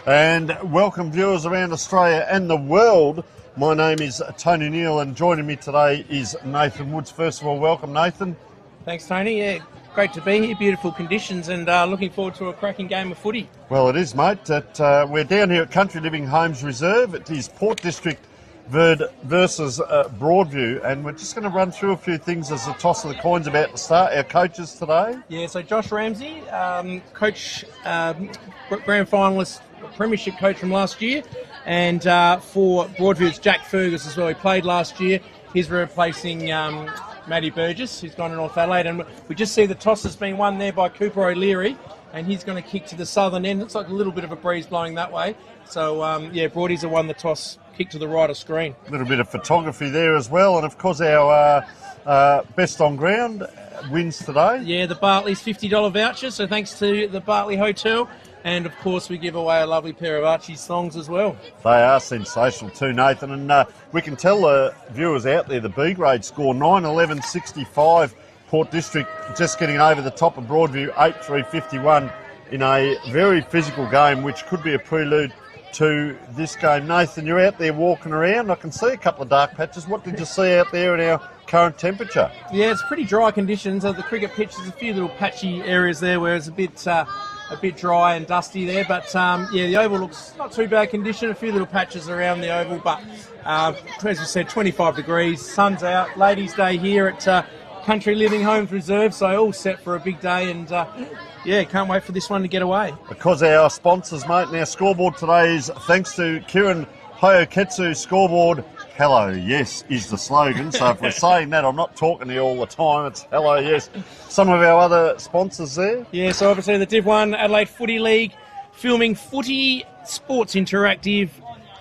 And welcome viewers around Australia and the world. My name is Tony Neal and joining me today is Nathan Woods. First of all, welcome Nathan. Thanks Tony, yeah, great to be here, beautiful conditions and looking forward to a cracking game of footy. Well it is mate, we're down here at Country Living Homes Reserve. It is Port District versus Broadview, and we're just going to run through a few things as the toss of the coin's about to start. Our coaches today? Yeah, so Josh Ramsey, coach, grand finalist, premiership coach from last year, and for Broadview it's Jack Fergus as well. He played last year. He's replacing Matty Burgess, who's gone to North Adelaide, and we just see the toss has been won there by Cooper O'Leary, and he's going to kick to the southern end. Looks like a little bit of a breeze blowing that way. So, Broadies have won the toss, kick to the right of screen. A little bit of photography there as well, and of course our best on ground wins today. Yeah, the Bartley's $50 voucher, so thanks to the Bartley Hotel. And, of course, we give away a lovely pair of Archie's songs as well. They are sensational too, Nathan. And we can tell the viewers out there the B grade score, 9-11-65. Port District just getting over the top of Broadview, 8-3-51 in a very physical game, which could be a prelude to this game. Nathan, you're out there walking around. I can see a couple of dark patches. What did you see out there in our current temperature? Yeah, it's pretty dry conditions. The cricket pitch, there's a few little patchy areas there where it's a bit dry and dusty there, but the oval looks not too bad condition. A few little patches around the oval, but as you said, 25 degrees, sun's out. Ladies' Day here at Country Living Homes Reserve, so all set for a big day, and can't wait for this one to get away. Because our sponsors, mate, and our scoreboard today is thanks to Kieran Hoyoketsu Scoreboard. Hello, yes, is the slogan. So if we're saying that, I'm not talking to you all the time. It's hello, yes. Some of our other sponsors there? Yeah, so obviously the Div 1 Adelaide Footy League, filming Footy, Sports Interactive,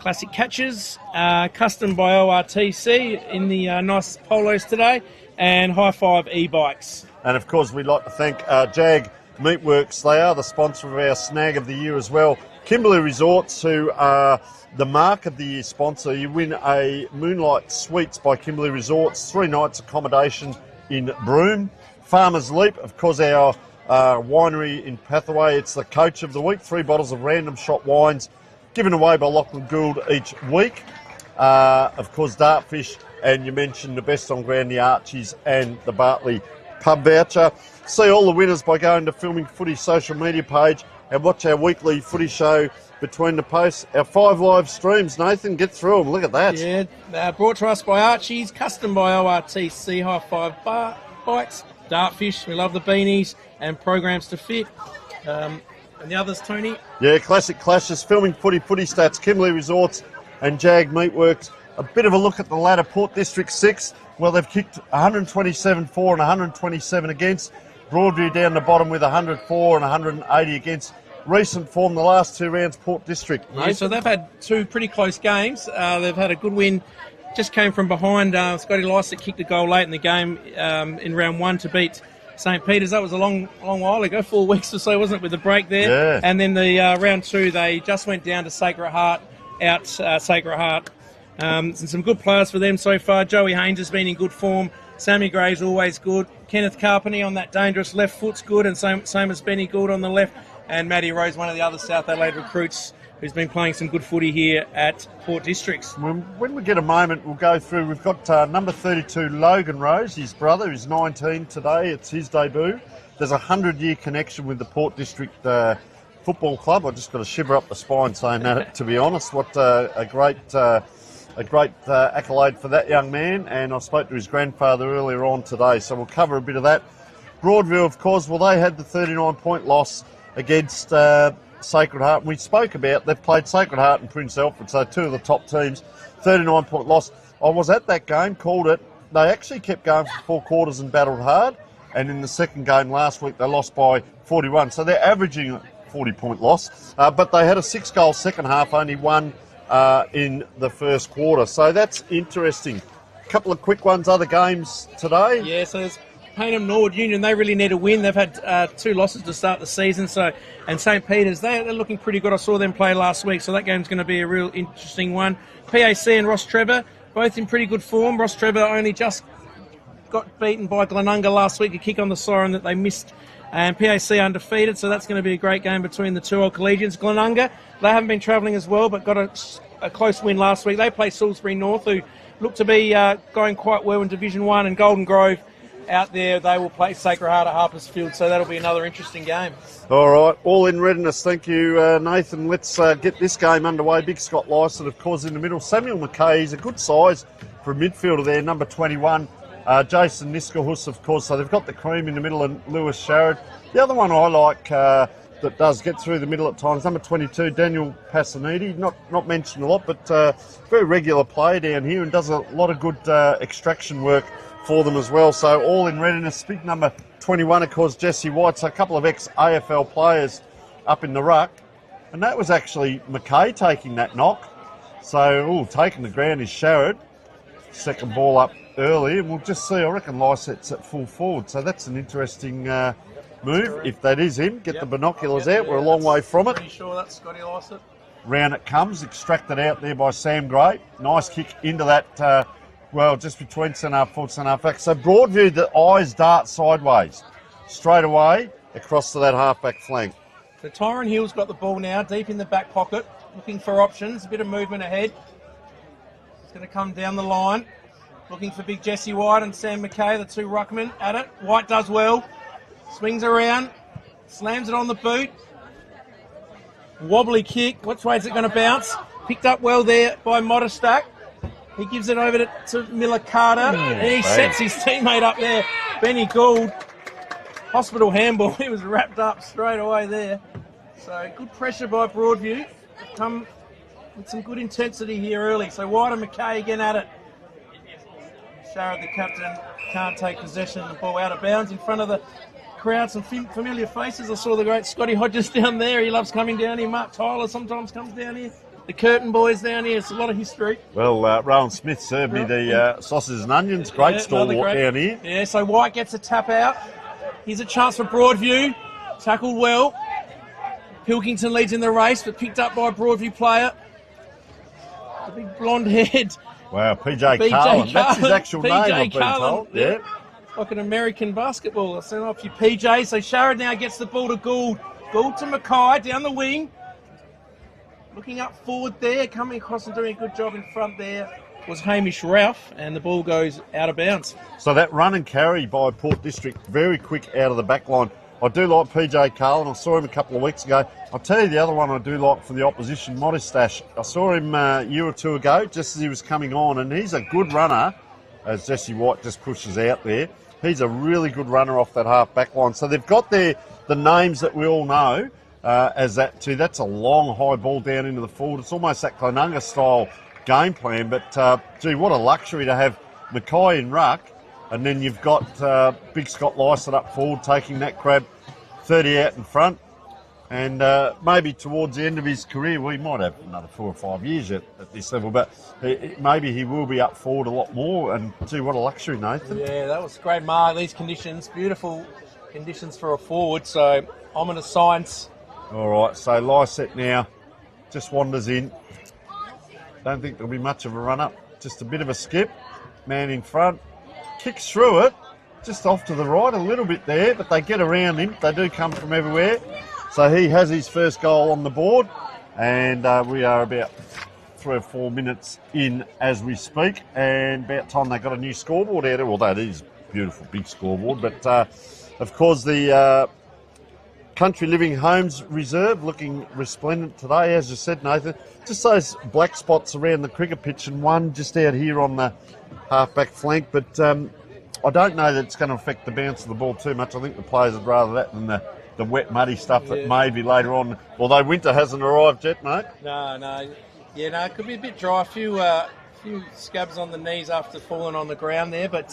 Classic Catches, custom by ORTC in the nice polos today, and High Five e-bikes. And of course, we'd like to thank Jag Meatworks. They are the sponsor of our Snag of the Year as well. Kimberley Resorts, who are the Mark of the Year sponsor. You win a Moonlight Suites by Kimberley Resorts, 3 nights accommodation in Broome. Farmers Leap, of course, our winery in Pathway. It's the Coach of the Week, 3 bottles of random shot wines given away by Lachlan Gould each week. Of course, Dartfish, and you mentioned the best on ground, the Archies and the Bartley pub voucher. See all the winners by going to Filming Footy social media page and watch our weekly footy show between the posts. Our 5 live streams, Nathan, get through them. Look at that. Yeah, brought to us by Archie's, custom by ORTC, High Five bikes, Dartfish, we love the beanies, and programs to fit. And the others, Tony? Yeah, Classic Clashes, Filming Footy, Footy Stats, Kimberley Resorts and Jag Meatworks. A bit of a look at the ladder. Port District 6, well, they've kicked 127 for and 127 against. Broadview down the bottom with 104 and 180 against. Recent form, the last 2 rounds, Port District. Yeah, so they've had 2 pretty close games. They've had a good win. Just came from behind. Scotty Lycett kicked a goal late in the game in round 1 to beat St. Peter's. That was a long while ago, 4 weeks or so, wasn't it, with a break there? Yeah. And then the round 2, they just went down to Sacred Heart, Sacred Heart. And some good players for them so far. Joey Haynes has been in good form. Sammy Gray's always good. Kenneth Carpeney on that dangerous left foot's good, and same as Benny Gould on the left. And Matty Rose, one of the other South Adelaide recruits, who's been playing some good footy here at Port Districts. When we get a moment, we'll go through. We've got number 32, Logan Rose, his brother, who's 19 today. It's his debut. There's a 100-year connection with the Port District Football Club. I just got a shiver up the spine saying that, to be honest. What a great accolade for that young man. And I spoke to his grandfather earlier on today, so we'll cover a bit of that. Broadview, of course, well, they had the 39-point loss against Sacred Heart. We spoke about, they've played Sacred Heart and Prince Alfred, so 2 of the top teams, 39-point loss. I was at that game, called it. They actually kept going for 4 quarters and battled hard, and in the second game last week they lost by 41, so they're averaging a 40-point loss, but they had a 6-goal second half, only 1 in the first quarter, so that's interesting. A couple of quick ones, other games today. Yeah, so there's Payneham Norwood Union, they really need a win. They've had 2 losses to start the season, and St. Peter's, they're looking pretty good. I saw them play last week, so that game's going to be a real interesting one. PAC and Ross Trevor, both in pretty good form. Ross Trevor only just got beaten by Glenunga last week, a kick on the siren that they missed, and PAC undefeated, so that's going to be a great game between the two old collegians. Glenunga, they haven't been travelling as well, but got a close win last week. They play Salisbury North, who look to be going quite well in Division 1, and Golden Grove out there, they will play Sacred Heart at Harpers Field, so that'll be another interesting game. All right, all in readiness. Thank you, Nathan. Let's get this game underway. Big Scott Lycett, of course, in the middle. Samuel McKay, he's a good size for a midfielder there, number 21. Jason Niskahus, of course, so they've got the cream in the middle, and Lewis Sharrod. The other one I like that does get through the middle at times, number 22, Daniel Passanidi. Not mentioned a lot, but very regular player down here and does a lot of good extraction work for them as well. So all in readiness. Big number 21, of course, Jesse White. So a couple of ex-AFL players up in the ruck. And that was actually McKay taking that knock. So, taking the ground is Sharrod. Second ball up early, and we'll just see. I reckon Lycett's at full forward. So that's an interesting move. If that is him, get the binoculars out. We're a long way from it. Pretty sure that's Scotty Lycett. Round it comes, extracted out there by Sam Gray. Nice kick into that, just between centre-half forward, centre-half back. So Broadview, the eyes dart sideways. Straight away, across to that half-back flank. So Tyron Hill's got the ball now, deep in the back pocket, looking for options, a bit of movement ahead. It's going to come down the line, looking for big Jesse White and Sam McKay, the two ruckmen at it. White does well, swings around, slams it on the boot. Wobbly kick, which way is it going to bounce? Picked up well there by Modestack. He gives it over to Miller Carter, and he sets his teammate up there, Benny Gould. Hospital handball, he was wrapped up straight away there. So good pressure by Broadview. Come with some good intensity here early. So White and McKay again at it. Sharrod, the captain, can't take possession of the ball out of bounds in front of the crowd. Some familiar faces. I saw the great Scotty Hodges down there. He loves coming down here. Mark Tyler sometimes comes down here. The Curtin boys down here. It's a lot of history. Well, Rowan Smith served me the sausages and onions. Great stalwart down here. Yeah, so White gets a tap out. Here's a chance for Broadview. Tackled well. Pilkington leads in the race, but picked up by a Broadview player. The big blonde-haired. Wow, PJ Carlin. That's his actual name, I've been told. Yeah. Like an American basketball. I'll send off your PJ. So Sharrod now gets the ball to Gould. Gould to Mackay down the wing. Looking up forward there, coming across and doing a good job in front there was Hamish Ralph, and the ball goes out of bounds. So that run and carry by Port District, very quick out of the back line. I do like PJ Carlin. I saw him a couple of weeks ago. I'll tell you the other one I do like for the opposition, Modestash. I saw him a year or two ago, just as he was coming on, and he's a good runner, as Jesse White just pushes out there. He's a really good runner off that half-back line. So they've got the names that we all know as that too. That's a long, high ball down into the forward. It's almost that Clenunga-style game plan, but what a luxury to have Mackay in ruck, and then you've got Big Scott Lycett up forward taking that crab 30 out in front, and maybe towards the end of his career, we might have another 4 or 5 years at this level, but maybe he will be up forward a lot more, and what a luxury, Nathan. Yeah, that was great, Mark. These conditions, beautiful conditions for a forward, so ominous signs. All right, so Lycett now just wanders in. Don't think there'll be much of a run-up. Just a bit of a skip. Man in front. Kicks through it. Just off to the right a little bit there, but they get around him. They do come from everywhere. So he has his first goal on the board. And we are about 3 or 4 minutes in as we speak. And about time they got a new scoreboard out there. Well, that is a beautiful big scoreboard. But, of course, the Country Living Homes Reserve looking resplendent today, as you said, Nathan. Just those black spots around the cricket pitch and one just out here on the half-back flank. But I don't know that it's going to affect the bounce of the ball too much. I think the players would rather that than the wet, muddy stuff that maybe later on, although winter hasn't arrived yet, mate. No. Yeah, no, it could be a bit dry. A few scabs on the knees after falling on the ground there. But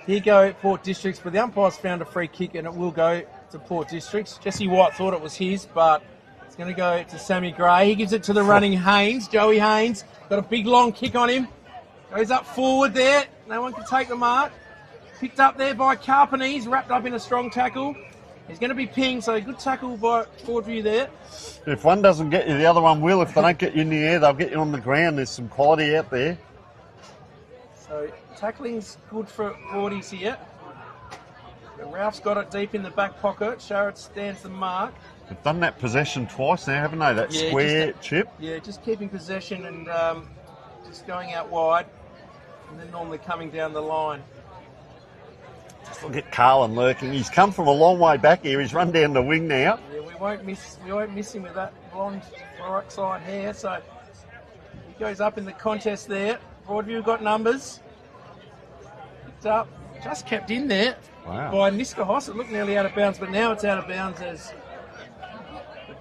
here go Port Districts. But the umpires found a free kick and it will go to Port Districts. Jesse White thought it was his, but it's going to go to Sammy Gray. He gives it to the running Haynes, Joey Haynes. Got a big long kick on him. Goes up forward there. No one can take the mark. Picked up there by Carpenese, wrapped up in a strong tackle. He's going to be pinged, so a good tackle by Broadview there. If one doesn't get you, the other one will. If they don't get you in the air, they'll get you on the ground. There's some quality out there. So tackling's good for Broadies here. But Ralph's got it deep in the back pocket. Sharrett stands the mark. They've done that possession twice now, haven't they? That square chip. Yeah, just keeping possession and just going out wide, and then normally coming down the line. Just look at Carlin lurking. He's come from a long way back here. He's run down the wing now. Yeah, we won't miss him with that blonde right side hair. So he goes up in the contest there. Broadview got numbers. Picked up, just kept in there by Niska Hoss. It looked nearly out of bounds, but now it's out of bounds as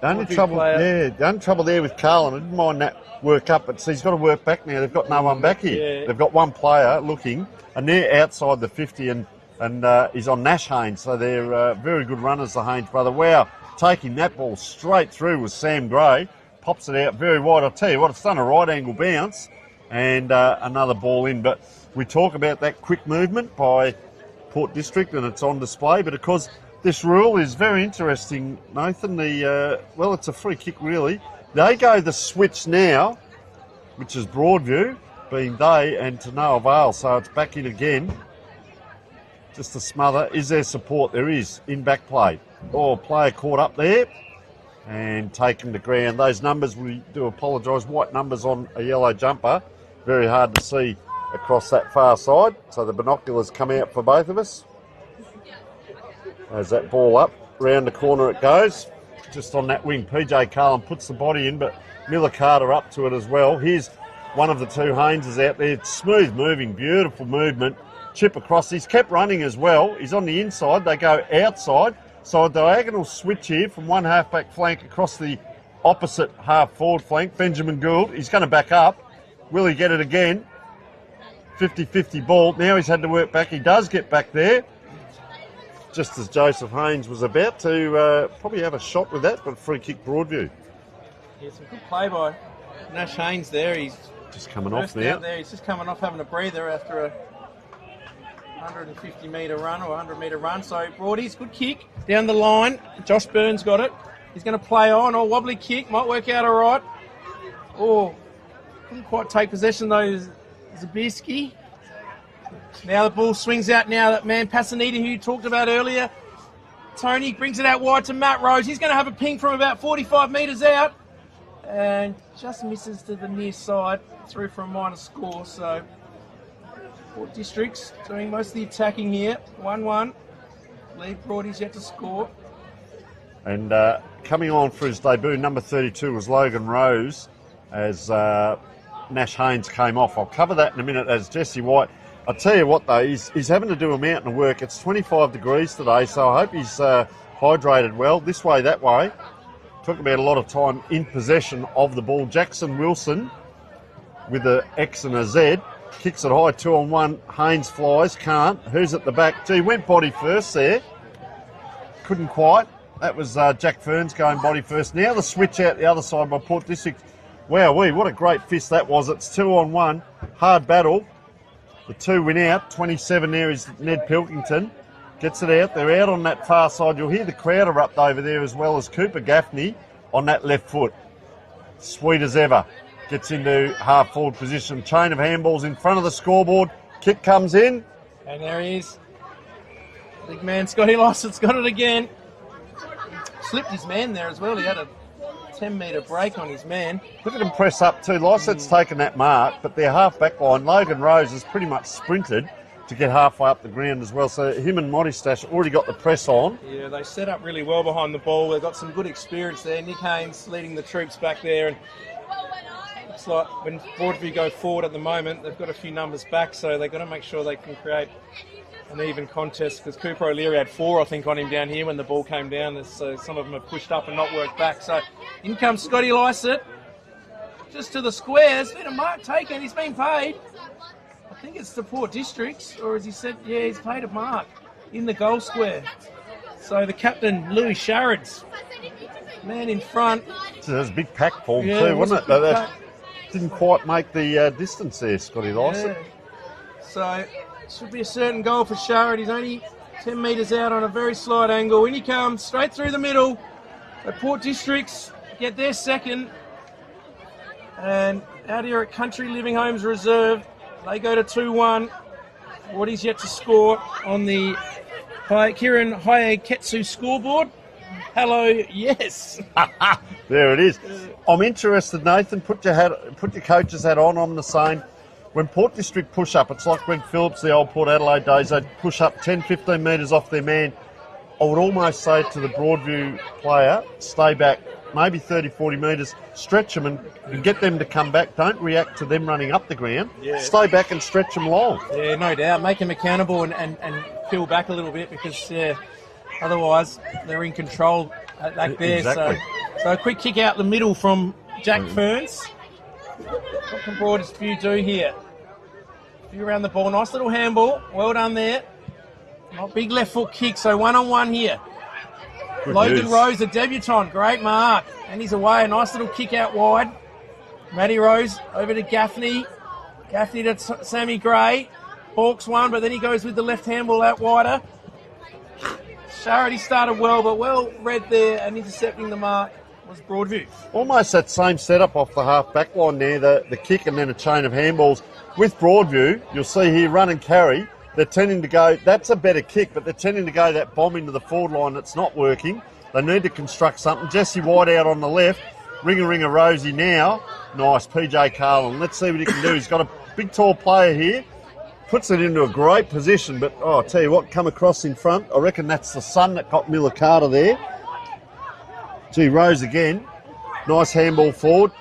the only trouble there with Carlin, I didn't mind that work up, but he's got to work back now. They've got no one back here. Yeah. They've got one player looking, and they're outside the 50, and he's on Nash Haynes, so they're very good runners, the Haynes brother. Wow, taking that ball straight through was Sam Gray. Pops it out very wide. I'll tell you what, it's done a right angle bounce, and another ball in. But we talk about that quick movement by Port District, and it's on display, but of course, this rule is very interesting, Nathan. It's a free kick, really. They go the switch now, which is Broadview, being they, and to no avail. So it's back in again. Just a smother. Is there support? There is, in back play. Player caught up there and taken to ground. Those numbers, we do apologise, white numbers on a yellow jumper. Very hard to see across that far side. So the binoculars come out for both of us. As that ball up, round the corner it goes, just on that wing. PJ Carlin puts the body in, but Miller Carter up to it as well. Here's one of the two Hayneses out there. Smooth moving, beautiful movement. Chip across. He's kept running as well. He's on the inside. They go outside. So a diagonal switch here from one half-back flank across the opposite half-forward flank. Benjamin Gould, he's going to back up. Will he get it again? 50-50 ball. Now he's had to work back. He does get back there. Just as Joseph Haynes was about to probably have a shot with that, but free kick Broadview. Yeah, some good play by Nash Haynes there. He's just coming off now. He's just coming off having a breather after a 150-metre run or 100-metre run. So Broadies, good kick down the line. Josh Burns got it. He's going to play on. Wobbly kick. Might work out all right. Couldn't quite take possession though, Zabisky. Now the ball swings out now. That man, Passanita, who you talked about earlier. Tony brings it out wide to Matt Rose. He's going to have a ping from about 45 metres out. And just misses to the near side. Through for a minor score. So, Port District's doing most of the attacking here. 1-1. Lead Broadies yet to score. And coming on for his debut, number 32 was Logan Rose as Nash Haynes came off. I'll cover that in a minute as Jesse White. I'll tell you what though, he's having to do a mountain of work. It's 25 degrees today, so I hope he's hydrated well. This way, that way. Talking about a lot of time in possession of the ball. Jackson Wilson with an X and a Z. Kicks it high, 2-on-1. Haynes flies, can't. Who's at the back? Gee, went body first there. Couldn't quite. That was Jack Ferns going body first. Now the switch out the other side by Port District. Wowee, what a great fist that was. It's 2-on-1. Hard battle. The two win out. 27 there is Ned Pilkington. Gets it out. They're out on that far side. You'll hear the crowd erupt over there as well as Cooper Gaffney on that left foot. Sweet as ever. Gets into half-forward position. Chain of handballs in front of the scoreboard. Kick comes in. And there he is. Big man Scotty Lyson's got it again. Slipped his man there as well. He had a 10-metre break on his man. Look at him press up too. Lysett's taken that mark, but their half-back line, Logan Rose, has pretty much sprinted to get halfway up the ground as well. So him and Modistash already got the press on. Yeah, they set up really well behind the ball. They've got some good experience there. Nick Haynes leading the troops back there. And looks like when Broadview go forward at the moment, they've got a few numbers back, so they've got to make sure they can create an even contest, because Cooper O'Leary had 4, I think, on him down here when the ball came down. So some of them have pushed up and not worked back. So in comes Scotty Lysett, just to the squares. Been a mark taken. He's been paid. I think it's the Port Districts, or as he said, yeah, he's paid a mark in the goal square. So the captain, Louis Sharrett, man in front. So that was a big pack for him too, wasn't it? That didn't quite make the distance there, Scotty Lysett. Yeah. So should be a certain goal for Sharrett. He's only 10 metres out on a very slight angle. In he comes, straight through the middle. The Port Districts get their second. And out here at Country Living Homes Reserve, They go to 2-1. Broadie's yet to score on the Kieran Hayeketsu scoreboard. Hello, yes. There it is. I'm interested, Nathan. Put your coach's hat on. I'm the same. When Port District push up, it's like Greg Phillips, the old Port Adelaide days, they'd push up 10, 15 metres off their man. I would almost say to the Broadview player, stay back maybe 30, 40 metres, stretch them and get them to come back. Don't react to them running up the ground. Yeah. Stay back and stretch them long. Yeah, no doubt. Make them accountable and peel back a little bit because otherwise they're in control back there. Exactly. So a quick kick out the middle from Jack Ferns. What can Broadview do here? View around the ball. Nice little handball. Well done there. Not big left foot kick, so 1-on-1 here. Good Logan news. Rose, a debutant. Great mark. And he's away. A nice little kick out wide. Matty Rose over to Gaffney. Gaffney to Sammy Gray. Hawks one, but then he goes with the left handball out wider. Sharrett, he started well, but well read there and intercepting the mark was Broadview. Almost that same setup off the half back line there, the kick and then a chain of handballs. With Broadview, you'll see here run and carry. They're tending to go, that's a better kick, but they're tending to go that bomb into the forward line that's not working. They need to construct something. Jesse White out on the left. Ringer Rosie now. Nice, PJ Carlin. Let's see what he can do. He's got a big tall player here. Puts it into a great position, but I'll tell you what, come across in front. I reckon that's the son that got Miller Carter there. Gee, Rose again. Nice handball forward.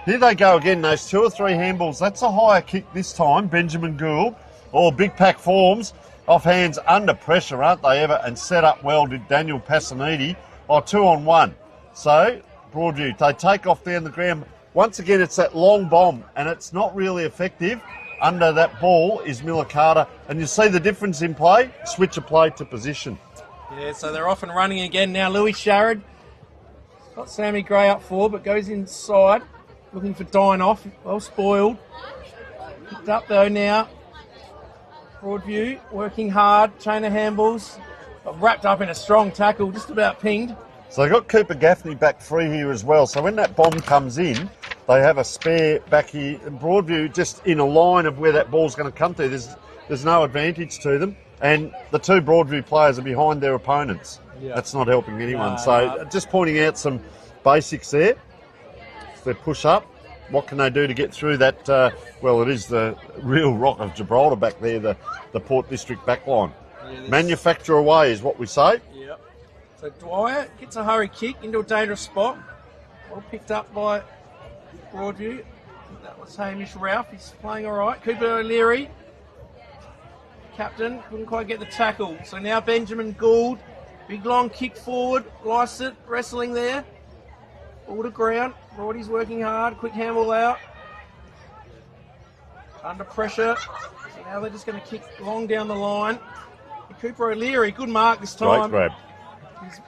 Here they go again, those 2 or 3 handballs. That's a higher kick this time, Benjamin Gould. Oh, big pack forms. Off hands under pressure, aren't they ever? And set up well did Daniel Passanidi. 2-on-1. So, Broadview, they take off down the ground. Once again, it's that long bomb, and it's not really effective. Under that ball is Miller Carter. And you see the difference in play. Switch of play to position. Yeah, so they're off and running again now. Louis Sharrett. Got Sammy Gray up forward, but goes inside. Looking for Dine off. Well spoiled. Picked up though now. Broadview working hard. Chain of handballs. But wrapped up in a strong tackle. Just about pinged. So they got Cooper Gaffney back free here as well. So when that bomb comes in, they have a spare back here. And Broadview just in a line of where that ball's going to come to. There's no advantage to them. And the 2 Broadview players are behind their opponents. Yeah. That's not helping anyone. Just pointing out some basics there. They push up. What can they do to get through that? It is the real Rock of Gibraltar back there, the Port District back line. Yeah, manufacture away is what we say. Yep. So Dwyer gets a hurry kick into a dangerous spot. Well picked up by Broadview. That was Hamish Ralph. He's playing all right. Cooper O'Leary, captain, couldn't quite get the tackle. So now Benjamin Gould. Big long kick forward. Lysett wrestling there. Ball to ground. Broadie's working hard. Quick handball out. Under pressure. So now they're just going to kick long down the line. Cooper O'Leary, good mark this time. Great grab.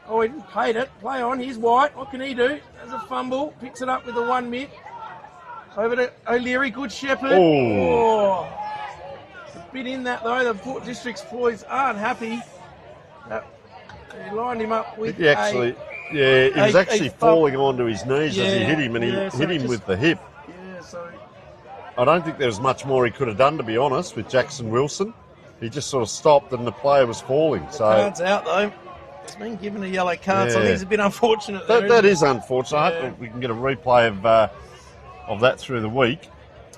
He didn't paid it. Play on. Here's White. What can he do? There's a fumble. Picks it up with the 1 mid. Over to O'Leary. Good shepherd. Oh. It's a bit in that though. The Port District's boys aren't happy. He lined him up with he was actually falling onto his knees as he hit him, and he hit him with the hip. Yeah, so I don't think there was much more he could have done, to be honest, with Jackson Wilson. He just sort of stopped and the player was falling. The card's out, though. He's been given a yellow card, so I think it's a bit unfortunate. That is unfortunate. I hope we can get a replay of that through the week.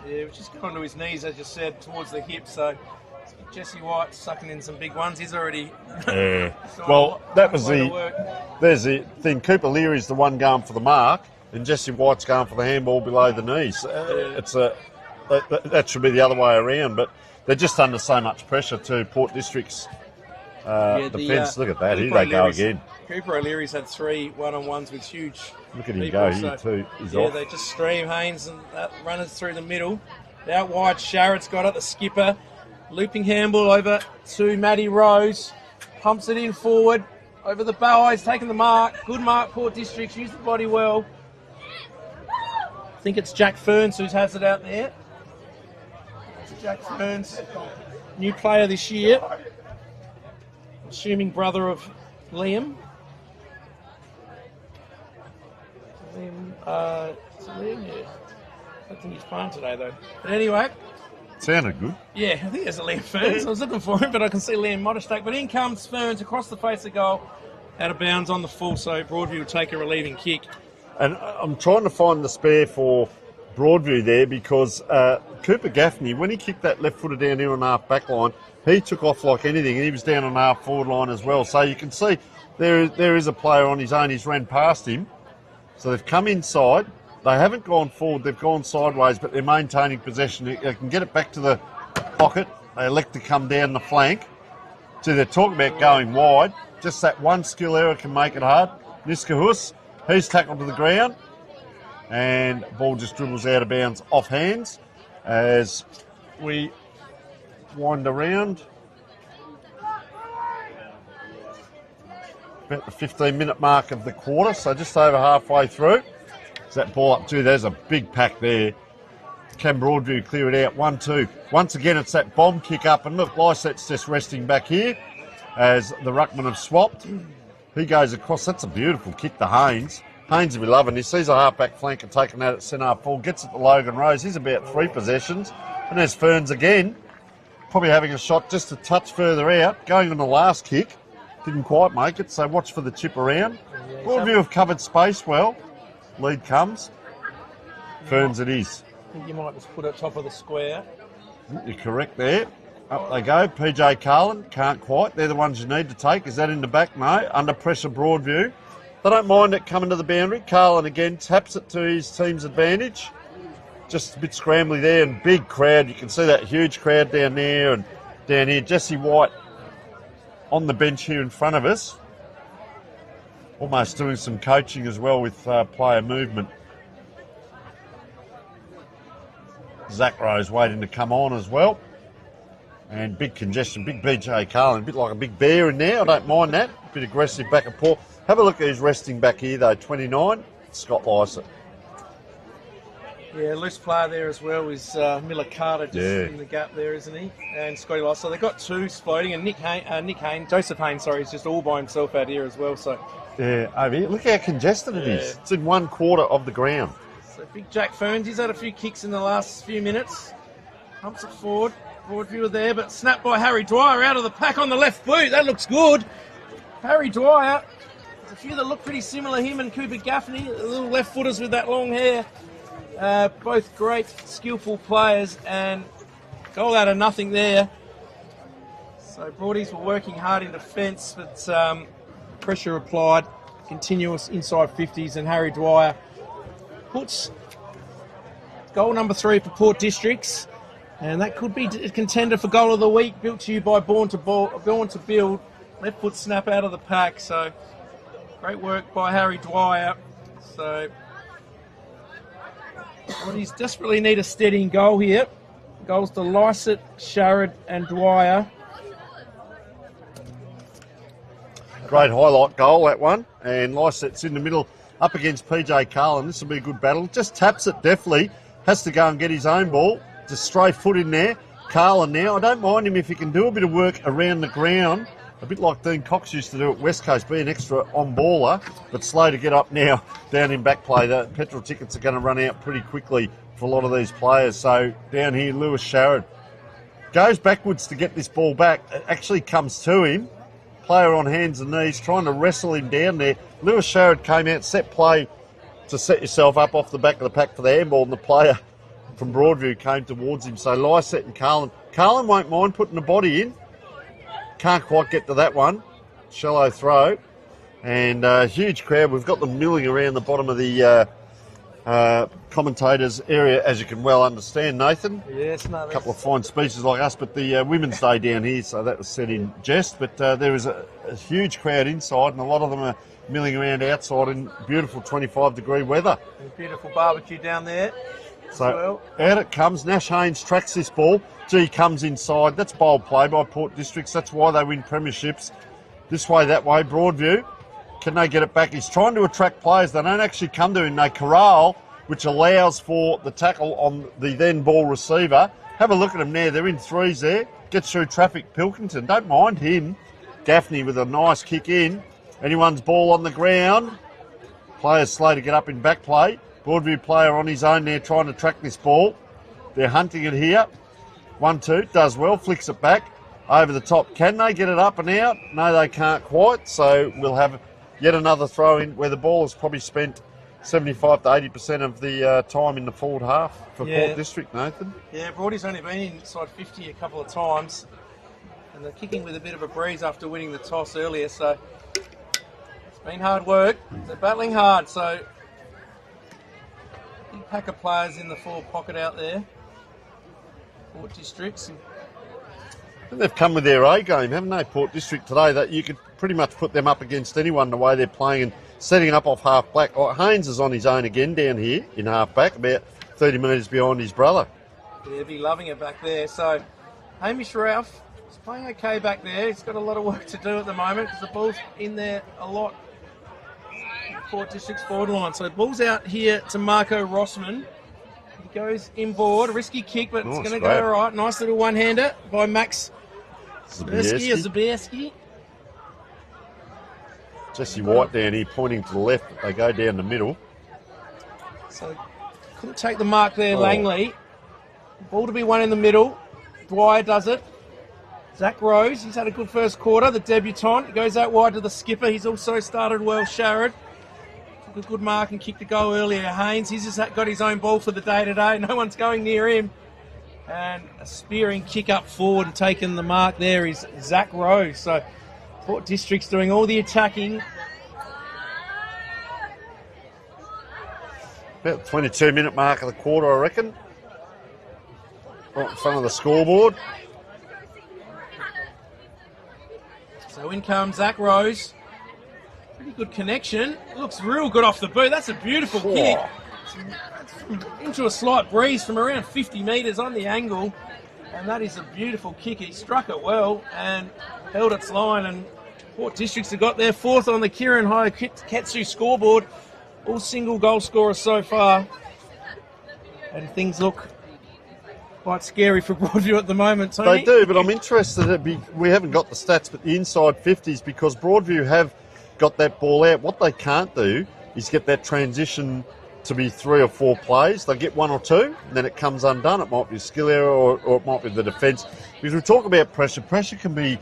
Yeah, it was just going to his knees, as you said, towards the hip, so Jesse White sucking in some big ones. He's already... Yeah. Well, that was there's the thing. Cooper Leary's the one going for the mark, and Jesse White's going for the handball below the knees. That should be the other way around, but they're just under so much pressure to Port District's defence. Look at that. Here they go again. Cooper O'Leary's had 3 1-on-1s with huge... Look at him go here too. He's off. They just stream Haynes and that runners through the middle. Out wide, Sharrett's got it, the skipper. Looping handball over to Matty Rose. Pumps it in forward. Over the bow, he's taking the mark. Good mark, Port Districts. Used the body well. I think it's Jack Ferns who has it out there. It's Jack Ferns, new player this year. Assuming brother of Liam. Liam, yeah. I don't think he's playing today though. But anyway, Sounded good. Yeah, I think there's a Liam Ferns. I was looking for him, but I can see Liam Modestake. But in comes Ferns across the face of goal, out of bounds on the full, so Broadview will take a relieving kick. And I'm trying to find the spare for Broadview there because Cooper Gaffney, when he kicked that left footer down here on the half back line, he took off like anything, and he was down on the half forward line as well. So you can see there is a player on his own. He's ran past him. So they've come inside. They haven't gone forward. They've gone sideways, but they're maintaining possession. They can get it back to the pocket. They elect to come down the flank. So they're talking about going wide. Just that one skill error can make it hard. Niskahus, he's tackled to the ground. And ball just dribbles out of bounds off hands as we wind around. About the 15-minute mark of the quarter, so just over halfway through. So that ball up too, there's a big pack there. Can Broadview clear it out? 1-2. Once again, it's that bomb kick up, and look, Lyset's just resting back here as the ruckman have swapped. He goes across. That's a beautiful kick to Haynes. Haynes will be loving. He sees a half-back flanker taking that at centre full, gets it to Logan Rose. He's about 3 possessions. And there's Ferns again, probably having a shot just a touch further out, going on the last kick. Didn't quite make it, so watch for the chip around. Broadview have covered space well. Lead comes. Ferns it is. I think you might just put it top of the square. You're correct there. Up they go. PJ Carlin, can't quite. They're the ones you need to take. Is that in the back? No. Under pressure, Broadview. They don't mind it coming to the boundary. Carlin again taps it to his team's advantage. Just a bit scrambly there, and big crowd. You can see that huge crowd down there and down here. Jesse White on the bench here in front of us. Almost doing some coaching as well with player movement. Zach Rose waiting to come on as well. And big congestion, big BJ Carlin, a bit like a big bear in there. I don't mind that. A bit aggressive back and forth. Have a look at who's resting back here though, 29, Scott Lyset. Yeah, loose player there as well is Miller Carter just in the gap there, isn't he? And Scotty Lyset. So they've got 2 floating, and Joseph Haynes, is just all by himself out here as well. So yeah, over here. Look how congested it is. It's in 1/4 of the ground. So big Jack Ferns, he's had a few kicks in the last few minutes. Pumps it forward. Broadview are there, but snapped by Harry Dwyer out of the pack on the left boot. That looks good. Harry Dwyer. There's a few that look pretty similar, him and Cooper Gaffney, little left footers with that long hair. Both great, skillful players, and goal out of nothing there. So Broadies were working hard in defence, but pressure applied, continuous inside 50s, and Harry Dwyer puts goal number 3 for Port Districts, and that could be a contender for goal of the week, built to you by Born to Build. Left foot snap out of the pack, so great work by Harry Dwyer. So Broadies desperately need a steadying goal here. Goals to Lyset, Sharrod and Dwyer. Great highlight goal, that one. And Lyset's in the middle up against PJ Carlin. This will be a good battle. Just taps it deftly. Has to go and get his own ball. Just stray foot in there. Carlin now. I don't mind him if he can do a bit of work around the ground. A bit like Dean Cox used to do at West Coast, be an extra on-baller, but slow to get up now down in back play. The petrol tickets are going to run out pretty quickly for a lot of these players. So down here, Lewis Sharrod goes backwards to get this ball back. It actually comes to him. Player on hands and knees, trying to wrestle him down there. Lewis Sharrod came out, set play to set yourself up off the back of the pack for the handball, and the player from Broadview came towards him. So Lyset and Carlin. Carlin won't mind putting the body in. Can't quite get to that one. Shallow throw. And huge crowd. We've got them milling around the bottom of the commentators area, as you can well understand, Nathan. Yes, no. A couple of fine speeches like us, but the Women's Day down here, so that was said in jest. But there is a huge crowd inside, and a lot of them are milling around outside in beautiful 25-degree weather. And beautiful barbecue down there. So out it comes. Nash Haynes tracks this ball. G comes inside. That's bold play by Port Districts. That's why they win premierships. This way, that way. Broadview. Can they get it back? He's trying to attract players. They don't actually come to him. They corral, which allows for the tackle on the then ball receiver. Have a look at them there. They're in threes there. Gets through traffic. Pilkington. Don't mind him. Gaffney with a nice kick in. Anyone's ball on the ground. Players slow to get up in back play. Broadview player on his own there trying to track this ball. They're hunting it here. 1-2, does well, flicks it back over the top. Can they get it up and out? No, they can't quite. So we'll have yet another throw in where the ball has probably spent 75 to 80% of the time in the forward half for Port District, Nathan. Yeah, Broadie's only been inside 50 a couple of times. And they're kicking with a bit of a breeze after winning the toss earlier. So it's been hard work. They're battling hard. So big pack of players in the forward pocket out there. Port Districts. And they've come with their A game, haven't they, Port District today? That you could pretty much put them up against anyone the way they're playing and setting up off half back. Oh, Haynes is on his own again down here in half back, about 30 metres behind his brother. Yeah, he'll be loving it back there. So Hamish Ralph is playing okay back there. He's got a lot of work to do at the moment because the ball's in there a lot. Port District's forward line. So the ball's out here to Marco Rossman. He goes inboard, risky kick, but it's going to go all right. Nice little one-hander by Max Zabierski. Jesse White down here pointing to the left. They go down the middle. So couldn't take the mark there, Langley. Ball to be won in the middle. Dwyer does it. Zach Rose, he's had a good first quarter, the debutant. He goes out wide to the skipper. He's also started well, Sharrod. Took a good mark and kicked a goal earlier. Haynes, he's just got his own ball for the day today. No one's going near him. And a spearing kick up forward and taking the mark there is Zach Rose. So Port District's doing all the attacking. About the 22-minute mark of the quarter, I reckon. Right in front of the scoreboard. So in comes Zach Rose. Pretty good connection. Looks real good off the boot. That's a beautiful kick. Into a slight breeze from around 50 metres on the angle. And that is a beautiful kick. He struck it well and held its line. And Port Districts have got their fourth on the Kieran Hayakatsu scoreboard. All single goal scorers so far. And things look quite scary for Broadview at the moment, Tony. They do, but I'm interested. We haven't got the stats, but the inside 50s, because Broadview have got that ball out. What they can't do is get that transition to be 3 or 4 plays. They get 1 or 2, and then it comes undone. It might be a skill error or it might be the defence. Because we talk about pressure. Pressure can be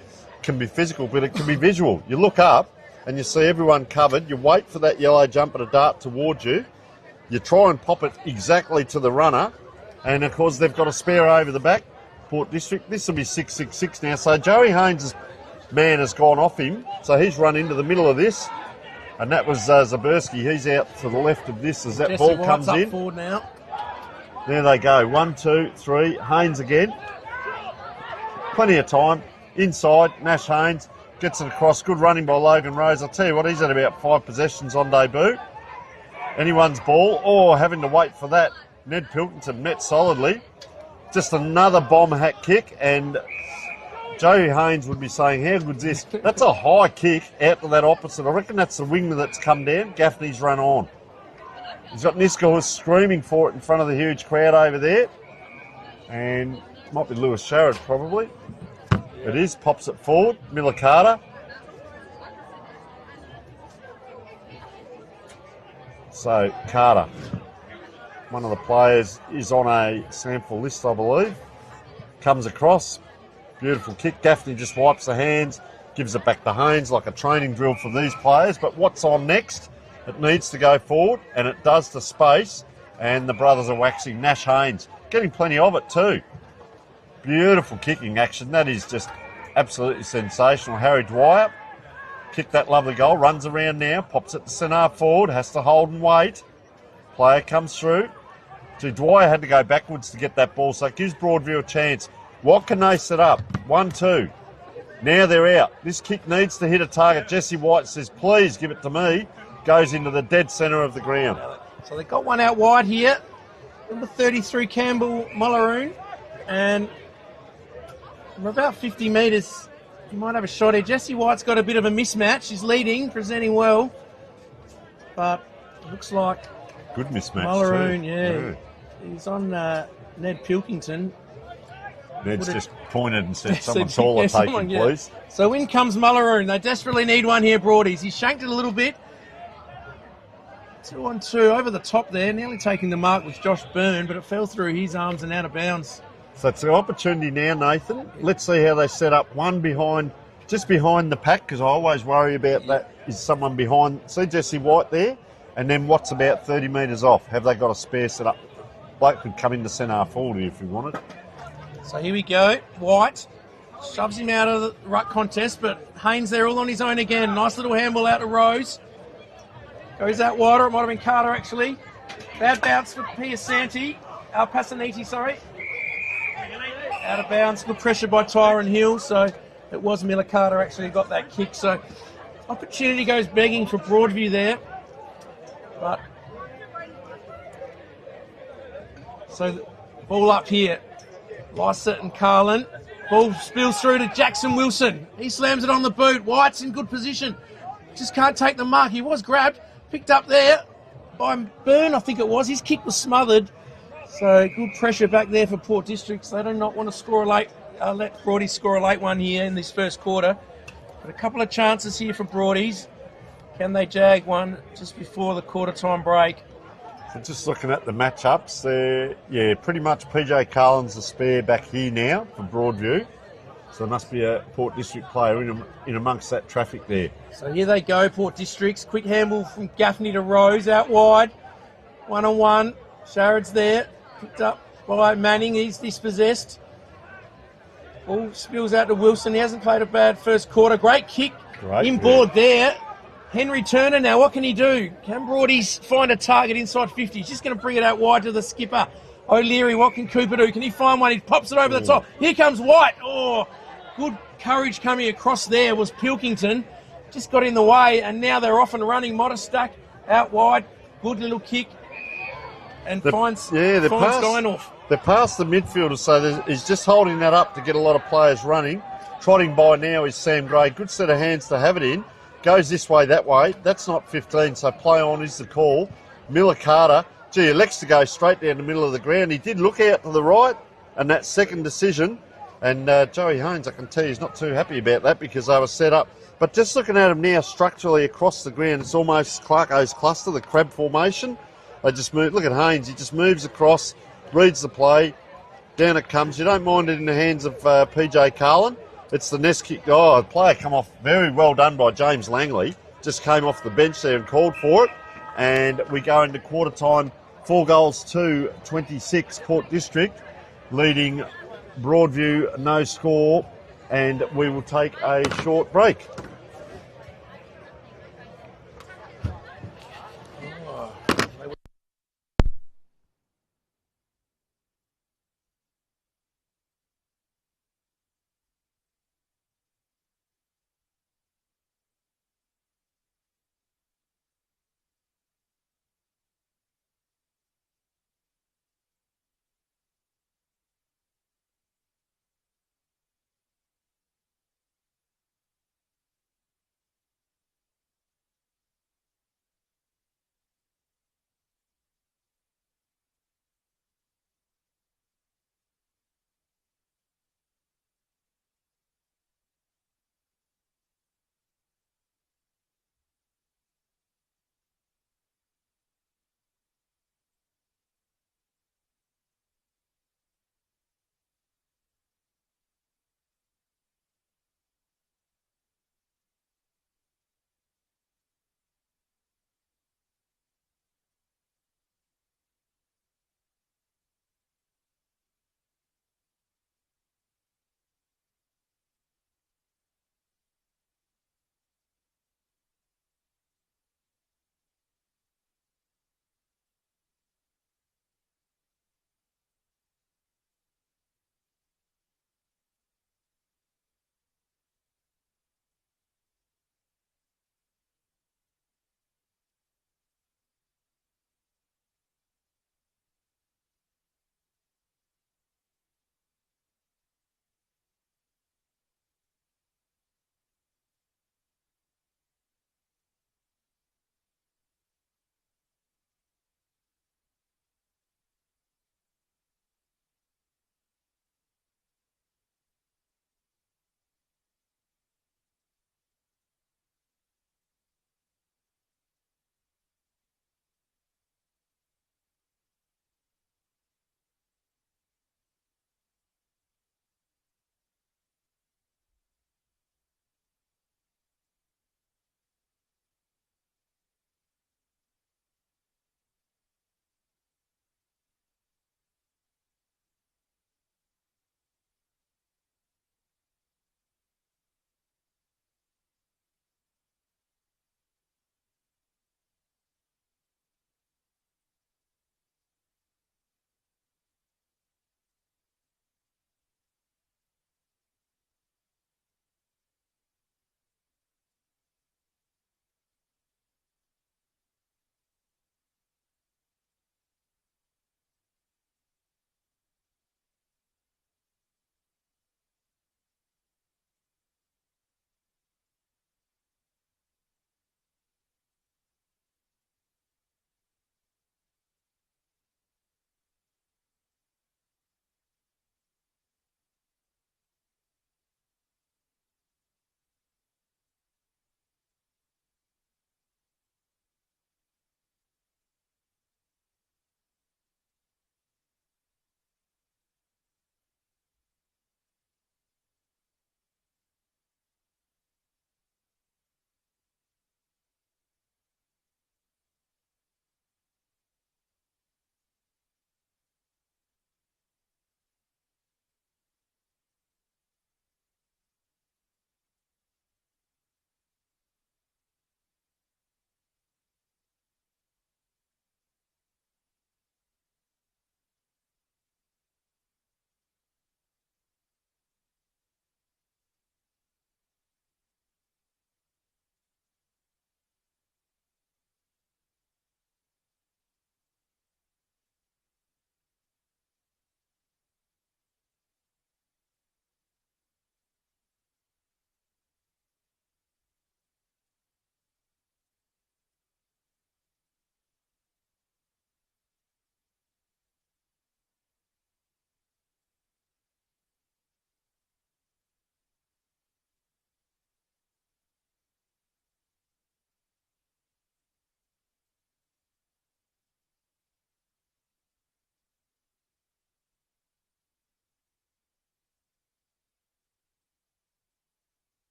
physical, but it can be visual. You look up and you see everyone covered. You wait for that yellow jumper to dart towards you. You try and pop it exactly to the runner. And, of course, they've got a spare over the back, Port District. This will be 6-6-6 now. So Joey Haynes' man has gone off him. So he's run into the middle of this. And that was Zabierski. He's out to the left of this as that Jesse ball White's comes up in. Forward now. There they go. 1, 2, 3. Haynes again. Plenty of time. Inside, Nash Haynes gets it across. Good running by Logan Rose. I'll tell you what, he's had about 5 possessions on debut. Anyone's ball, or having to wait for that. Ned Pilkington met solidly. Just another bomb hack kick, and Joey Haynes would be saying, how good's this? That's a high kick out to that opposite. I reckon that's the wingman that's come down. Gaffney's run on. He's got Niska who's screaming for it in front of the huge crowd over there. And might be Lewis Sharrod probably. It is, pops it forward. Miller Carter. So, Carter, one of the players, is on a sample list, I believe. Comes across. Beautiful kick. Gaffney just wipes the hands, gives it back to Haynes like a training drill for these players. But what's on next? It needs to go forward, and it does to space. And the brothers are waxing. Nash Haynes, getting plenty of it too. Beautiful kicking action. That is just absolutely sensational. Harry Dwyer kicked that lovely goal. Runs around now. Pops it to centre forward. Has to hold and wait. Player comes through. Dwyer had to go backwards to get that ball, so it gives Broadview a chance. What can they set up? 1, 2. Now they're out. This kick needs to hit a target. Jesse White says, please give it to me. Goes into the dead centre of the ground. So they've got one out wide here. Number 33, Campbell Mulleroon. And from about 50 metres, he might have a shot here. Jesse White's got a bit of a mismatch. He's leading, presenting well. But it looks like good mismatch Mulleroon, too. yeah. He's on Ned Pilkington. Ned's just pointed and said, someone taller take him, please. So in comes Mulleroon. They desperately need one here, Broadies. He shanked it a little bit. 2-on-2 over the top there. Nearly taking the mark was Josh Byrne, but it fell through his arms and out of bounds. So it's an opportunity now, Nathan. Let's see how they set up. One behind, just behind the pack, because I always worry about that. Is someone behind? See Jesse White there? And then what's about 30 metres off? Have they got a spare set up? Blake could come into centre half forward if he wanted. So here we go. White shoves him out of the ruck contest, but Haynes there all on his own again. Nice little handball out to Rose. Goes out wider. It might have been Carter, actually. Bad bounce for Piasanti. Passaniti, sorry. Out of bounds. Good pressure by Tyron Hill. So it was Miller Carter actually got that kick. So opportunity goes begging for Broadview there. But so ball up here. Lysett and Carlin. Ball spills through to Jackson Wilson. He slams it on the boot. White's in good position. Just can't take the mark. He was grabbed. Picked up there by Byrne, I think it was. His kick was smothered. So good pressure back there for Port Districts. They do not want to score a late, let Broadies score a late one here in this first quarter. But a couple of chances here for Broadies. Can they jag one just before the quarter time break? So just looking at the matchups there, yeah, pretty much PJ Carlin's the spare back here now for Broadview. So there must be a Port District player in amongst that traffic there. So here they go, Port Districts. Quick handball from Gaffney to Rose out wide. 1-on-1. Sharrod's there. Picked up by Manning. He's dispossessed. Ball spills out to Wilson. He hasn't played a bad first quarter. Great kick. Great, inboard there. Henry Turner now, what can he do? Can Broadies find a target inside 50? He's just going to bring it out wide to the skipper. O'Leary, what can Cooper do? Can he find one? He pops it over the top. Here comes White. Oh, good courage coming across there was Pilkington. Just got in the way, and now they're off and running. Modestack out wide. Good little kick. And finds Steinhoff. They're past the midfielder, so he's just holding that up to get a lot of players running. Trotting by now is Sam Gray. Good set of hands to have it in. Goes this way, that way. That's not 15, so play on is the call. Miller Carter. Gee, elects to go straight down the middle of the ground. He did look out to the right, and that second decision. And Joey Haynes, I can tell you, he's not too happy about that because they were set up. But just looking at him now structurally across the ground, it's almost Clarko's cluster, the crab formation. They just move. Look at Haynes. He just moves across, reads the play. Down it comes. You don't mind it in the hands of PJ Carlin. It's the nest kick. Oh, the player come off very well done by James Langley. Just came off the bench there and called for it. And we go into quarter time, 4-26, Port District, leading Broadview, no score. And we will take a short break.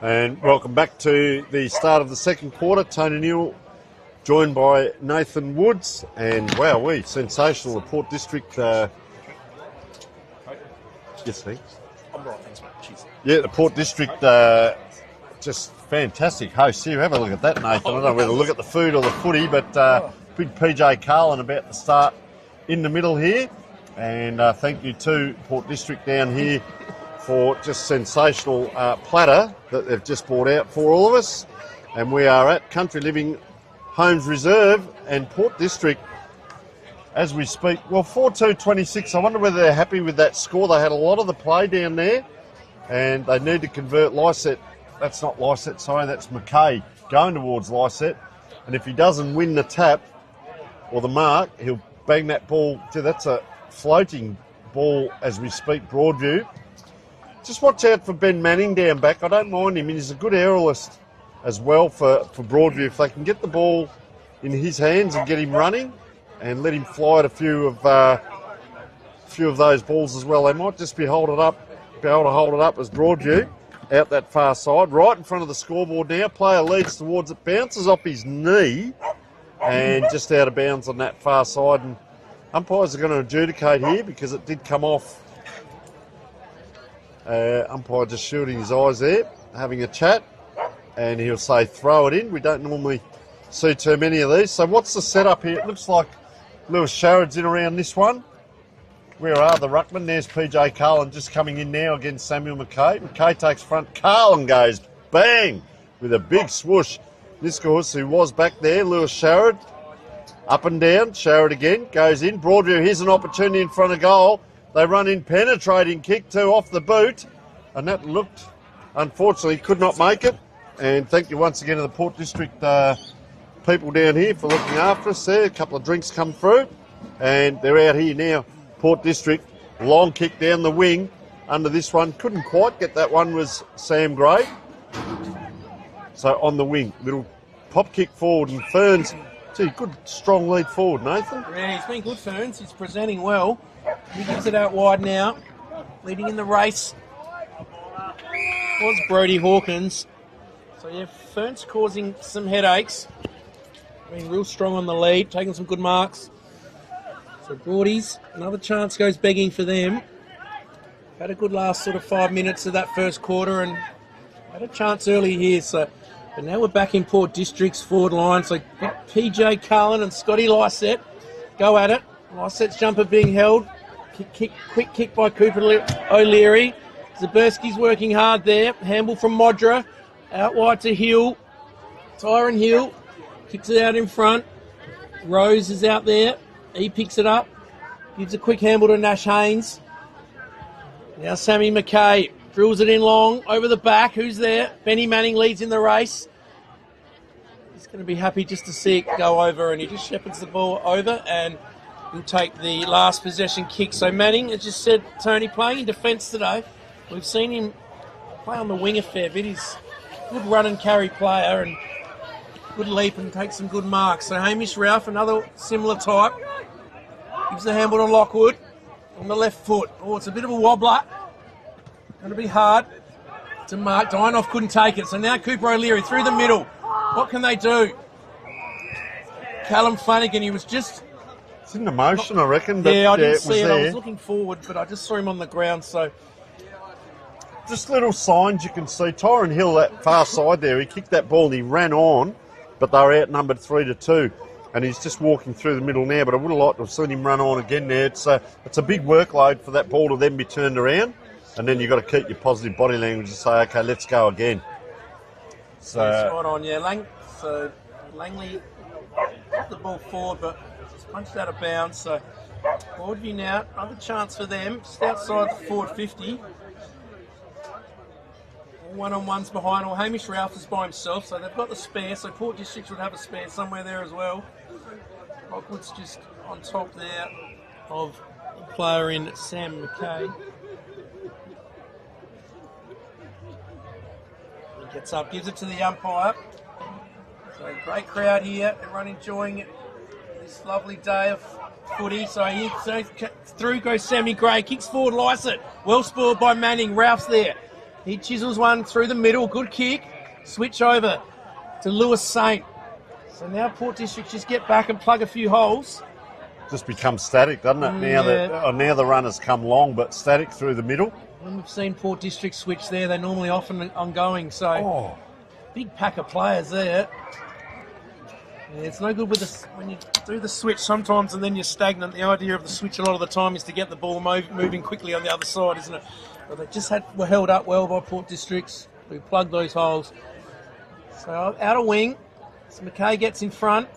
And welcome back to the start of the second quarter. Tony Newell joined by Nathan Woods. And wow, sensational. The Port District. Yes, thanks. I'm right, thanks, mate. Cheers. Yeah, the Port District, just fantastic hosts here. Have a look at that, Nathan. I don't know whether to look at the food or the footy, but big PJ Carlin about to start in the middle here. And thank you to Port District down here for just sensational platter that they've just brought out for all of us. And we are at Country Living Homes Reserve and Port District as we speak. Well, 4-2-26. I wonder whether they're happy with that score. They had a lot of the play down there and they need to convert Lycett. That's not Lycett, sorry, that's McKay going towards Lycett. And if he doesn't win the tap or the mark, he'll bang that ball. Gee, that's a floating ball as we speak, Broadview. Just watch out for Ben Manning down back. I don't mind him. He's a good aerialist as well for Broadview. If they can get the ball in his hands and get him running and let him fly at a few of those balls as well, they might just be able to hold it up as Broadview out that far side, right in front of the scoreboard now. Player leads towards it, bounces off his knee and just out of bounds on that far side. And umpires are going to adjudicate here because it did come off. Umpire just shooting his eyes there, having a chat, and he'll say throw it in. We don't normally see too many of these. So what's the setup here? It looks like Lewis Sharrod's in around this one. Where are the ruckmen? There's PJ Carlin just coming in now against Samuel McKay. McKay takes front. Carlin goes bang with a big swoosh. This course, who was back there, Lewis Sharrod, up and down. Sharrod again goes in. Broadview, here's an opportunity in front of goal. They run in, penetrating kick too off the boot, and that looked, unfortunately, could not make it. And thank you once again to the Port District people down here for looking after us there. A couple of drinks come through, and they're out here now. Port District, long kick down the wing under this one. Couldn't quite get that one, was Sam Gray. So on the wing, little pop kick forward, and Ferns, gee, good strong lead forward, Nathan. Yeah, he's been good, Ferns. He's presenting well. He gives it out wide now, leading in the race was Brody Hawkins. So yeah, Ferns causing some headaches. Being real strong on the lead, taking some good marks. So Broadies, another chance goes begging for them. Had a good last sort of 5 minutes of that first quarter and had a chance early here. So, but now we're back in Port District's forward line. So PJ Carlin and Scotty Lycett go at it. Lycett's jumper being held. Quick kick by Cooper O'Leary. Zaberski's working hard there. Handball from Modra. Out wide to Hill. Tyron Hill kicks it out in front. Rose is out there. He picks it up. Gives a quick handball to Nash Haynes. Now Sammy McKay drills it in long. Over the back. Who's there? Benny Manning leads in the race. He's going to be happy just to see it go over, and he just shepherds the ball over and he'll take the last possession kick. So Manning, as just said, Tony, playing in defence today. We've seen him play on the wing a fair bit. He's a good run and carry player and good leap and takes some good marks. So Hamish Ralph, another similar type, gives the handball to Lockwood on the left foot. Oh, it's a bit of a wobbler. Going to be hard to mark. Dinoff couldn't take it. So now Cooper O'Leary through the middle. What can they do? Callum Flanagan, he was just... It's in the motion, I reckon. But yeah, I didn't see it. There. I was looking forward, but I just saw him on the ground, so... Just little signs you can see. Tyron Hill, that far side there, he kicked that ball and he ran on, but they were outnumbered 3-2. And he's just walking through the middle now, but I would have liked to have seen him run on again there. It's a big workload for that ball to then be turned around. And then you've got to keep your positive body language and say, okay, let's go again. So, yeah, spot on, yeah. So Langley got the ball forward, but just punched out of bounds. So Broadview now, another chance for them. Just outside the forward 50. One-on-ones behind, or Hamish Ralph is by himself, so they've got the spare, so Port District would have a spare somewhere there as well. Rockwood's just on top there of the player in Sam McKay. He gets up, gives it to the umpire. So great crowd here, everyone enjoying this lovely day of footy. So through goes Sammy Gray, kicks forward Lycett. Well spoiled by Manning, Ralph's there. He chisels one through the middle. Good kick. Switch over to Lewis Saint. So now Port District just get back and plug a few holes. Just becomes static, doesn't it? Now the runners come long, but static through the middle. When we've seen Port District switch there, they're normally often ongoing. So big pack of players there. Yeah, it's no good with when you do the switch sometimes and then you're stagnant. The idea of the switch a lot of the time is to get the ball moving quickly on the other side, isn't it? But they just were held up well by Port Districts. We plugged those holes. So out of wing. So McKay gets in front.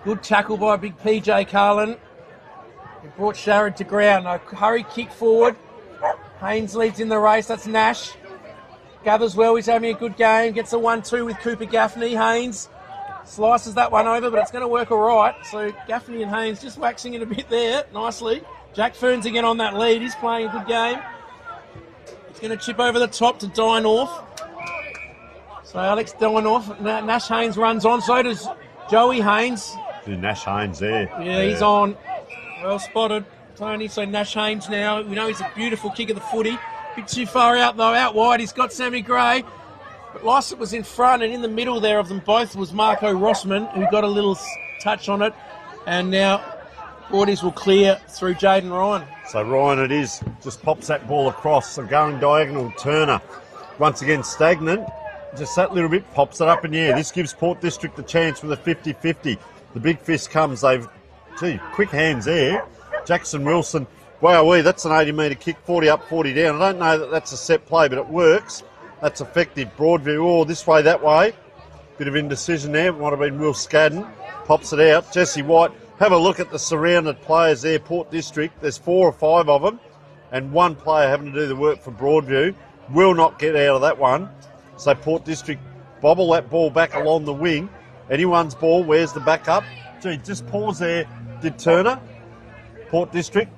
Good tackle by big PJ Carlin. He brought Sharrod to ground. No hurry kick forward. Haynes leads in the race. That's Nash. Gathers well. He's having a good game. Gets a 1-2 with Cooper Gaffney. Haynes slices that one over, but it's going to work all right. So Gaffney and Haynes just waxing it a bit there. Nicely. Jack Ferns again on that lead. He's playing a good game. He's going to chip over the top to Dynorth. So Alex Dynorth. Nash Haynes runs on. So does Joey Haynes. Nash Haynes there. Yeah, he's on. Well spotted, Tony. So Nash Haynes now. We know he's a beautiful kick of the footy. Bit too far out, though. Out wide, he's got Sammy Gray. But Lycett was in front, and in the middle there of them both was Marco Rossman, who got a little touch on it. And now Porties will clear through Jaden Ryan. So Ryan it is. Just pops that ball across. So going diagonal, Turner. Once again, stagnant. Just that little bit pops it up in the air. This gives Port District a chance with a 50-50. The big fist comes. Quick hands there. Jackson Wilson. Wowee, that's an 80-metre kick, 40 up, 40 down. I don't know that that's a set play, but it works. That's effective. Broadview, this way, that way. Bit of indecision there. It might have been Will Scadden. Pops it out. Jesse White. Have a look at the surrounded players there, Port District. There's 4 or 5 of them, and one player having to do the work for Broadview. Will not get out of that one. So Port District bobble that ball back along the wing. Anyone's ball, where's the backup? Gee, just pause there. Did Turner. Port District.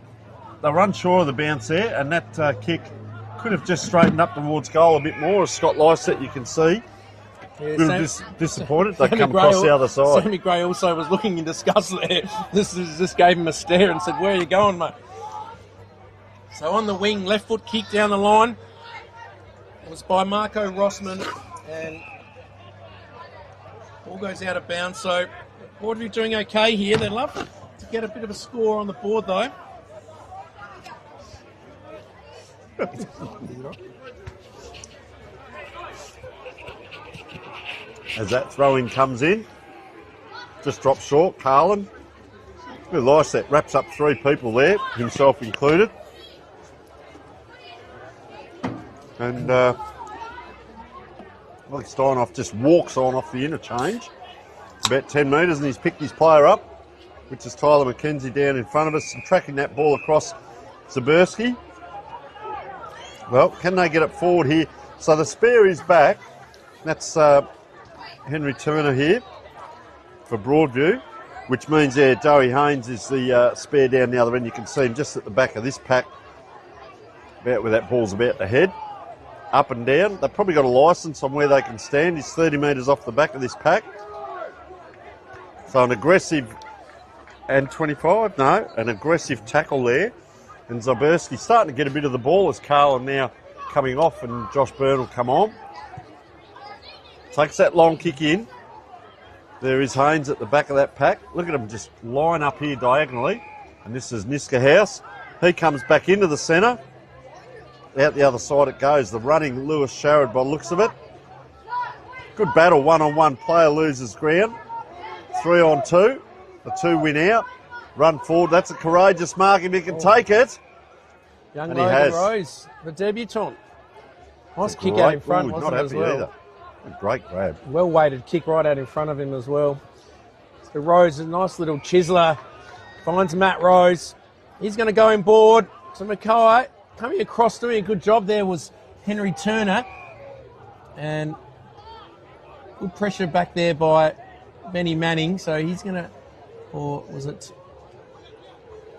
They were unsure of the bounce there, and that kick could have just straightened up towards goal a bit more, as Scott Lycett, you can see. Yeah, disappointed. They come across the other side. Sammy Gray also was looking in disgust there. This gave him a stare and said, "Where are you going, mate?" So on the wing, left foot kick down the line. It was by Marco Rossman, and ball goes out of bounds. So Broadview doing okay here. They'd love to get a bit of a score on the board, though. As that throw-in comes in, just drops short. Carlin, good Lycett, wraps up 3 people there, himself included. And Steinhoff just walks on off the interchange. About 10 metres, and he's picked his player up, which is Tyler McKenzie down in front of us, and tracking that ball across Zaberski. Well, can they get it forward here? So the spare is back. That's Henry Turner here for Broadview, which means, Joey Haynes is the spare down the other end. You can see him just at the back of this pack, about where that ball's about to head. Up and down. They've probably got a licence on where they can stand. He's 30 metres off the back of this pack. So an aggressive and 25, no, an aggressive tackle there. And Zaberski starting to get a bit of the ball as Carlin now coming off, and Josh Byrne will come on. Takes that long kick in. There is Haynes at the back of that pack. Look at him just line up here diagonally. And this is Niska House. He comes back into the centre. Out the other side it goes. The running Lewis Sharrod by the looks of it. Good battle, one-on-one. Player loses ground. 3-on-2. The 2 win out. Run forward. That's a courageous mark if he can take it. Young Logan Rose, the debutant. Nice kick out in front, wasn't it, as well? Either. A great grab. Well-weighted kick right out in front of him as well. So Rose, a nice little chiseler. Finds Matt Rose. He's going to go in board to Mackay. Coming across doing a good job there was Henry Turner. And good pressure back there by Benny Manning. So he's going to, or was it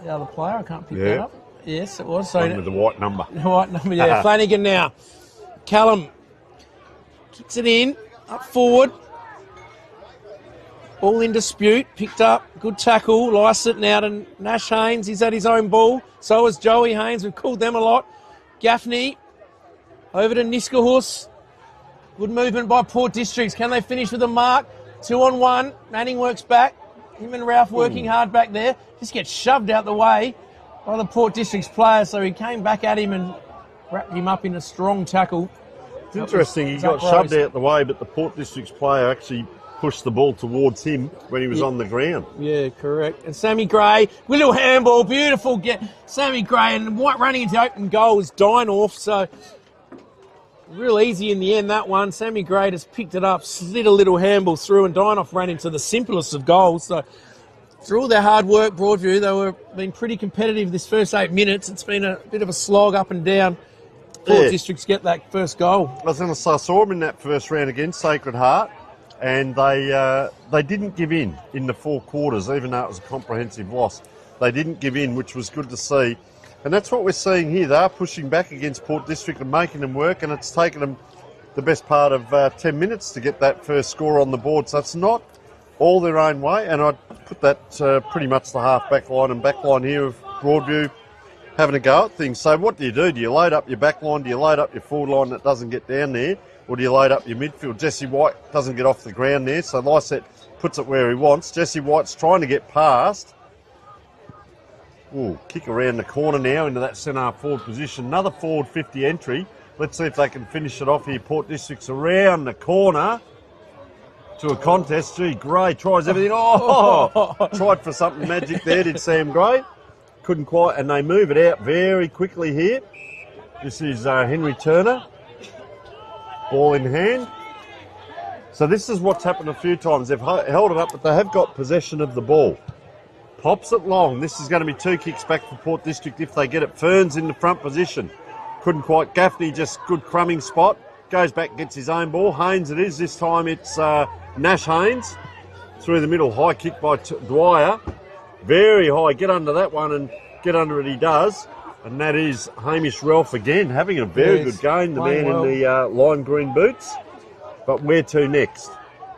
the other player? I can't pick that up. Yes, it was. So one with the white number. The white number, yeah. Flanagan now. Callum kicks it in, up forward. Ball in dispute, picked up, good tackle. Lycett now to Nash Haynes. He's at his own ball. So is Joey Haynes. We've called them a lot. Gaffney Over to Niskahus. Good movement by Port Districts. Can they finish with a mark? 2-on-1. Manning works back. Him and Ralph working hard back there. Just gets shoved out the way by the Port Districts player. So he came back at him and wrapped him up in a strong tackle. It's interesting. He got shoved out the way, but the Port Districts player actually pushed the ball towards him when he was on the ground. Yeah, correct. And Sammy Gray, with a little handball, beautiful get. Sammy Gray and White running into open goal is Dinoff. So real easy in the end, that one. Sammy Gray just picked it up, slid a little handball through, and Dinoff ran into the simplest of goals. So through all their hard work, Broadview, they were been pretty competitive this first 8 minutes. It's been a bit of a slog up and down. Port Districts get that first goal. I was going to say, I saw them in that first round against Sacred Heart, and they didn't give in the 4 quarters, even though it was a comprehensive loss. They didn't give in, which was good to see. And that's what we're seeing here. They are pushing back against Port District and making them work, and it's taken them the best part of 10 minutes to get that first score on the board. So it's not all their own way, and I'd put that pretty much the half-back line and back line here of Broadview having a go at things. So what do? Do you load up your back line? Do you load up your forward line that doesn't get down there? Or do you load up your midfield? Jesse White doesn't get off the ground there, so Lysette puts it where he wants. Jesse White's trying to get past. Ooh, kick around the corner now into that centre forward position. Another forward 50 entry. Let's see if they can finish it off here. Port District's around the corner to a contest. Gee, Gray tries everything. Oh, tried for something magic there, did Sam Gray. Couldn't quite, and they move it out very quickly here. This is Henry Turner. Ball in hand. So this is what's happened a few times. They've held it up, but they have got possession of the ball. Pops it long. This is going to be 2 kicks back for Port District if they get it. Ferns in the front position. Couldn't quite. Gaffney just good crumbing spot. Goes back, gets his own ball. Haynes it is. This time it's Nash Haynes. Through the middle. High kick by Dwyer. Very high. Get under that one, and get under it he does. And that is Hamish Ralph again, having a very good game, the man in the lime green boots. But where to next?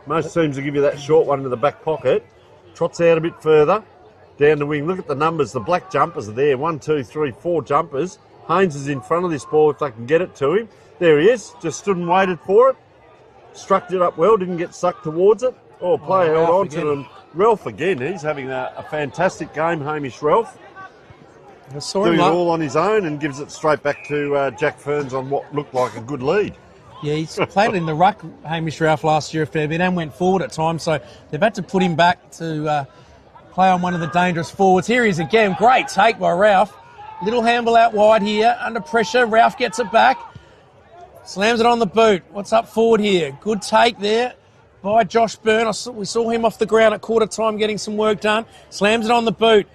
Most teams will give you that short one to the back pocket. Trots out a bit further. Down the wing. Look at the numbers. The black jumpers are there. 1, 2, 3, 4 jumpers. Haynes is in front of this ball if they can get it to him. There he is. Just stood and waited for it. Struck it up well. Didn't get sucked towards it. Oh, player held on to him. Ralph again. He's having a fantastic game, Hamish Ralph. Doing it all on his own, and gives it straight back to Jack Ferns on what looked like a good lead. Yeah, he's played in the ruck, Hamish Ralph, last year a fair bit, and went forward at times, so they've had to put him back to play on one of the dangerous forwards. Here he is again. Great take by Ralph. Little handball out wide here, under pressure. Ralph gets it back. Slams it on the boot. What's up forward here? Good take there by Josh Byrne. We saw him off the ground at quarter time getting some work done. Slams it on the boot.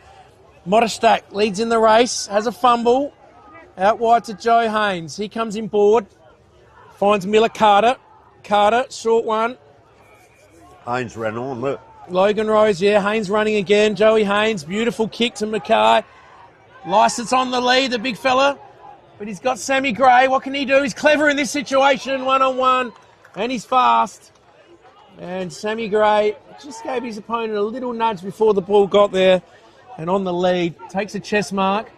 Modestak leads in the race, has a fumble. Out wide to Joe Haynes. He comes in board. Finds Miller Carter. Carter, short one. Haynes ran on, look. Logan Rose, yeah. Haynes running again. Joey Haynes, beautiful kick to Mackay. Licence on the lead, the big fella. But he's got Sammy Gray. What can he do? He's clever in this situation, 1-on-1. And he's fast. And Sammy Gray just gave his opponent a little nudge before the ball got there. And on the lead, takes a chest mark.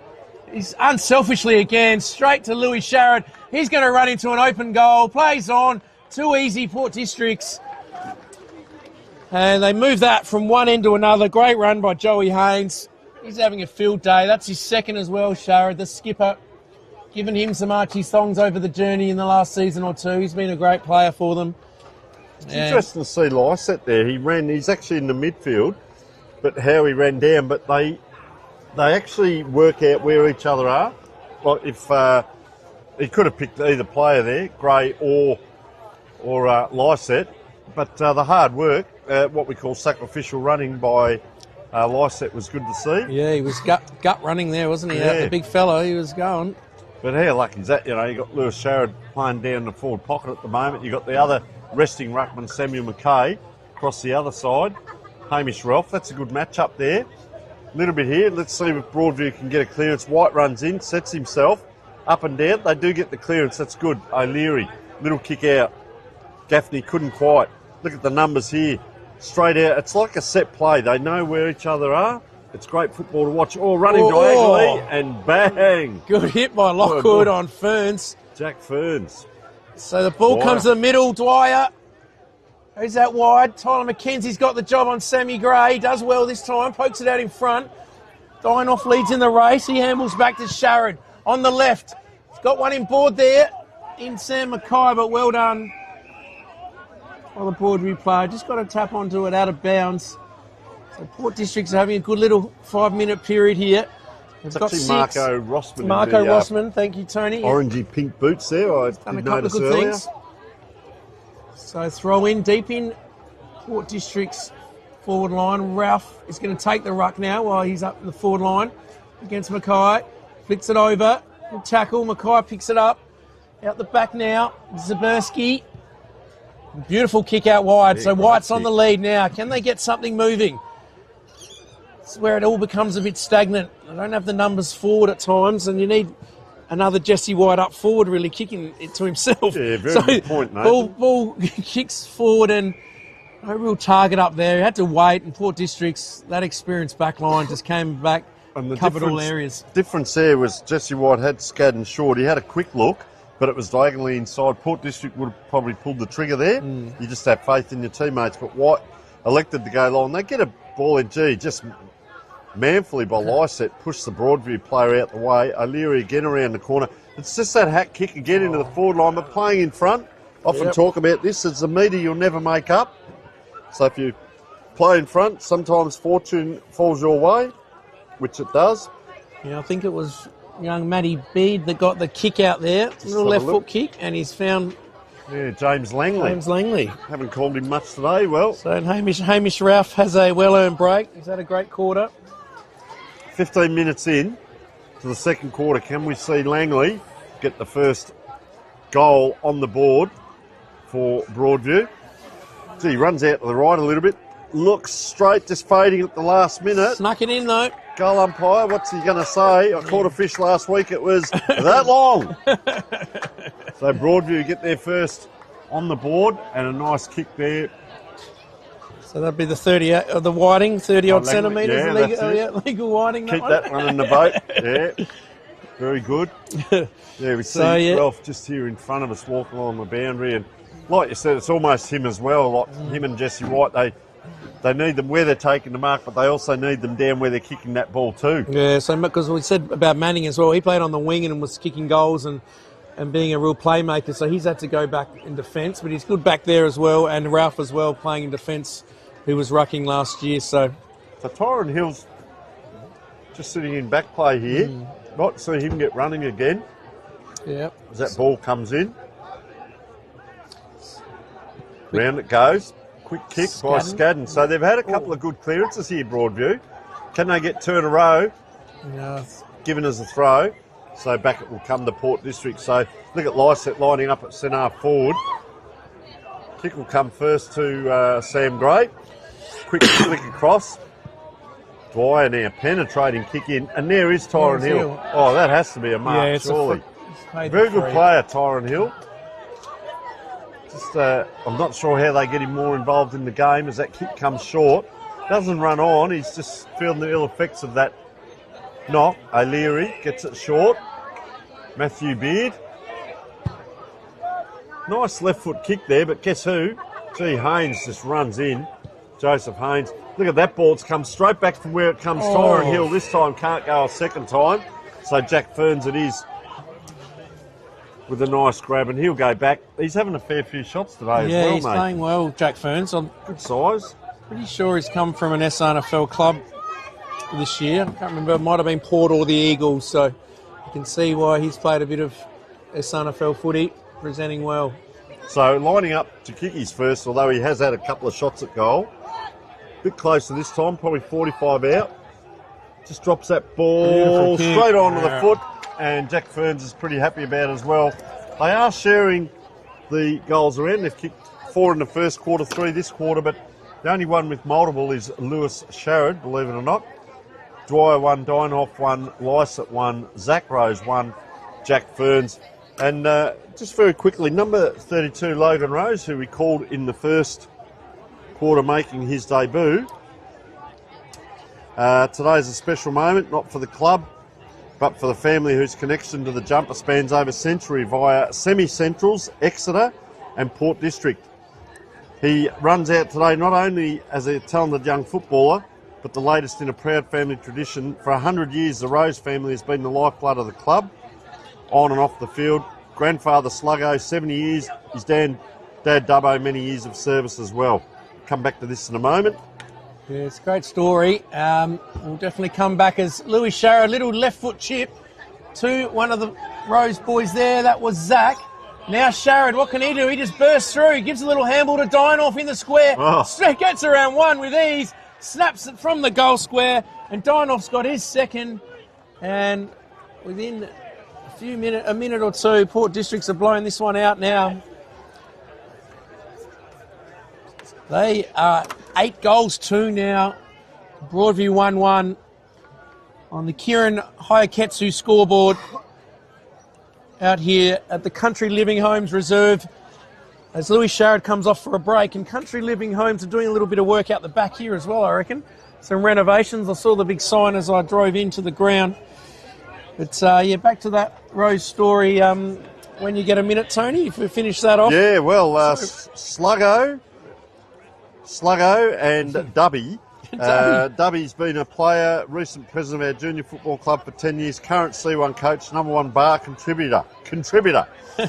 He's unselfishly again, straight to Louis Sharrod. He's going to run into an open goal. Plays on. Too easy, Port Districts. And they move that from one end to another. Great run by Joey Haynes. He's having a field day. That's his second as well, Sharrod, the skipper. Giving him some Archie songs over the journey in the last season or two. He's been a great player for them. It's interesting to see Lysette there. He's actually in the midfield. But how he ran down, but they actually work out where each other are. Like if he could have picked either player there, Gray or Lysette, but the hard work, what we call sacrificial running by Lysette was good to see. Yeah, he was gut running there, wasn't he? Yeah. The big fellow, he was going. But how lucky is that? You know, you got Lewis Sharrod playing down the forward pocket at the moment. You got the other resting ruckman, Samuel Mackay, across the other side. Hamish Ralph, that's a good match up there. A little bit here. Let's see if Broadview can get a clearance. White runs in, sets himself up and down. They do get the clearance. That's good. O'Leary, little kick out. Gaffney couldn't quite. Look at the numbers here. Straight out. It's like a set play. They know where each other are. It's great football to watch. Oh, running diagonally and bang. Good hit by Lockwood on Ferns. Jack Ferns. So the ball Dwyer. comes to the middle. Dwyer. Who's that wide? Tyler McKenzie's got the job on Sammy Gray. Does well this time. Pokes it out in front. Dinoff leads in the race. He handles back to Sharon on the left. He's got one in board there. In Sam Mackay, but well done. Well, the Broadview player just got to tap onto it out of bounds. So Port District's having a good little 5-minute period here. It's actually Marco Rossman. Marco Rossman, thank you, Tony. Orangey pink boots there. I Done a did couple notice of good earlier. things. So throw in deep in Port District's forward line. Ralph is going to take the ruck now while he's up in the forward line against Mackay. Flicks it over. Good tackle. Mackay picks it up. Out the back now. Zaberski. Beautiful kick out wide. Yeah, so White's on the lead now. Can they get something moving? It's where it all becomes a bit stagnant. They don't have the numbers forward at times, and you need another Jesse White up forward really kicking it to himself. Yeah, very good point, mate. Ball kicks forward and no real target up there. He had to wait, and Port District's, that experienced back line just came back, And the covered all areas. difference there was Jesse White had Scadden short. He had a quick look, but it was diagonally inside. Port District would have probably pulled the trigger there. You just have faith in your teammates. But White elected to go long. They get a ball in, just manfully by Lyset, push the Broadview player out the way. O'Leary again around the corner. It's just that hat kick again into the forward line, but playing in front. Often talk about this as a meter you'll never make up. So if you play in front, sometimes fortune falls your way, which it does. Yeah, I think it was young Matty Bede that got the kick out there. Little left foot kick, and he's found James Langley. Haven't called him much today. Well, So Hamish Ralph has a well-earned break. He's had a great quarter. 15 minutes in to the second quarter. Can we see Langley get the first goal on the board for Broadview? Gee, he runs out to the right a little bit. Looks straight, just fading at the last minute. Snuck it in though. Goal umpire, what's he going to say? I caught a fish last week. It was that long. So Broadview get their first on the board and a nice kick there. So that'd be the 30, the whiting, 30-odd Langley, centimetres. yeah, legal, that's it. legal whiting. Keep that one in the boat. Yeah, very good. Yeah, we see Ralph just here in front of us walking along the boundary. And like you said, it's almost him as well. Like him and Jesse White, they need them where they're taking the mark, but they also need them down where they're kicking that ball too. Yeah, so because we said about Manning as well, he played on the wing and was kicking goals and being a real playmaker, so he's had to go back in defence, but he's good back there as well, and Ralph as well playing in defence, who was rucking last year. So Tyron Hill's just sitting in back play here. Not see him get running again. yeah, As that ball comes in. Round it goes. Quick kick by Scadden. So they've had a couple of good clearances here, Broadview. Can they get two in a row? yeah. Given as a throw. So back it will come to Port District. So look at Lyset lining up at centre forward. Kick will come first to Sam Gray. Quick flick across. Dwyer now penetrating kick in. And there is Tyron Hill. Oh, that has to be a mark, Yeah, it's surely. Very good player, Tyron Hill. Just, I'm not sure how they get him more involved in the game as that kick comes short. Doesn't run on. He's just feeling the ill effects of that knock. O'Leary gets it short. Matthew Beard. Nice left foot kick there, but guess who? Gee, Haynes just runs in. Joseph Haynes. Look at that ball. It's come straight back from where it comes. Tyron Hill this time can't go a second time. So Jack Ferns it is with a nice grab, and he'll go back. He's having a fair few shots today as well, mate. He's playing well, Jack Ferns. I'm Good size. pretty sure he's come from an SNFL club this year. I can't remember. It might have been Port or the Eagles, so you can see why he's played a bit of SNFL footy, presenting well. So lining up to kick his first, although he has had a couple of shots at goal. Bit closer this time, probably 45 out. Just drops that ball straight onto the foot, and Jack Ferns is pretty happy about it as well. They are sharing the goals around. They've kicked 4 in the first quarter, 3 this quarter, but the only one with multiple is Lewis Sharrod, believe it or not. Dwyer 1, Dinoff 1, Lyset 1, Zach Rose 1, Jack Ferns. And just very quickly, number 32, Logan Rose, who we called in the first quarter making his debut. Today's a special moment, not for the club, but for the family whose connection to the jumper spans over a century via semi-centrals, Exeter and Port District. He runs out today not only as a talented young footballer, but the latest in a proud family tradition. For 100 years, the Rose family has been the lifeblood of the club, on and off the field. Grandfather Sluggo, 70 years. His dad Dubbo, many years of service as well. Come back to this in a moment. Yeah, it's a great story. We'll definitely come back as Louis Sharrod, little left foot chip to one of the Rose boys there. That was Zach. Now Sharrod, what can he do? He just bursts through. He gives a little handball to Dinoff in the square. Oh. Gets around one with ease. Snaps it from the goal square. And Dinoff's got his second. And within a minute or two, Port Districts are blowing this one out now. They are 8 goals to now. Broadview 1-1 on the Kieran Hayaketsu scoreboard out here at the Country Living Homes Reserve as Louis Sharrod comes off for a break. And Country Living Homes are doing a little bit of work out the back here as well, I reckon. Some renovations. I saw the big sign as I drove into the ground. But, yeah, back to that Rose story when you get a minute, Tony, if we finish that off. Yeah, well, Sluggo and Dubby. Dubby's been a player, recent president of our junior football club for 10 years, current C1 coach, #1 bar contributor.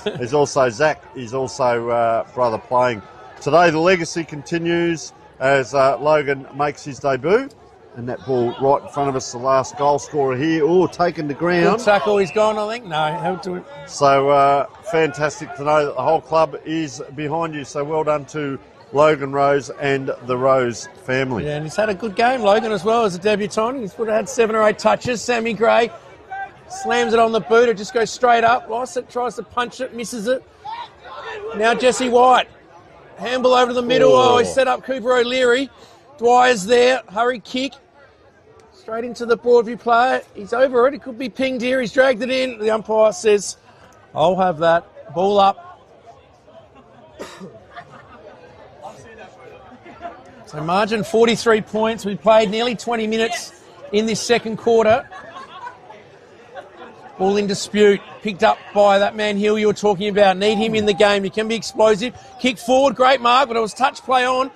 There's also Zach, he's also brother playing. Today the legacy continues as Logan makes his debut. And that ball right in front of us, the last goal scorer here. Oh, taken to ground. Good tackle, he's gone, I think. No, held to it. So fantastic to know that the whole club is behind you. So well done to Logan Rose and the Rose family. Yeah, and he's had a good game, Logan, as well as a debutant. He's would have had 7 or 8 touches. Sammy Gray slams it on the boot. It just goes straight up. Lycett tries to punch it, misses it. Now Jesse White. Handball over to the middle. Oh, he set up Cooper O'Leary. Dwyer's there. Hurry kick. Straight into the Broadview player. He's over it. It could be pinged here. He's dragged it in. The umpire says, I'll have that. Ball up. So margin 43 points. We played nearly 20 minutes in this second quarter. Ball in dispute. Picked up by that man Hill you were talking about. Need him in the game. He can be explosive. Kick forward. Great mark, but it was touch play on.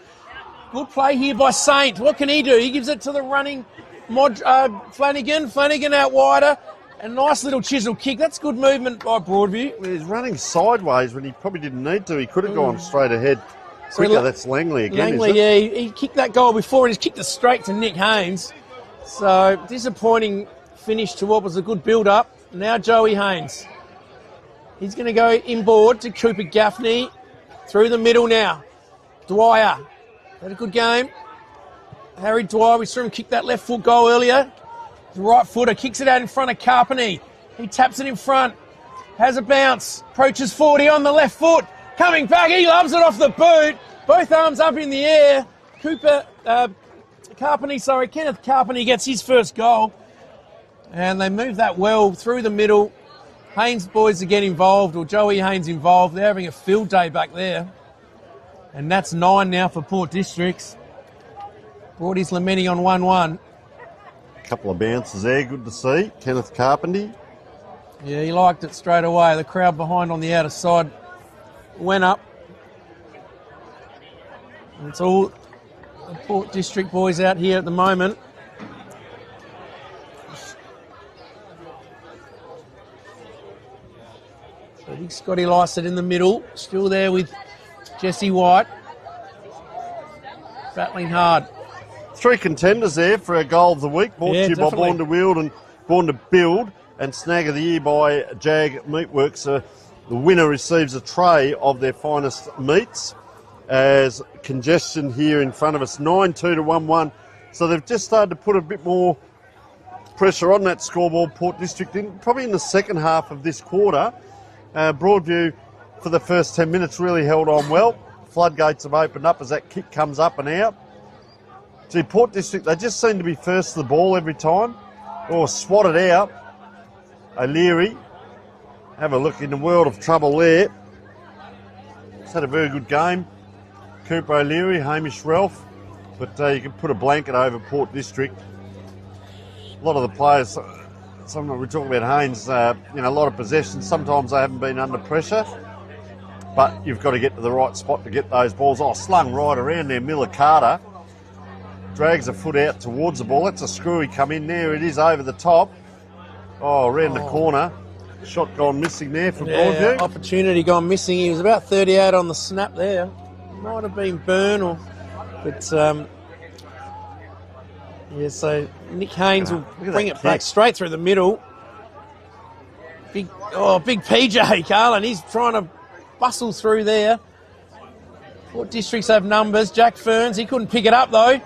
Good play here by Saint. What can he do? He gives it to the running Flanagan. Flanagan out wider. A nice little chisel kick. That's good movement by Broadview. He's running sideways when he probably didn't need to. He could have gone straight ahead quicker. So that's Langley again, Langley, yeah. He kicked that goal before and he's kicked it straight to Nick Haynes. So disappointing finish to what was a good build-up. Now Joey Haynes. He's going to go inboard to Cooper Gaffney. Through the middle now. Dwyer. Had a good game. Harry Dwyer, we saw him kick that left foot goal earlier. The right footer kicks it out in front of Carpeny. He taps it in front. Has a bounce. Approaches 40 on the left foot. Coming back. He loves it off the boot. Both arms up in the air. Kenneth Carpeny gets his first goal. And they move that well through the middle. Haynes boys are getting involved, or Joey Haynes involved. They're having a field day back there. And that's 9 now for Port Districts. Broadie's lamenting on 1-1. A couple of bounces there, good to see. Kenneth Carpenter. Yeah, he liked it straight away. The crowd behind on the outer side went up. And it's all the Port District boys out here at the moment. So big Scotty Lycett in the middle, still there with Jesse White. Battling hard. 3 contenders there for a goal of the week. Brought to you by Born to Build and Snag of the Year by Jag Meatworks. The winner receives a tray of their finest meats. As congestion here in front of us, 9-2 to 1-1. So they've just started to put a bit more pressure on that scoreboard, Port District, probably in the second half of this quarter. Broadview, for the first 10 minutes, really held on well. Floodgates have opened up as that kick comes up and out. See, Port District, they just seem to be first to the ball every time, or swatted out. O'Leary, have a look, in the world of trouble there. He's had a very good game. Cooper O'Leary, Hamish Ralph, but you can put a blanket over Port District. A lot of the players we're talking about Haynes, a lot of possession. Sometimes they haven't been under pressure, but you've got to get to the right spot to get those balls. Slung right around there. Miller Carter drags a foot out towards the ball. That's a screwy come in there. It is over the top. Around the corner. Shot gone missing there for Broadview. Opportunity gone missing. He was about 38 on the snap there. Might have been Byrne but so Nick Haynes will bring it back straight through the middle. Big PJ, Carlin. He's trying to bustle through there. Port Districts have numbers. Jack Ferns, he couldn't pick it up though.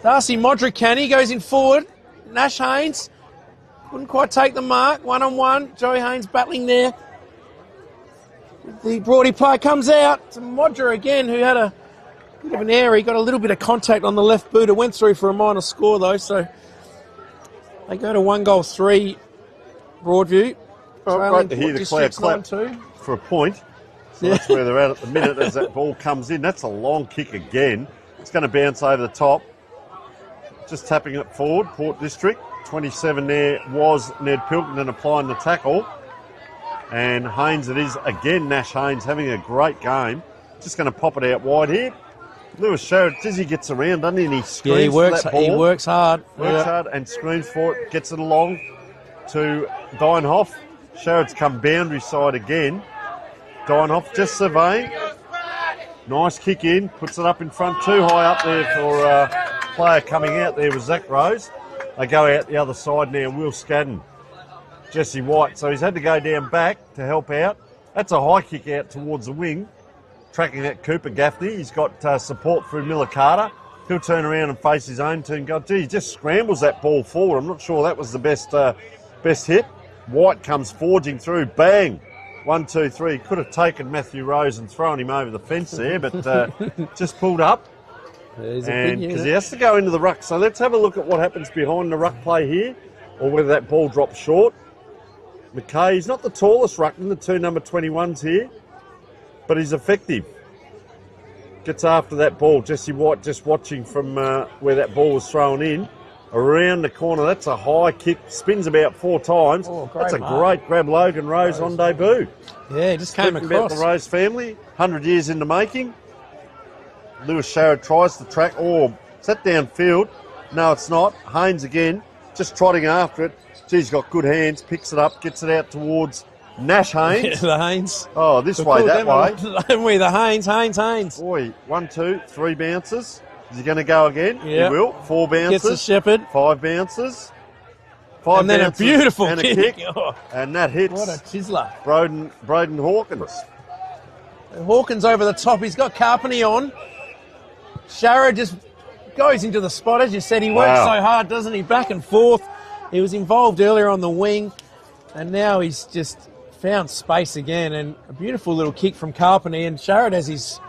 Darcy Modric can. He goes in forward. Nash Haynes couldn't quite take the mark. 1-on-1. Joey Haynes battling there. The Broady play comes out to Modra again, who had a bit of an error. He got a little bit of contact on the left boot. It went through for a minor score though, so they go to 1-3 Broadview. Great to hear the Cloud clap for a point. So that's where they're at the minute as that ball comes in. That's a long kick again. It's going to bounce over the top. Just tapping it forward, Port District. 27 there was Ned Pilkington applying the tackle. And Haynes it is again, Nash Haynes having a great game. Just going to pop it out wide here. Lewis Sherrod, Dizzy gets around, doesn't he? And he screams for that ball. He works hard. Works hard and screams for it. Gets it along to Dienhoff. Sherrod's come boundary side again. Dienhoff just surveying. Nice kick in. Puts it up in front. Too high up there for a player coming out there was Zach Rose. They go out the other side now. Will Scadden. Jesse White. So he's had to go down back to help out. That's a high kick out towards the wing. Tracking that Cooper Gaffney. He's got support through Miller Carter. He'll turn around and face his own team. Go, gee, he just scrambles that ball forward. I'm not sure that was the best hit. White comes forging through. Bang. 1, 2, 3. Could have taken Matthew Rose and thrown him over the fence there, but just pulled up. And because he has to go into the ruck. So let's have a look at what happens behind the ruck play here, or whether that ball drops short. McKay, he's not the tallest ruckman, the two number 21s here, but he's effective. Gets after that ball. Jesse White just watching from where that ball was thrown in. Around the corner, that's a high kick, spins about 4 times. That's a great grab. Logan Rose on debut. Yeah, he just came across. About the Rose family, 100 years in the making. Lewis Sherrod tries to track. Is that downfield? No, it's not. Haynes again, just trotting after it. He's got good hands, picks it up, gets it out towards Nash Haynes. Yeah, the Haynes. Oh, this way, that way. The Haynes. Boy, 1, 2, 3 bounces. Is he going to go again? Yep. He will. 4 bounces. Gets the Shepherd. 5 bounces. 5 and then bounces a beautiful and kick. A kick. And that hits. What a chiseler. Braden Hawkins. Hawkins over the top. He's got Carpenter on. Sharrod just goes into the spot. As you said, he works so hard, doesn't he? Back and forth. He was involved earlier on the wing. And now he's just found space again. And a beautiful little kick from Carpenter. And Sharrod has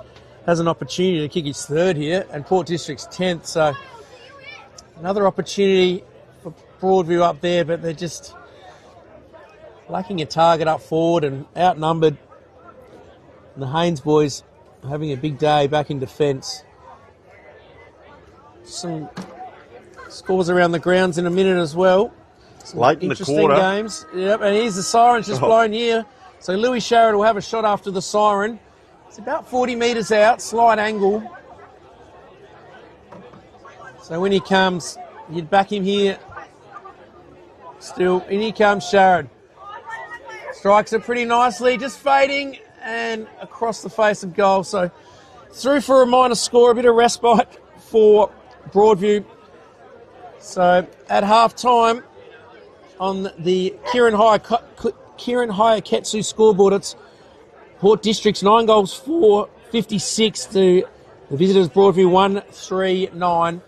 an opportunity to kick his 3rd here, and Port District's 10th. So another opportunity for Broadview up there, but they're just lacking a target up forward and outnumbered. And the Haynes boys are having a big day back in defence. Some scores around the grounds in a minute as well. Some late in the quarter. Interesting games. Yep, and here's the siren's just blown here. So Louis Sharrod will have a shot after the siren. It's about 40 metres out, slight angle. So when he comes, you'd back him here. Still, in here comes Sharrod. Strikes it pretty nicely, just fading and across the face of goal. So through for a minor score, a bit of respite for Broadview. So at half-time on the Kieran Hayaketsu scoreboard, it's Port District's 9-4, 56 to the visitors Broadview 1-3-9.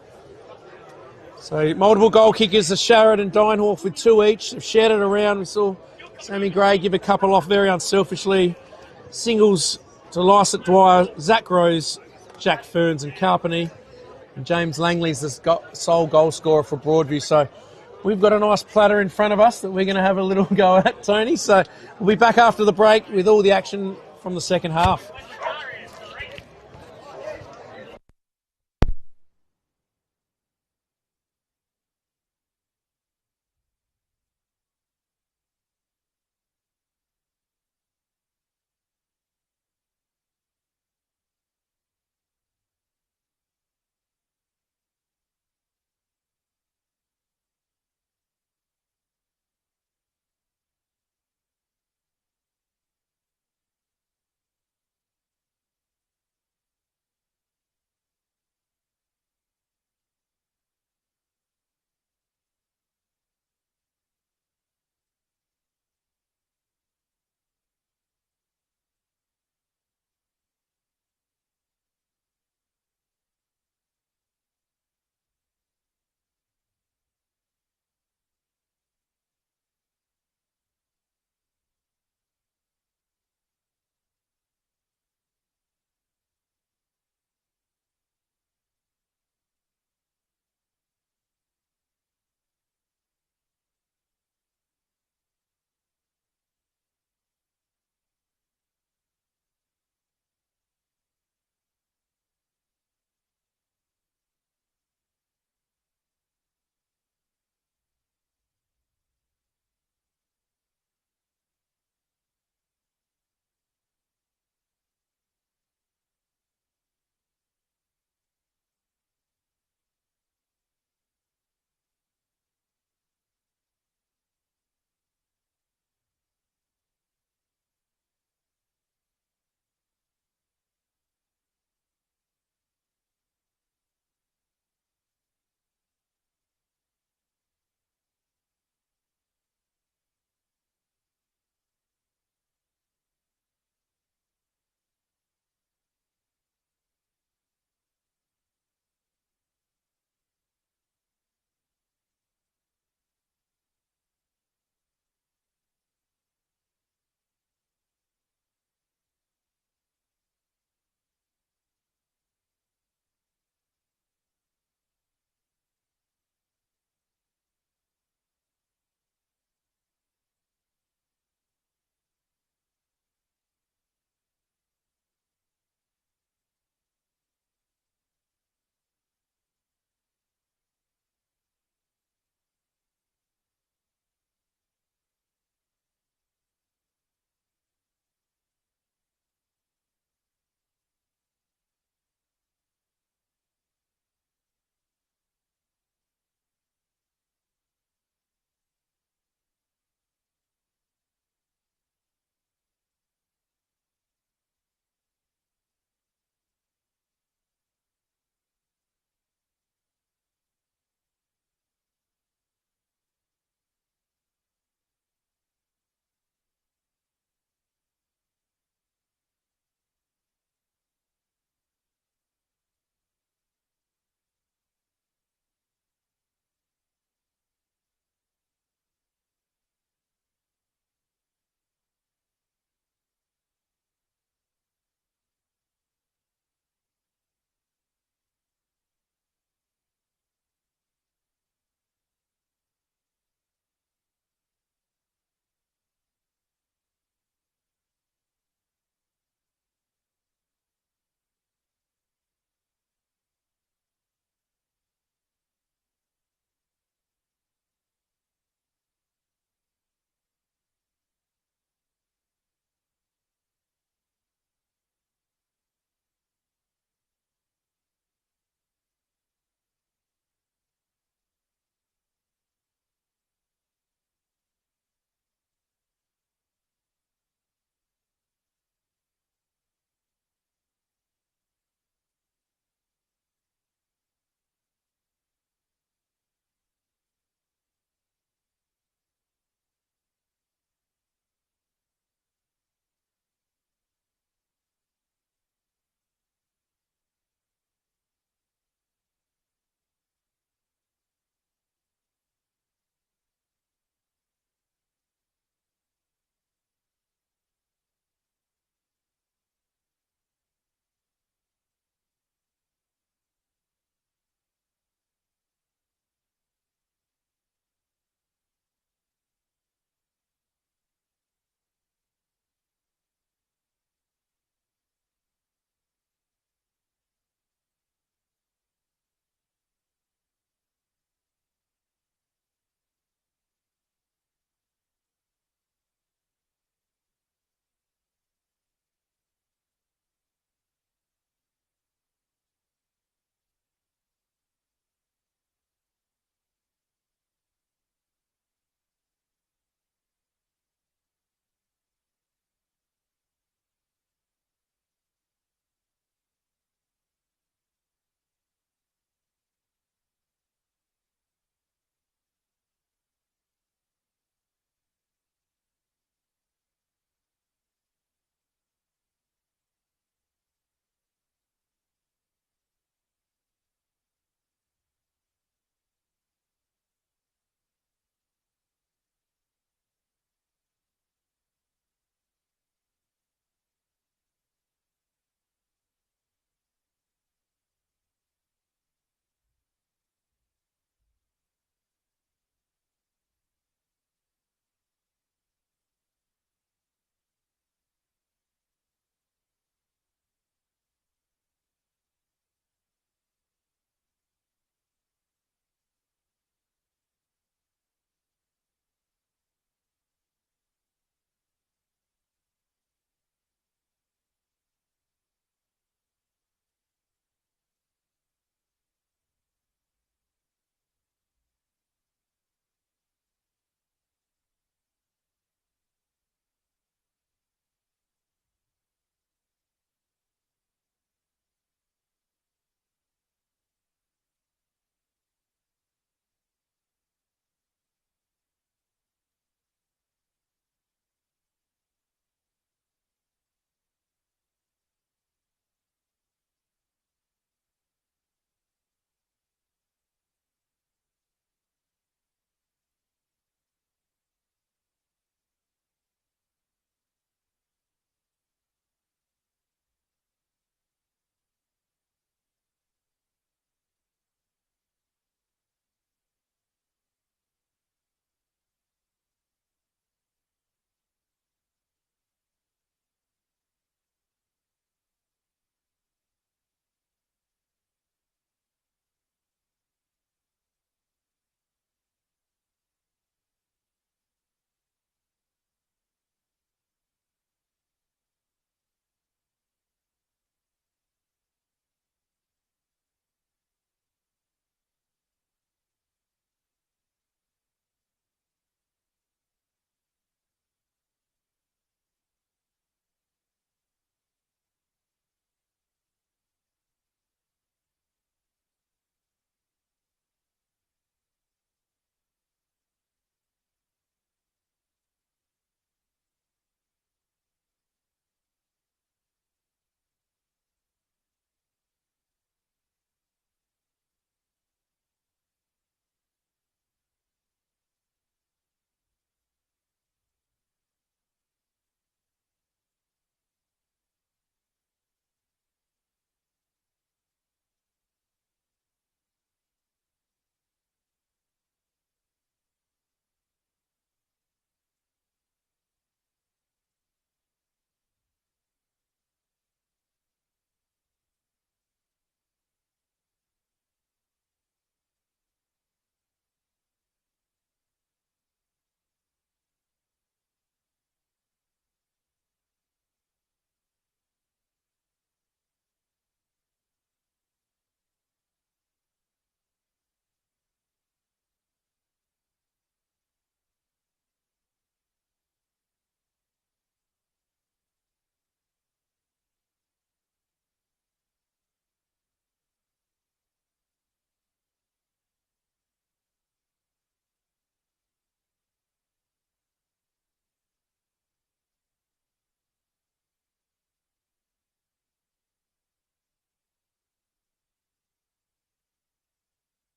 So multiple goal kickers are Sharrod and Dienhoff with 2 each. They've shared it around. We saw Sammy Gray give a couple off very unselfishly. Singles to Lysett Dwyer, Zach Rose, Jack Ferns and Carpenter. And James Langley's the sole goal scorer for Broadview. So we've got a nice platter in front of us that we're going to have a little go at, Tony. So we'll be back after the break with all the action from the second half.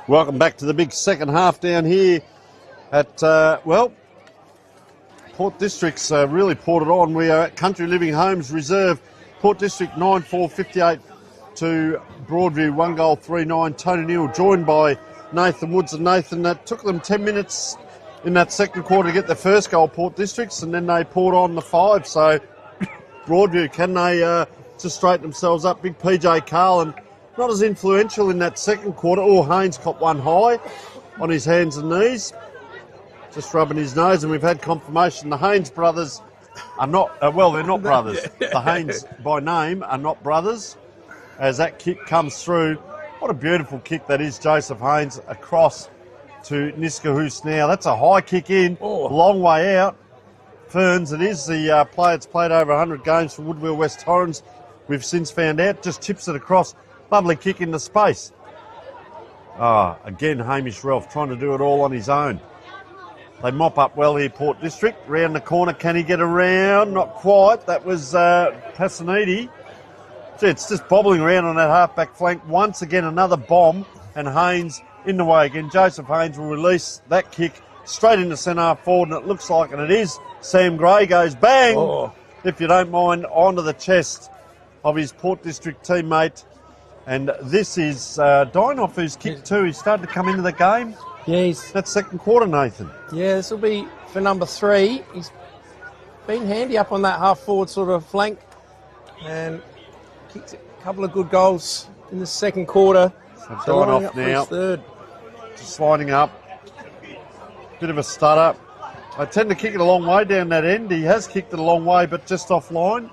Welcome back to the big second half down here at, Port District's really poured it on. We are at Country Living Homes Reserve. Port District 9-4, 58 to Broadview, 1 goal, 3-9. Tony Neal joined by Nathan Woods, and Nathan, that took them 10 minutes in that second quarter to get their first goal, Port Districts, and then they poured on the 5. So Broadview, can they just straighten themselves up? Big PJ Carlin, not as influential in that second quarter. Oh, Haynes caught one high on his hands and knees, just rubbing his nose, and we've had confirmation the Haynes brothers are not, they're not brothers. The Haynes by name are not brothers, as that kick comes through. What a beautiful kick that is, Joseph Haynes, across to Niskahus now. That's a high kick in, long way out. Ferns, it is the player that's played over 100 games for Woodville West Torrens. We've since found out, just tips it across. Lovely kick into space. Again, Hamish Ralph trying to do it all on his own. They mop up well here, Port District. Round the corner, can he get around? Not quite. That was Passanidi. It's just bobbling around on that half-back flank. Once again, another bomb, and Haynes in the way again. Joseph Haynes will release that kick straight into centre forward, and it looks like, and it is, Sam Gray goes bang, if you don't mind, onto the chest of his Port District teammate. And this is Dynoff, who's kicked too. He's started to come into the game. Yeah, that second quarter, Nathan. Yeah, this will be for number 3. He's been handy up on that half-forward sort of flank and kicked a couple of good goals in the second quarter. So Dynoff now, third. Just lining up. Bit of a stutter. I tend to kick it a long way down that end. He has kicked it a long way, but just offline.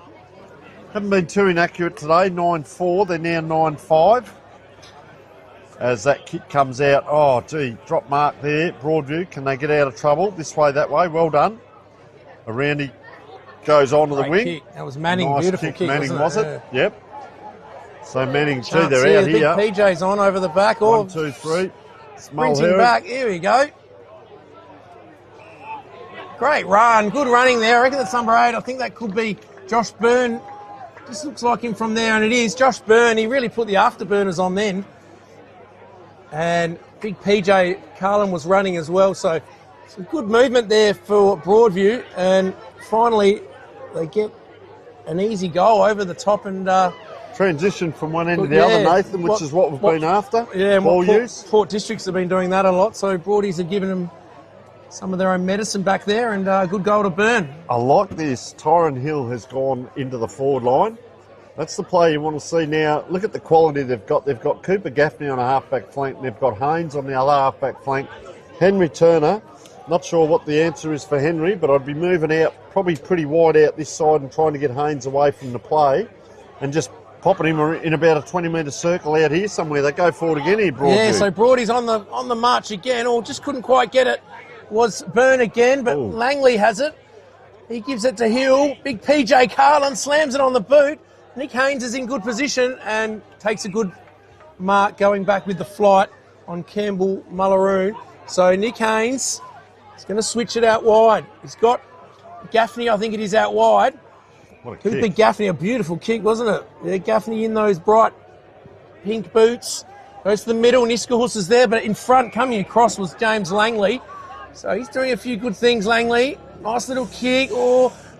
Haven't been too inaccurate today. 9-4, they're now 9-5. As that kick comes out, drop mark there, Broadview. Can they get out of trouble? This way, that way, well done. Around he goes on to the wing. Kick. That was Manning, nice beautiful kick, kick, Manning, was it? Yeah. Yep. So Manning, Chance they're out here. Big PJ's on over the back. 1, 2, 3. Brings him back, here we go. Great run, good running there. I reckon that's number 8. I think that could be Josh Byrne. Just looks like him from there, and it is. Josh Byrne, he really put the afterburners on then. And big PJ Carlin was running as well, so some good movement there for Broadview. And finally, they get an easy goal over the top and... transition from one end to the other, Nathan, which is what we've been after. Yeah, and Port Districts have been doing that a lot, so Broadies have given them some of their own medicine back there, and a good goal to Byrne. I like this. Tyron Hill has gone into the forward line. That's the play you want to see now. Look at the quality they've got. They've got Cooper Gaffney on a half-back flank, and they've got Haynes on the other half-back flank. Henry Turner, not sure what the answer is for Henry, but I'd be moving out probably pretty wide out this side and trying to get Haynes away from the play and just popping him in about a 20-metre circle out here somewhere. They go forward again here, Broadview. Yeah, so Broadie's on the march again, or just couldn't quite get it. Was Byrne again, but Langley has it. He gives it to Hill. Big PJ Carlin slams it on the boot. Nick Haynes is in good position and takes a good mark going back with the flight on Campbell Mullaroon. So Nick Haynes is going to switch it out wide. He's got Gaffney, I think it is, out wide. What a Cooper kick. Gaffney, a beautiful kick, wasn't it? Yeah, Gaffney in those bright pink boots. Goes to the middle, Niskahus is there, but in front coming across was James Langley. So he's doing a few good things, Langley. Nice little kick,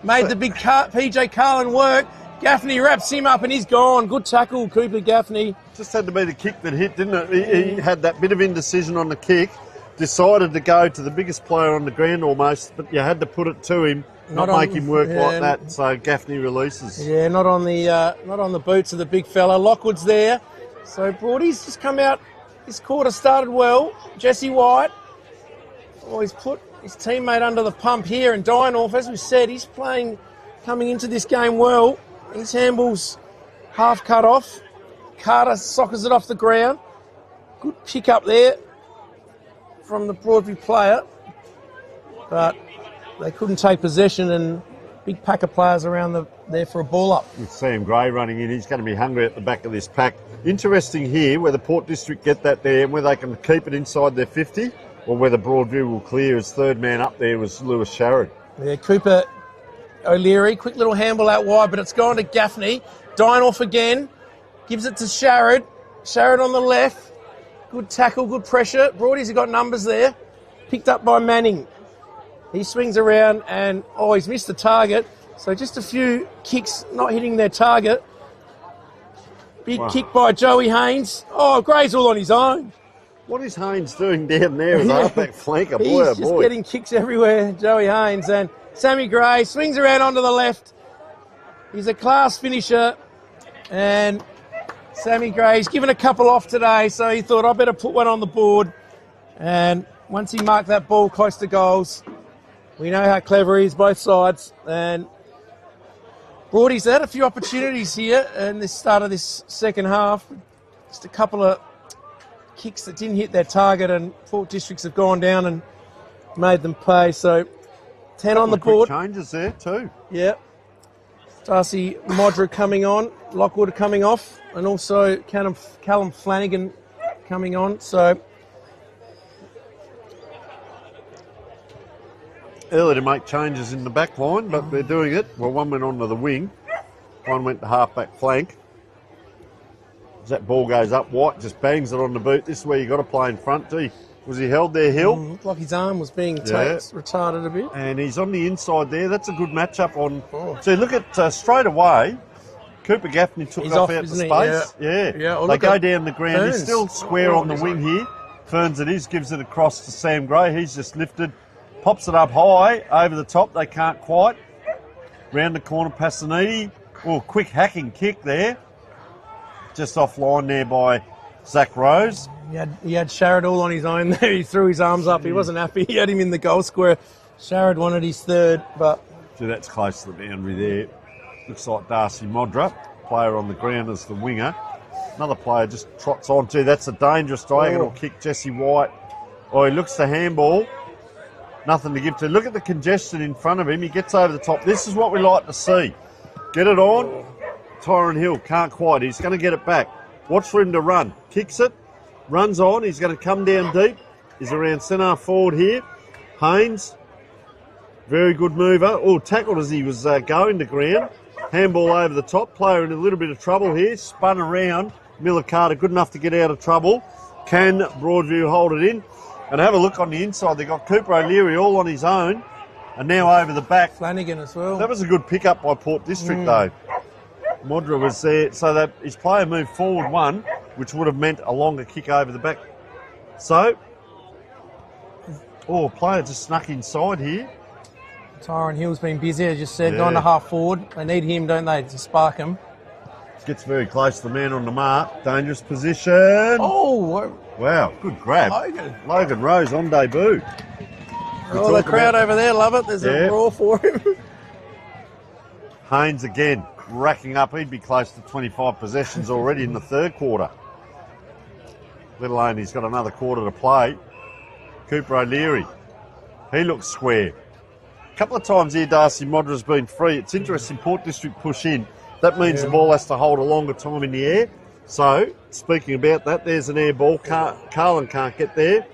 made the big PJ Carlin work. Gaffney wraps him up and he's gone. Good tackle, Cooper Gaffney. Just had to be the kick that hit, didn't it? He had that bit of indecision on the kick, decided to go to the biggest player on the ground almost, but you had to put it to him, not make him work like that, so Gaffney releases. Yeah, not on the boots of the big fella. Lockwood's there. So Broadie's just come out. This quarter started well. Jesse White, he's put his teammate under the pump here, and Dynoff, as we said, he's coming into this game well. His handball's half cut off. Carter sockers it off the ground. Good pick up there from the Broadview player, but they couldn't take possession, and big pack of players around there for a ball up. With Sam Gray running in, he's going to be hungry at the back of this pack. Interesting here whether Port District get that there and whether they can keep it inside their 50 or whether Broadview will clear. His third man up there was Lewis Sharrod. Yeah, Cooper O'Leary. Quick little handball out wide, but it's gone to Gaffney. Dine off again. Gives it to Sharrod. Sharrod on the left. Good tackle, good pressure. Broadies have got numbers there. Picked up by Manning. He swings around and, he's missed the target. So just a few kicks not hitting their target. Big kick by Joey Haynes. Gray's all on his own. What is Haynes doing down there as halfback flanker? Boy, He's just getting kicks everywhere, Joey Haynes. And Sammy Gray swings around onto the left. He's a class finisher. And Sammy Gray's given a couple off today, so he thought, I better put one on the board. And once he marked that ball close to goals, we know how clever he is, both sides. And Broadie's had a few opportunities here in the start of this second half. Just a couple of kicks that didn't hit their target, and Port Districts have gone down and made them pay. So 10 on the board. Changes there too. Yeah. Darcy Modra coming on, Lockwood coming off, and also Callum Flanagan coming on. So early to make changes in the back line, but they're doing it. Well, one went onto the wing, one went to half-back flank. As that ball goes up, White just bangs it on the boot. This is where you got to play in front. Gee, was he held there, Hill? Looked like his arm was being retarded a bit. And he's on the inside there. That's a good matchup on. So look at straight away. Cooper Gaffney took off out the space. Yeah. They go down the ground. Ferns. He's still square on the wing here. Ferns it is, gives it across to Sam Gray. He's just lifted, pops it up high over the top. They can't quite. Round the corner, Passaniti. Quick hacking kick there. Just offline there by Zach Rose. He had Sharrod all on his own there. He threw his arms up. He wasn't happy. He had him in the goal square. Sharrod wanted his third, but... So that's close to the boundary there. Looks like Darcy Modra, player on the ground as the winger. Another player just trots on too. That's a dangerous diagonal kick, Jesse White. He looks to handball. Nothing to give to. Look at the congestion in front of him. He gets over the top. This is what we like to see. Get it on. Tyron Hill can't quite. He's going to get it back. Watch for him to run. Kicks it. Runs on. He's going to come down deep. He's around centre forward here. Haynes. Very good mover. Tackled as he was going to ground. Handball over the top. Player in a little bit of trouble here. Spun around. Miller Carter good enough to get out of trouble. Can Broadview hold it in? And have a look on the inside. They've got Cooper O'Leary all on his own. And now over the back. Flanagan as well. That was a good pick-up by Port District, though. Modra was there, so that his player moved forward one, which would have meant a longer kick over the back. So, player just snuck inside here. Tyron Hill's been busy, as you said, gone to half forward. They need him, don't they, to spark him. Gets very close to the man on the mark. Dangerous position. Wow, good grab. Logan Rose on debut. The crowd over there love it. There's a roar for him. Haynes again, racking up. He'd be close to 25 possessions already in the third quarter. Let alone he's got another quarter to play. Cooper O'Leary. He looks square. A couple of times here, Darcy Modra's been free. It's interesting, Port District push in. That means the ball has to hold a longer time in the air. So, speaking about that, there's an air ball. Carlin can't get there,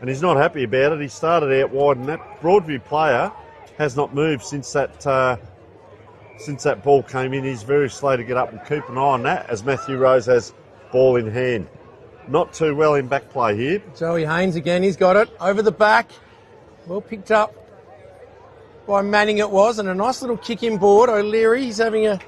and he's not happy about it. He started out wide, and that Broadview player has not moved since that ball came in. He's very slow to get up, and keep an eye on that as Matthew Rose has ball in hand. Not too well in back play here. Joey Haynes again, he's got it. Over the back. Well picked up by Manning it was, and a nice little kick in board. O'Leary, he's having a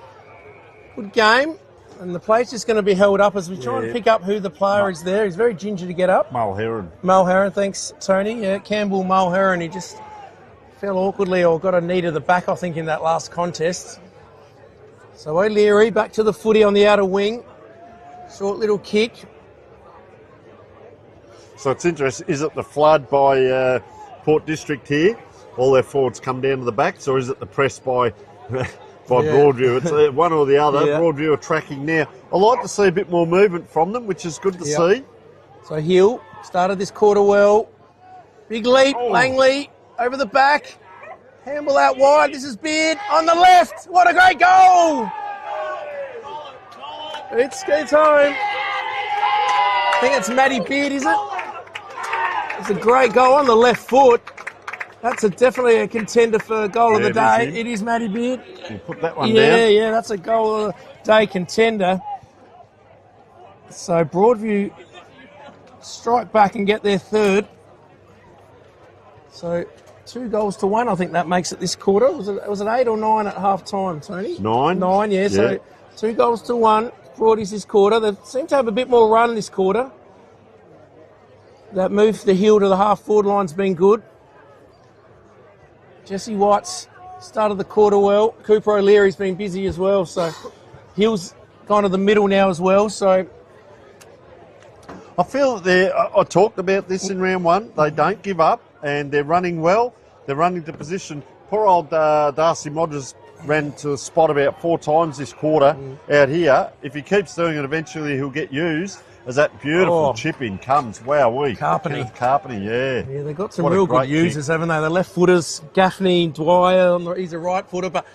good game. And the play's just going to be held up as we try and pick up who the player is there. He's very ginger to get up. Mulherron, thanks, Tony. Yeah, Campbell Mulherron, he just fell awkwardly or got a knee to the back, I think, in that last contest. So O'Leary back to the footy on the outer wing. Short little kick. So it's interesting. Is it the flood by Port District here? All their forwards come down to the backs, or is it the press by Broadview? It's one or the other. Broadview are tracking now. I like to see a bit more movement from them, which is good to see. So Hill started this quarter well. Big leap, Langley over the back. Handball out wide. This is Beard on the left. What a great goal! It's home. I think it's Matty Beard, is it? It's a great goal on the left foot. That's definitely a contender for goal of the day. It is Matty Beard. You put that one down. Yeah, that's a goal of the day contender. So Broadview strike back and get their third. So 2-1, I think that makes it this quarter. Was it 8 or 9 at half time, Tony? 9. 9, yeah. So 2-1. Broadies this quarter. They seem to have a bit more run this quarter. That move to the heel to the half-forward line's been good. Jesse White's started the quarter well. Cooper O'Leary's been busy as well. So Hill's gone to the middle now as well. So I feel that I talked about this in round 1. They don't give up and they're running well. They're running to position. Poor old Darcy Modges ran to a spot about 4 times this quarter out here. If he keeps doing it, eventually he'll get used. As that beautiful chip in comes, wowee. Carpeney, yeah. Yeah, they've got some real good users, haven't they? The left footers, Gaffney, Dwyer, he's a right footer, but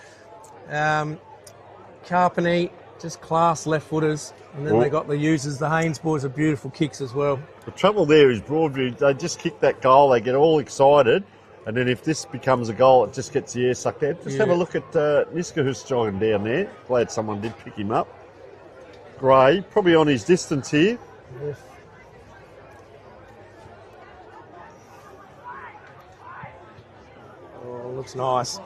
Carpeney, just class left footers. And then they got the users, the Haynes boys are beautiful kicks as well. The trouble there is Broadview, they just kick that goal, they get all excited, and then if this becomes a goal, it just gets the air sucked out. Just have a look at Niska who's jogging down there. Glad someone did pick him up. Gray, probably on his distance here. Yes. Oh, looks nice.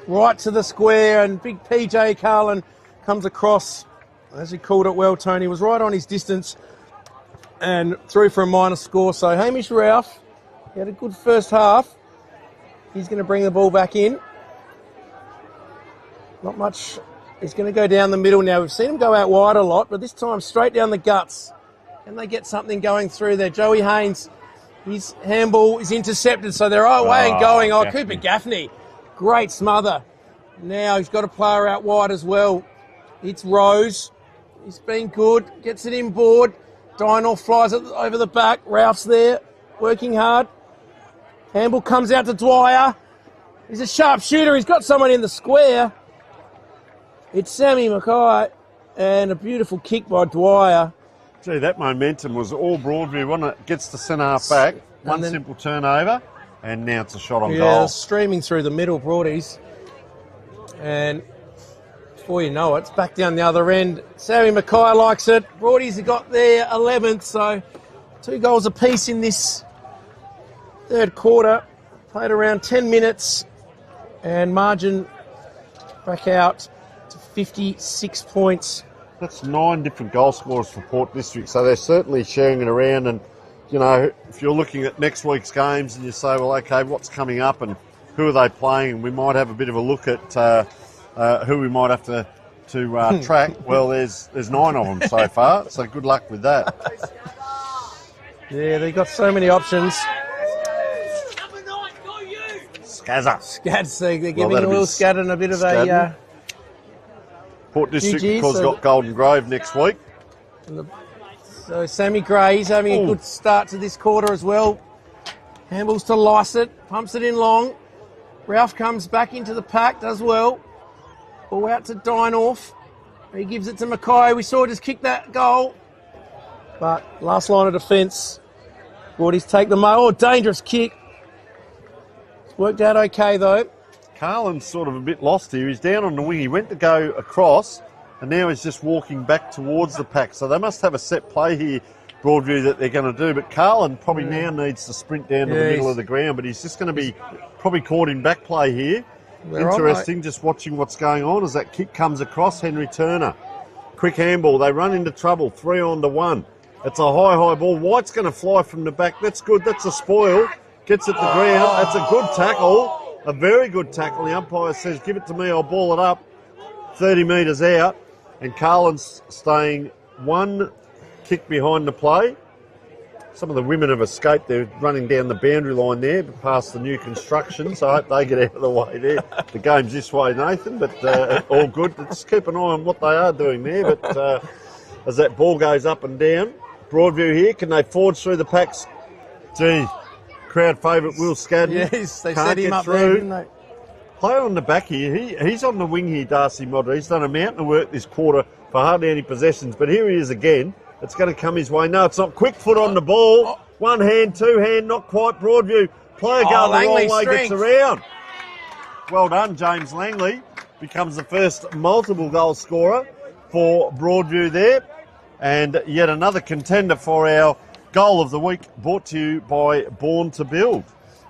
Right to the square, and big PJ Carlin comes across. As he called it well, Tony was right on his distance and threw for a minor score. So Hamish Ralph, he had a good first half. He's going to bring the ball back in. Not much. He's going to go down the middle now. We've seen him go out wide a lot, but this time straight down the guts. Can they get something going through there? Joey Haynes, his handball is intercepted, so they're away and going. Cooper Gaffney, great smother. Now he's got a player out wide as well. It's Rose. He's been good. Gets it inboard. Dynor flies it over the back. Ralph's there, working hard. Handball comes out to Dwyer. He's a sharp shooter. He's got someone in the square. It's Sammy Mackay, and a beautiful kick by Dwyer. Gee, that momentum was all Broadview, wasn't it? Gets the centre half back, one simple turnover, and now it's a shot on goal. Streaming through the middle, Broadies. And before you know it, it's back down the other end. Sammy Mackay likes it. Broadies have got their 11th, so 2 goals apiece in this third quarter. Played around 10 minutes, and margin back out 56 points. That's 9 different goal scorers for Port District, so they're certainly sharing it around. And, you know, if you're looking at next week's games and you say, well, okay, what's coming up and who are they playing? We might have a bit of a look at who we might have to track. Well, there's 9 of them so far, so good luck with that. Yeah, they've got so many options. Scads, they're giving Will Scadden a bit of a... Port District, of course, got Golden Grove next week. So Sammy Gray's having a good start to this quarter as well. Handballs to Lysett, pumps it in long. Ralph comes back into the pack, does well. Ball out to Dynorf. He gives it to Mackay. We saw just kick that goal. But last line of defence. Broadies take the mark. Oh, dangerous kick. It's worked out okay, though. Carlin's sort of a bit lost here. He's down on the wing. He went to go across, and now he's just walking back towards the pack. So they must have a set play here, Broadview, that they're going to do. But Carlin probably now needs to sprint down to the middle of the ground, but he's just going to be probably caught in back play here. Interesting, just watching what's going on as that kick comes across. Henry Turner. Quick handball. They run into trouble. 3-on-1. It's a high ball. White's going to fly from the back. That's good. That's a spoil. Gets it to ground. That's a good tackle. A very good tackle. The umpire says, give it to me, I'll ball it up. 30 metres out. And Carlin's staying 1 kick behind the play. Some of the women have escaped. They're running down the boundary line there, past the new construction, so I hope they get out of the way there. The game's this way, Nathan, but all good. Just keep an eye on what they are doing there. But as that ball goes up and down, Broadview here, can they forge through the packs? Gee. Crowd favourite Will Scadden. Yes, they set him up there, didn't they? Player on the back here. He's on the wing here, Darcy Modder. He's done a mountain of work this quarter for hardly any possessions, but here he is again. It's going to come his way. No, it's not. Quick foot on the ball. 1 hand, 2 hand, not quite. Broadview Player going the Langley wrong way strength. gets around. Well done, James Langley. Becomes the first multiple goal scorer for Broadview there. And yet another contender for our goal of the week, brought to you by Born to Build.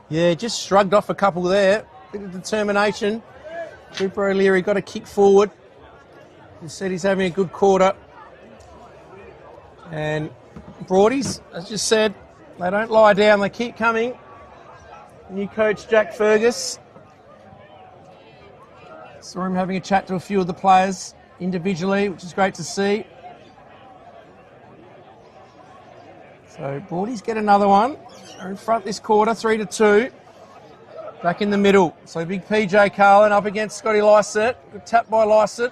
Yeah, just shrugged off a couple there. Bit of determination. Cooper O'Leary got a kick forward. He said he's having a good quarter. And Broadies, as just said, they don't lie down, they keep coming. New coach Jack Fergus. Saw him having a chat to a few of the players individually, which is great to see. So Broadies get another one. They're in front this quarter, 3-2. Back in the middle. So big PJ Carlin up against Scotty Lysett. Good tap by Lysett.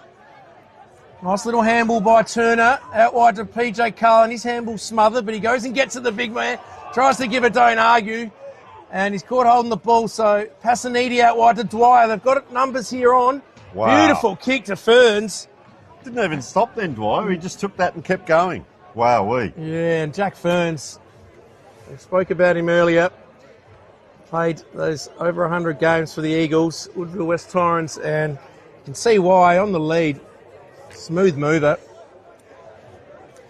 Nice little handball by Turner. Out wide to PJ Carlin. His handball smothered, but he goes and gets at the big man. Tries to give it, don't argue. And he's caught holding the ball. So Passanidi out wide to Dwyer. They've got numbers here on. Wow. Beautiful kick to Ferns. Didn't even stop then, Dwyer. He just took that and kept going. Wow-wee. Yeah, and Jack Ferns. We spoke about him earlier. Played those over 100 games for the Eagles, Woodville West Torrens, and you can see why on the lead. Smooth mover.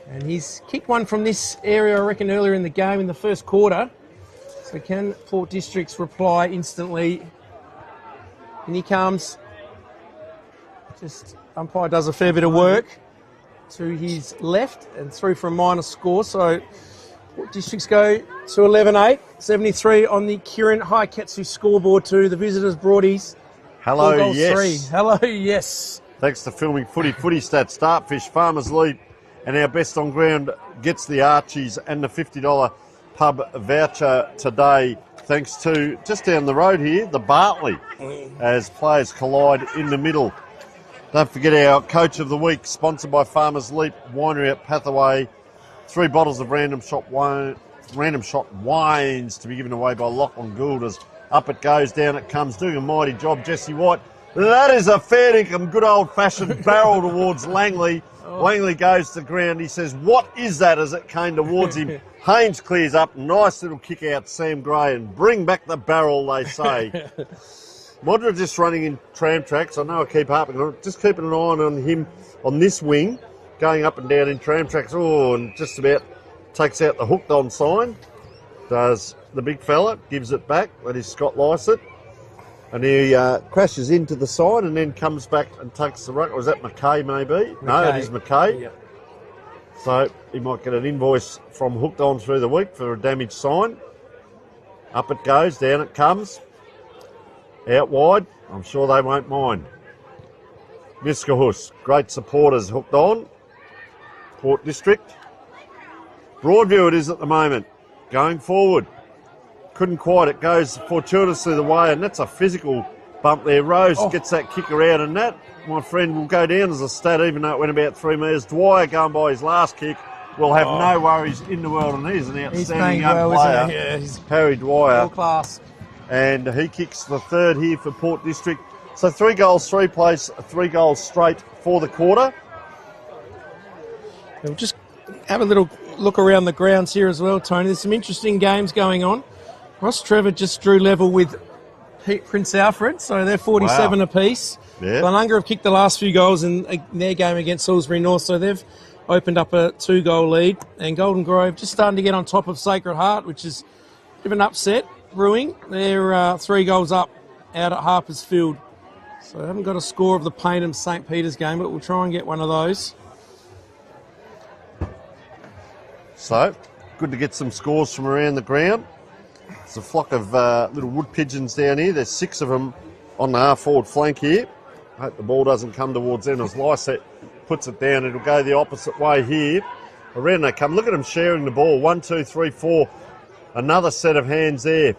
And he's kicked one from this area, I reckon, earlier in the game in the first quarter. So can Port Districts reply instantly? And he comes. Just umpire does a fair bit of work to his left and through for a minor score. So Port Districts go to 11-8, 73 on the Kirin Haiketsu scoreboard to the visitors Broadies. Hello, 4 goals, yes. 3. Hello, yes. Thanks to filming Footy Stats, Startfish, Farmers Leap, and our best on ground gets the Archies and the $50 pub voucher today. Thanks to, just down the road here, the Bartley, as players collide in the middle. Don't forget our Coach of the Week, sponsored by Farmers Leap, Winery at Pathaway. 3 bottles of Random Shot wines to be given away by Lachlan Gould. As up it goes, down it comes, doing a mighty job, Jesse White. That is a fair dinkum, good old-fashioned barrel towards Langley. Langley goes to the ground. He says, "What is that?" as it came towards him. Haynes clears up. Nice little kick out, Sam Gray, and bring back the barrel, they say. Modra just running in tram tracks. I know I keep harping on it. Just keeping an eye on him on this wing, going up and down in tram tracks. Oh, and just about takes out the hooked on sign. Does the big fella, gives it back. That is Scott Lysett. And he crashes into the sign and then comes back and takes the ruck. Or is that McKay maybe? McKay. No, it is McKay. Yep. So he might get an invoice from Hooked On through the week for a damaged sign. Up it goes, down it comes. Out wide, I'm sure they won't mind. Miskahus, great supporters, Hooked On. Port District. Broadview it is at the moment. Going forward. Couldn't quite, it goes fortuitously the way, and that's a physical bump there. Rose gets that kicker out, and that, my friend, will go down as a stat, even though it went about 3 metres. Dwyer going by his last kick will have no worries in the world, and he's an outstanding young player. Yeah, he's Harry Dwyer. full class. And he kicks the third here for Port District. So 3 goals, 3 plays, 3 goals straight for the quarter. We'll just have a little look around the grounds here as well, Tony. There's some interesting games going on. Ross Trevor just drew level with Prince Alfred, so they're 47 apiece. Yeah. Balunga have kicked the last few goals in their game against Salisbury North, so they've opened up a 2-goal lead. And Golden Grove just starting to get on top of Sacred Heart, which is a bit of an upset brewing. They're 3 goals up out at Harper's Field. So I haven't got a score of the Paynham St. Peter's game, but we'll try and get one of those. So, good to get some scores from around the ground. There's a flock of little wood pigeons down here. There's 6 of them on the half-forward flank here. I hope the ball doesn't come towards them as Lysett puts it down. It'll go the opposite way here. Around they come. Look at them sharing the ball. 1, 2, 3, 4. Another set of hands there.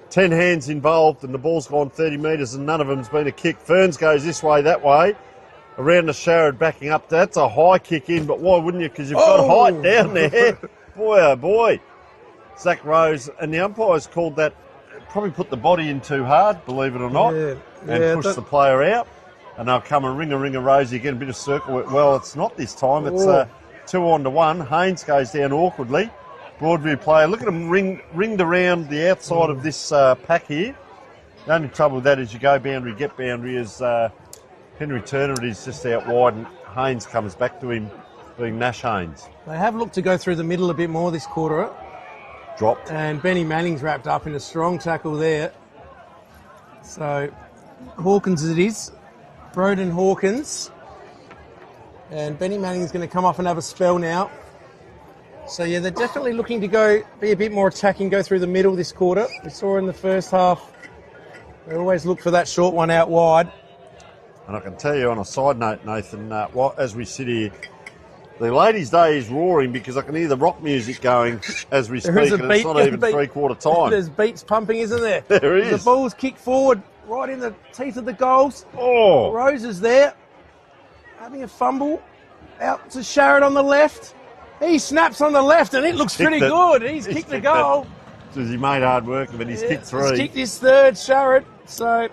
10 hands involved, and the ball's gone 30 metres, and none of them's been a kick. Ferns goes this way, that way. Around the Sharad backing up. That's a high kick in, but why wouldn't you? Because you've got height down there. Boy, oh boy. Zach Rose, and the umpires called that, probably put the body in too hard, believe it or not, and pushed the player out. And they'll come and ring a Rosie again, a bit of circle. Well, it's not this time. It's 2-on-1. Haynes goes down awkwardly. Broadview player. Look at him ringed around the outside of this pack here. The only trouble with that is you go boundary, get boundary, as Henry Turner it is just out wide, and Haynes comes back to him, being Nash Haynes. They have looked to go through the middle a bit more this quarter. Dropped. And Benny Manning's wrapped up in a strong tackle there. So, Hawkins it is. Broden Hawkins. And Benny Manning's going to come off and have a spell now. So, yeah, they're definitely looking to be a bit more attacking, go through the middle this quarter. We saw in the first half, they always look for that short one out wide. And I can tell you on a side note, Nathan, as we sit here, the ladies' day is roaring because I can hear the rock music going as we speak, and it's not even three-quarter time. There's beats pumping, isn't there? There is. The ball's kicked forward right in the teeth of the goals. Oh. Rose is there, having a fumble. Out to Sharrod on the left. He snaps on the left, and it looks pretty good. He's kicked the goal. Because he made hard work of it. He's kicked three. He's kicked his third, Sharrod. So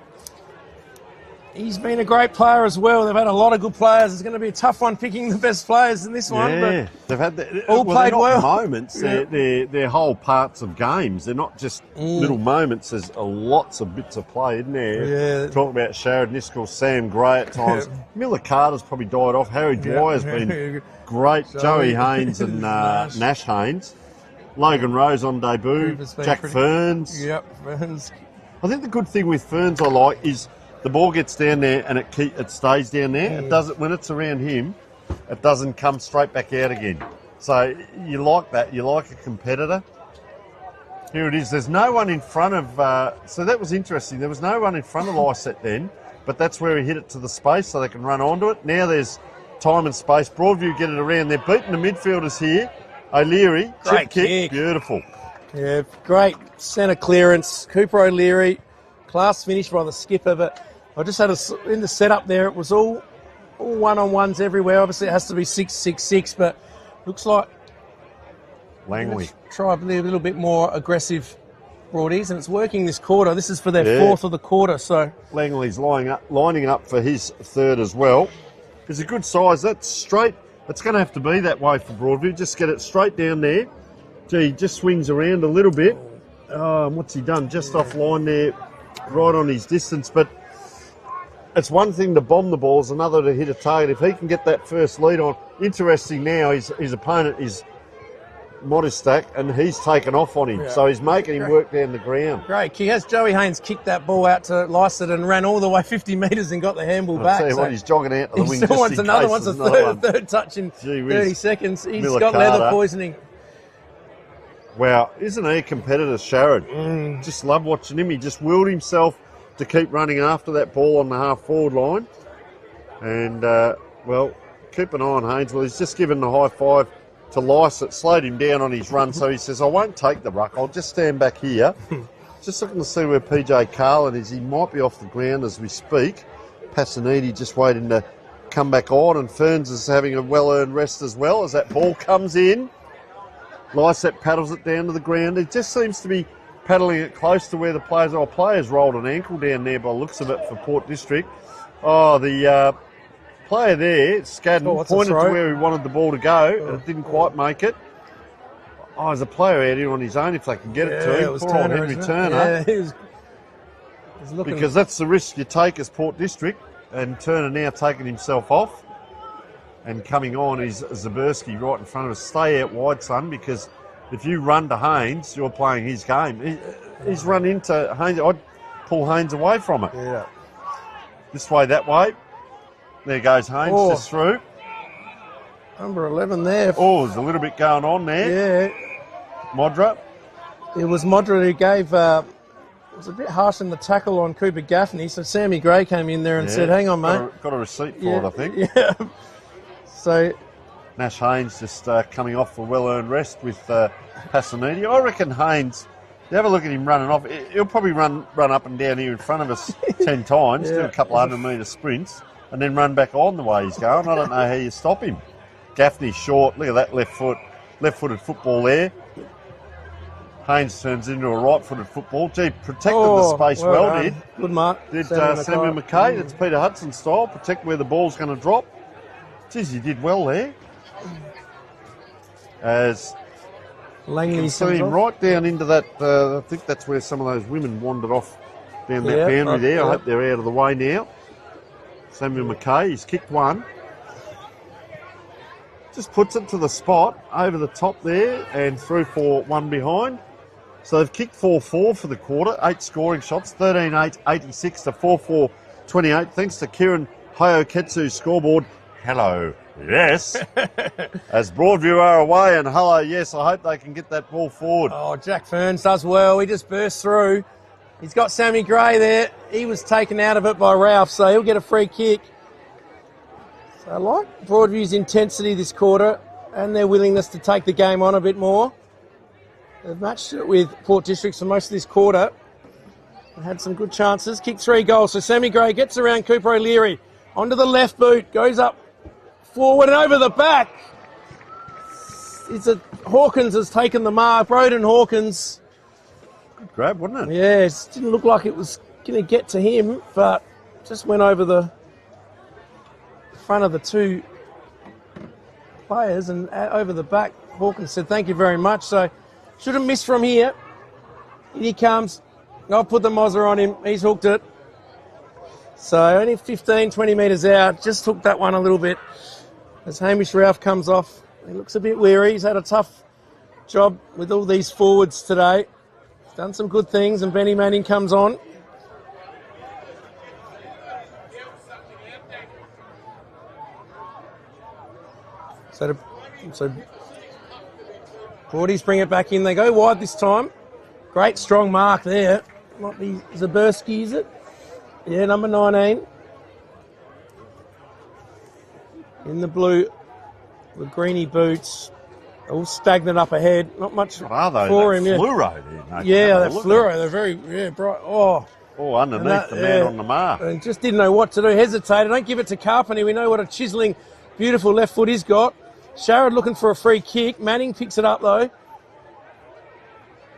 he's been a great player as well. They've had a lot of good players. It's going to be a tough one picking the best players in this one. Yeah, but they've had all played well. Moments. They're whole parts of games. They're not just little moments. There's lots of bits of play, isn't there? Yeah. Talk about Sharrod Niskell, Sam Gray at times. Miller Carter's probably died off. Harry Dwyer's been great. Joey Haynes and Nash Haynes. Logan Rose on debut. Jack Ferns. Yep, Ferns. I think the good thing with Ferns I like is the ball gets down there and it stays down there. It doesn't, when it's around him, it doesn't come straight back out again. So you like that. You like a competitor. Here it is. There's no one in front of... so that was interesting. There was no one in front of Lyset then, but that's where he hit it to the space so they can run onto it. Now there's time and space. Broadview get it around. They're beating the midfielders here. O'Leary, great kick. Beautiful. Yeah, great centre clearance. Cooper O'Leary, class finish by the skipper, but I just had in the setup there, it was all one-on-ones everywhere. Obviously, it has to be 6-6-6, but looks like Langley. Try to be a little bit more aggressive Broadies, and it's working this quarter. This is for their fourth of the quarter, so... Langley's lining up for his third as well. It's a good size. That's straight. It's going to have to be that way for Broadview. Just get it straight down there. Gee, he just swings around a little bit. What's he done? Just offline there, right on his distance, but... It's one thing to bomb the ball, it's another to hit a target. If he can get that first lead on, interesting now, his opponent is Modestak, and he's taken off on him. Yeah. So he's making him work down the ground. Great. He has Joey Haynes kicked that ball out to Lyset and ran all the way 50 metres and got the handball back. I'll tell you what, he's jogging out to the wing. He still wants another one. A third touch in 30 seconds. He's got leather poisoning. Wow, isn't he a competitor, Sharrod? Just love watching him. He just willed himself to keep running after that ball on the half-forward line. And, well, keep an eye on Haynes. Well, he's just given the high five to Lyset, slowed him down on his run. So he says, I won't take the ruck. I'll just stand back here. Just looking to see where PJ Carlin is. He might be off the ground as we speak. Passanidi just waiting to come back on. And Ferns is having a well-earned rest as well as that ball comes in. Lyset paddles it down to the ground. It just seems to be paddling it close to where the players are. Players rolled an ankle down there by the looks of it for Port District. Oh, the player there, Scadden, pointed to where he wanted the ball to go, and it didn't quite make it. Oh, there's a player out here on his own if they can get it to him. It was Poor Turner, old Henry Turner. Turner. Yeah, he's looking... Because that's the risk you take as Port District, and Turner now taking himself off. And coming on is Zaberski right in front of us. Stay out wide, son, because if you run to Haynes, you're playing his game. He's run into Haynes. I'd pull Haynes away from it. Yeah. This way, that way. There goes Haynes just through. Number 11 there. Oh, there's a little bit going on there. Yeah. Modra. It was Modra who gave... it was a bit harsh in the tackle on Cooper Gaffney, so Sammy Gray came in there and said, hang on, mate. Got a receipt for it, I think. Yeah. So... Nash Haynes just coming off for well-earned rest with Passanidi. I reckon Haynes, you have a look at him running off, he'll probably run up and down here in front of us 10 times, do a couple 100-metre sprints, and then run back on the way he's going. I don't know how you stop him. Gaffney's short. Look at that left-footed football there. Haynes turns into a right-footed football. Gee, protected the space well did. Good mark. Did Samuel McKay. That's Peter Hudson style. Protect where the ball's going to drop. Geez, he did well there. As You Langley can see comes him off. right down into that. I think that's where some of those women wandered off down that Yeah, boundary right, there. I yeah. hope they're out of the way now. Samuel McKay, he's kicked one. Just puts it to the spot over the top there and through for one behind. So they've kicked 4-4 for the quarter, 8 scoring shots, 13-8, 86 to 4-4, 28. Thanks to Kieran Hayoketsu's scoreboard. Hello, yes. As Broadview are away and hello, yes. I hope they can get that ball forward. Oh, Jack Ferns does well. He just bursts through. He's got Sammy Gray there. He was taken out of it by Ralph, so he'll get a free kick. So I like Broadview's intensity this quarter and their willingness to take the game on a bit more. They've matched it with Port Districts for most of this quarter. They had some good chances. Kicked 3 goals. So Sammy Gray gets around Cooper O'Leary. Onto the left boot. Goes up forward and over the back. Hawkins has taken the mark. Broden Hawkins. Good grab, wasn't it? Yeah, it didn't look like it was going to get to him, but just went over the front of the 2 players and over the back. Hawkins said, thank you very much. So should have missed from here. In he comes. I'll put the Mozzer on him. He's hooked it. So only 15, 20 metres out. Just hooked that one a little bit. As Hamish Ralph comes off, he looks a bit weary. He's had a tough job with all these forwards today. He's done some good things, and Benny Manning comes on. So Broadies bring it back in. They go wide this time. Great strong mark there. Might be Zaberski, is it? Yeah, number 19. In the blue, the greeny boots. All stagnant up ahead. Not much What are they? for That him. Yeah, fluoro there, mate. yeah, Have a that look fluoro. at it. They're very bright. Oh, Oh, underneath and that, the man yeah. on the mark. And just didn't know what to do. Hesitated. Don't give it to Carpenter. We know what a chiselling, beautiful left foot he's got. Sharrod looking for a free kick. Manning picks it up though.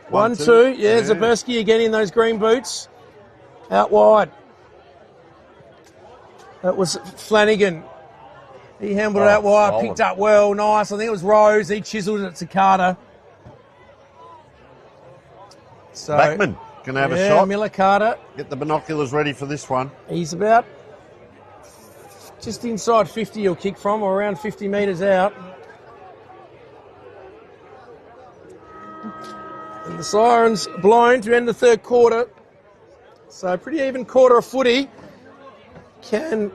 1-2. Yeah, Zaberski again in those green boots. Out wide. That was Flanagan. He handled it out wide, solid. picked up well, nice. I think it was Rose. He chiselled it to Carter. So, Backman can have a yeah, shot. Miller Carter. Get the binoculars ready for this one. He's about just inside 50 he'll kick from, or around 50 metres out. And the siren's blown to end the third quarter. So pretty even quarter of footy. Can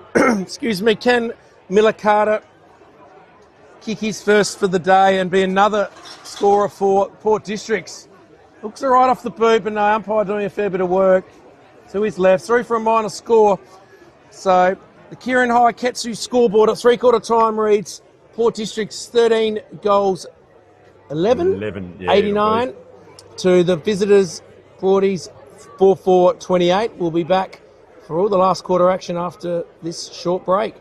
Miller Carter kick his first for the day and be another scorer for Port Districts? Looks all right off the boot, but no, umpire doing a fair bit of work. To his left, 3 for a minor score. So the Kieran Hayoketsu scoreboard at three-quarter time reads Port Districts 13 goals, 11 yeah, 89 to the visitors, Broadies 4-4, 28. We'll be back for all the last quarter action after this short break.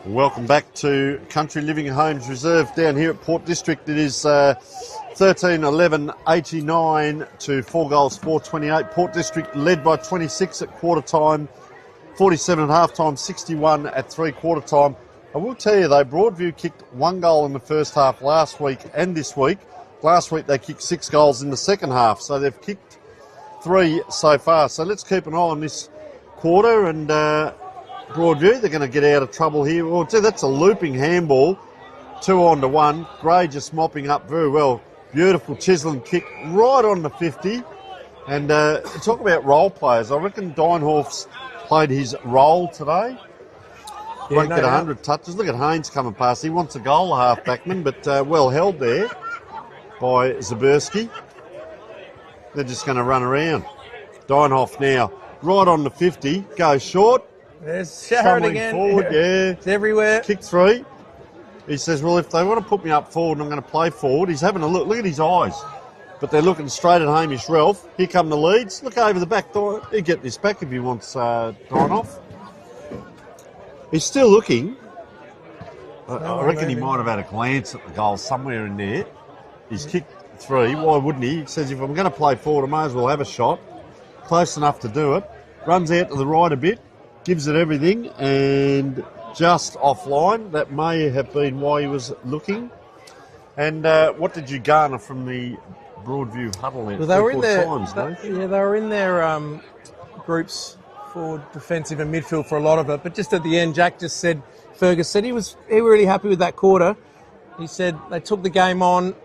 Welcome back to Country Living Homes Reserve down here at Port District. It is 13-11-89 to 4 goals, 4-28. Port District led by 26 at quarter time, 47 at half time, 61 at 3/4 time. I will tell you though, Broadview kicked 1 goal in the first half last week and this week. Last week they kicked 6 goals in the second half, so they've kicked 3 so far. So let's keep an eye on this quarter, and Broadview, they're going to get out of trouble here. Well, that's a looping handball, 2-on-1. Gray just mopping up very well. Beautiful chiselling kick right on the 50. And talk about role players. I reckon Deinhoff's played his role today. Won't get 100 touches. Look at Haynes coming past. He wants a goal, a half-backman, but well held there by Zaberski. They're just going to run around. Deinhoff now, right on the 50, goes short. There's Sharon again. Forward, yeah. It's everywhere. Kick 3. He says, well, if they want to put me up forward and I'm going to play forward, he's having a look. Look at his eyes. But they're looking straight at Hamish Ralph. Here come the leads. Look over the back. He'll get this back if he wants Deinhoff. He's still looking. I reckon he might have had a glance at the goal somewhere in there. He's kicked 3. Why wouldn't he? He says, if I'm going to play forward, I may as well have a shot. Close enough to do it. Runs out to the right a bit. Gives it everything, and just offline. That may have been why he was looking. And what did you garner from the Broadview huddle? Well, they were in their they were in their groups for defensive and midfield for a lot of it. But just at the end, Fergus said he was really happy with that quarter. He said they took the game on.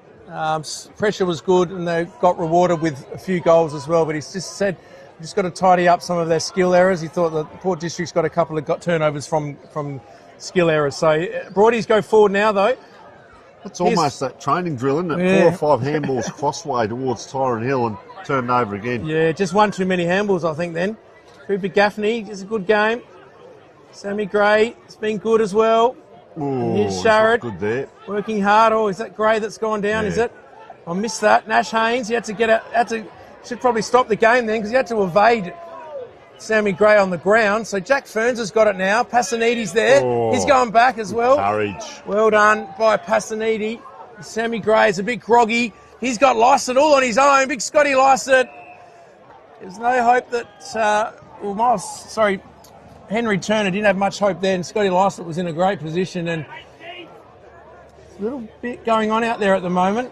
Pressure was good, and they got rewarded with a few goals as well. But he's just said, just got to tidy up some of their skill errors. He thought that Port District's got a couple of turnovers from skill errors. So Broadies go forward now, though. That's almost that training drill, isn't it? Yeah. 4 or 5 handballs crossway towards Tyrone Hill and turned over again. Yeah, just one too many handballs, I think, then. Cooper Gaffney, just a good game. Sammy Gray, it's been good as well. Ooh, here's Sharrod. Good there. Working hard. Oh, is that Gray that's gone down, is it? I missed that. Nash Haynes, he had to should probably stop the game then because he had to evade Sammy Gray on the ground. So Jack Ferns has got it now. Passanidi's there. Oh, he's going back as well. Courage. Well done by Passanidi. Sammy Gray is a bit groggy. He's got Lycett all on his own. Big Scotty Lycett. There's no hope that... Henry Turner didn't have much hope there, and Scotty Lycett was in a great position. And a little bit going on out there at the moment.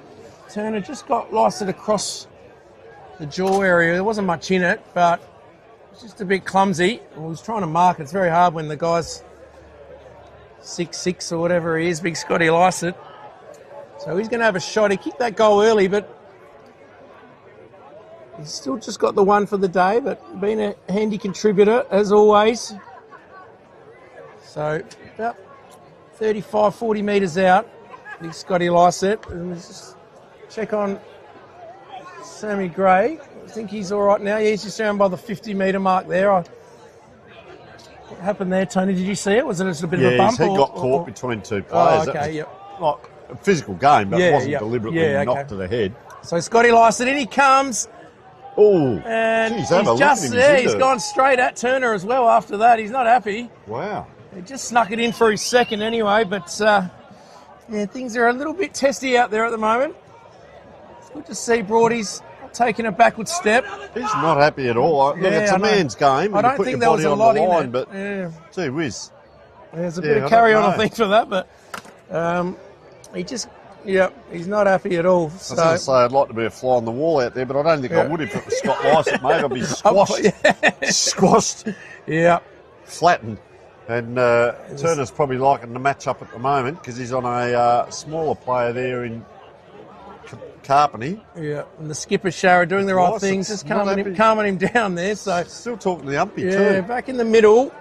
Turner just got Lycett across the jaw area. There wasn't much in it, but it's just a bit clumsy. He was trying to mark it. It's very hard when the guy's 6'6" or whatever he is, big Scotty Lycett. So he's going to have a shot. He kicked that goal early, but he's still just got the one for the day, but been a handy contributor, as always. So about 35, 40 metres out, big Scotty Lycett. And let's just check on Sammy Gray. I think he's all right now. Yeah, he's just around by the 50-metre mark there. What happened there, Tony? Did you see it? Was it just a bit of a bump? His head got caught between 2 players. Oh, okay, yep. Like a physical game, but it wasn't deliberately knocked to the head. So Scotty Lycett, in he comes. Oh, and geez, he's gone straight at Turner as well after that. He's not happy. Wow. He just snuck it in for his second anyway, but things are a little bit testy out there at the moment. It's good to see Broadies taking a backward step. He's not happy at all. Look, it's a man's game. I don't think there was a lot in it. But gee whiz. There's a bit of carry on, I think, for that, but he just, he's not happy at all. I was going to say I'd like to be a fly on the wall out there, but I don't think I would if it was Scott Lycett, mate. I'd be squashed. Yeah. Flattened. And Turner's probably liking the match-up at the moment because he's on a smaller player there in Carpenty. Yeah, and the skipper Sharrod doing the right things, just calming him down there. So still talking to the umpy too. Yeah, back in the middle.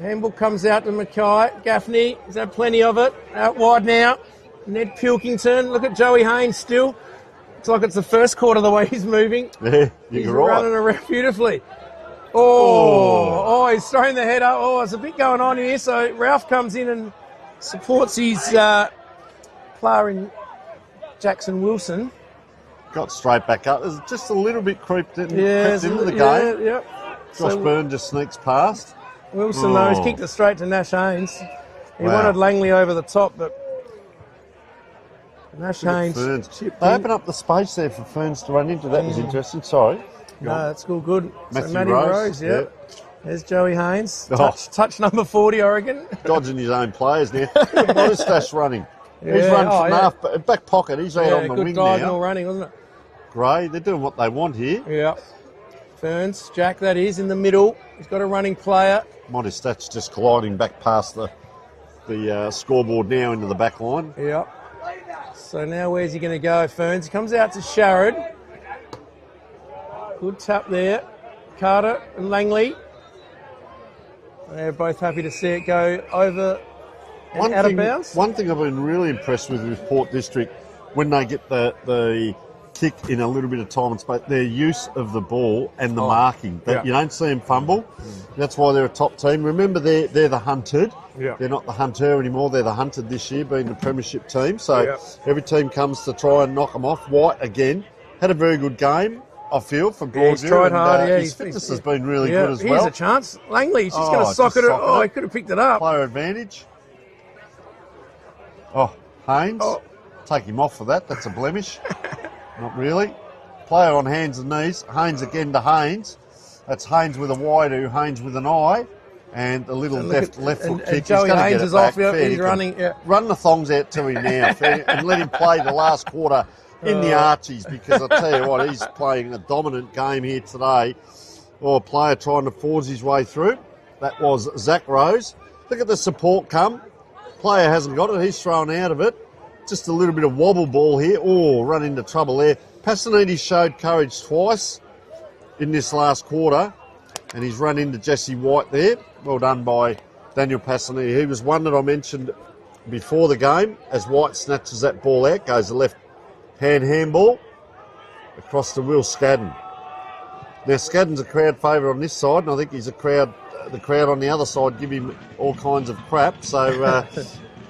Handball comes out to Mackay. Gaffney, he's had plenty of it. Out wide now. Ned Pilkington. Look at Joey Haynes still. Looks like it's the first quarter the way he's moving. Yeah, he's running around beautifully. Oh, he's throwing the head up. Oh, there's a bit going on here. So Ralph comes in and supports his player in Jackson Wilson. Got straight back up. There's just a little bit crept into the game. Yeah. Josh Byrne just sneaks past. Wilson, though, he's kicked it straight to Nash Haynes. He Wow. wanted Langley over the top, but Nash Look at Haynes Ferns. chipped They in. open up the space there for Ferns to run into. That was interesting. Sorry. Go No, on. that's all good. Matthew So Matty Rose, Rose, yeah. There's Joey Haynes. Oh. Touch number 40, Oregon. Dodging his own players now. Look at Modestash running. He's Yeah. run Oh, from yeah. half back pocket. He's out Yeah, on the good wing diagonal now. running, wasn't it? Gray, they're doing what they want here. Yeah. Ferns, Jack, that is, in the middle. He's got a running player. Modestash just colliding back past the scoreboard now into the back line. Yeah. So now where's he going to go, Ferns? He comes out to Sharrod. Good tap there. Carter and Langley. They're both happy to see it go over and out of bounds. One thing I've been really impressed with Port District, when they get the kick in a little bit of time and space, their use of the ball and the marking. Yeah. You don't see them fumble. That's why they're a top team. Remember, they're the hunted. Yeah. They're not the hunter anymore. They're the hunted this year, being the premiership team. So Yeah. every team comes to try and knock them off. White, again, had a very good game, I feel, for Broadview. He's tried hard, yeah. His fitness has been really Yeah, good as here's well. a chance. Langley's just going to just socket it. socket Oh, it. he could have picked it up. Player advantage. Oh, Haynes. Oh. Take him off for that. That's a blemish. Not really. Player on hands and knees. Haynes again to Haynes. That's Haynes with a wide Haynes with an eye. And a little And look left at- foot and kick. Joey He's going to Haynes get it is off, back. yeah, Fair he's dinkum. running, yeah. Run the thongs out to him now and let him play the last quarter in the Archies, because I tell you what, he's playing a dominant game here today. Oh, a player trying to force his way through. That was Zach Rose. Look at the support come. Player hasn't got it. He's thrown out of it. Just a little bit of wobble ball here. Oh, run into trouble there. Passanidi showed courage twice in this last quarter, and he's run into Jesse White there. Well done by Daniel Passanidi. He was one that I mentioned before the game. As White snatches that ball out, goes the left hand handball across to Will Scadden. Now, Scadden's a crowd favourite on this side, and I think he's the crowd on the other side give him all kinds of crap. So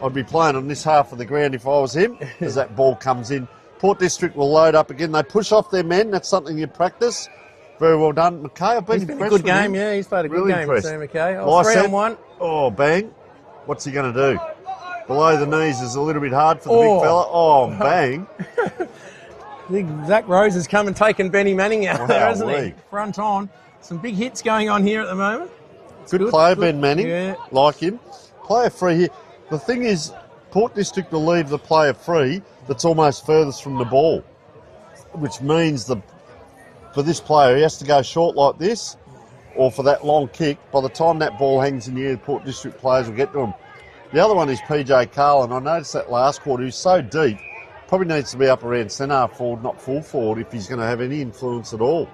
I'd be playing on this half of the ground if I was him, as that ball comes in. Port District will load up again. They push off their men. That's something you practice. Very well done. McKay, I've been He's been a impressed good with him. game, yeah. He's played a good Really game, impressed. Sam McKay. Well, I 3 said- on 1. Oh, bang. What's he going to do? Below the knees is a little bit hard for the big Oh. fella. Oh, bang. I think Zach Rose has come and taken Benny Manning out there, hasn't he? Wowee. Front on. Some big hits going on here at the moment. Good player, good. Ben Manning. Yeah. Like him. Player free here. The thing is, Port District will leave the player free that's almost furthest from the ball, which means for this player, he has to go short like this, or for that long kick. By the time that ball hangs in the air, the Port District players will get to him. The other one is PJ Carlin. I noticed that last quarter, he's so deep, probably needs to be up around centre forward, not full forward, if he's going to have any influence at all.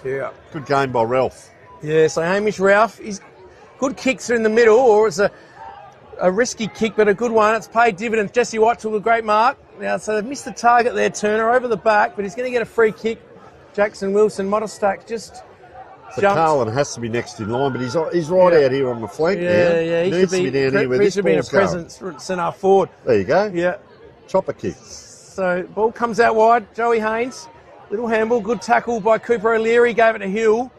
Yeah. Good game by Ralph. Yeah, so Hamish Ralph, he's good kicks in the middle, or it's a risky kick, but a good one. It's paid dividends. Jesse White took a great mark. Now, so they've missed the target there, Turner, over the back, but he's going to get a free kick. Jackson Wilson, Modestack just So jumped. Carlin has to be next in line, but he's right out here on the flank now. Yeah, he Needs should to be down here where he this should be in a ball's going. presence at centre forward. There you go. Yeah. Chopper kick. So ball comes out wide. Joey Haynes, little handball, good tackle by Cooper O'Leary. Gave it to Hill.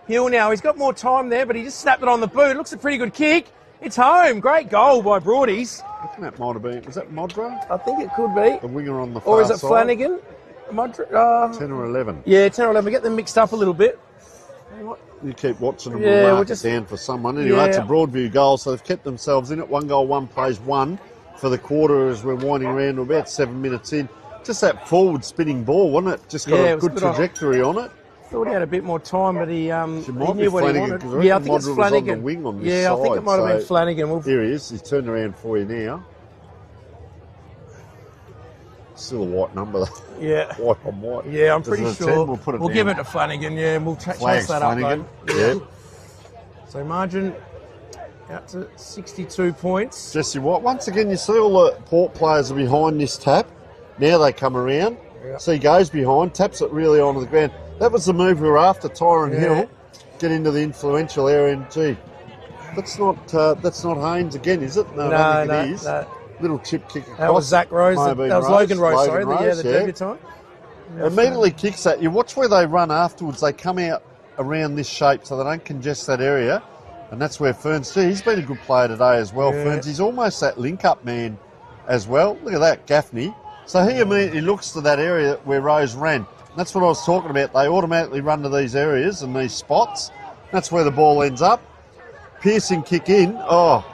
Hill now, he's got more time there, but he just snapped it on the boot. Looks a pretty good kick. It's home. Great goal by Broadies. I think that might have been. Was that Modra? I think it could be. The winger on the far Or is it side? Flanagan? 10 or 11. Yeah, 10 or 11. We get them mixed up a little bit. You keep watching them. Yeah, We'll we'll mark just- it down for someone. Anyway, Yeah. it's a Broadview goal, so they've kept themselves in it. 1 goal, 1 plays 1 for the quarter as we're winding around to about 7 minutes in. Just that forward spinning ball, wasn't it? Just got Yeah, a it was good good on- trajectory on it. Thought he had a bit more time, but he It knew might be what he Flanagan, wanted. 'cause I Yeah, I reckon think it's Modra was on the Flanagan. wing on this Yeah, I think it side, might have been so- Flanagan. We'll Here he is. He's turned around for you now. Still a white number. Yeah. White on white. Yeah, I'm Does pretty it sure. attend? We'll put it give down. it to Flanagan, yeah, and we'll chase Flags that up. Flanagan. Though. Yeah. So margin out to 62 points. Jesse White. Once again, you see all the Port players are behind this tap. Now they come around. Yeah. So he goes behind, taps it really onto the ground. That was the move we were after, Tyron Yeah. Hill. Get into the influential area, and gee, that's not Haynes again, is it? No, I don't think it is. no. Little chip kick across. That was Zach Rose. Might That have been was Logan Rose, sorry. Rose, The debutant. Immediately kicks at you. Watch where they run afterwards. They come out around this shape so they don't congest that area. And that's where Ferns, he's been a good player today as well. Yeah. Ferns, he's almost that link-up man as well. Look at that, Gaffney. So he immediately looks to that area where Rose ran. That's what I was talking about. They automatically run to these areas and these spots. That's where the ball ends up. Piercing kick in. Oh,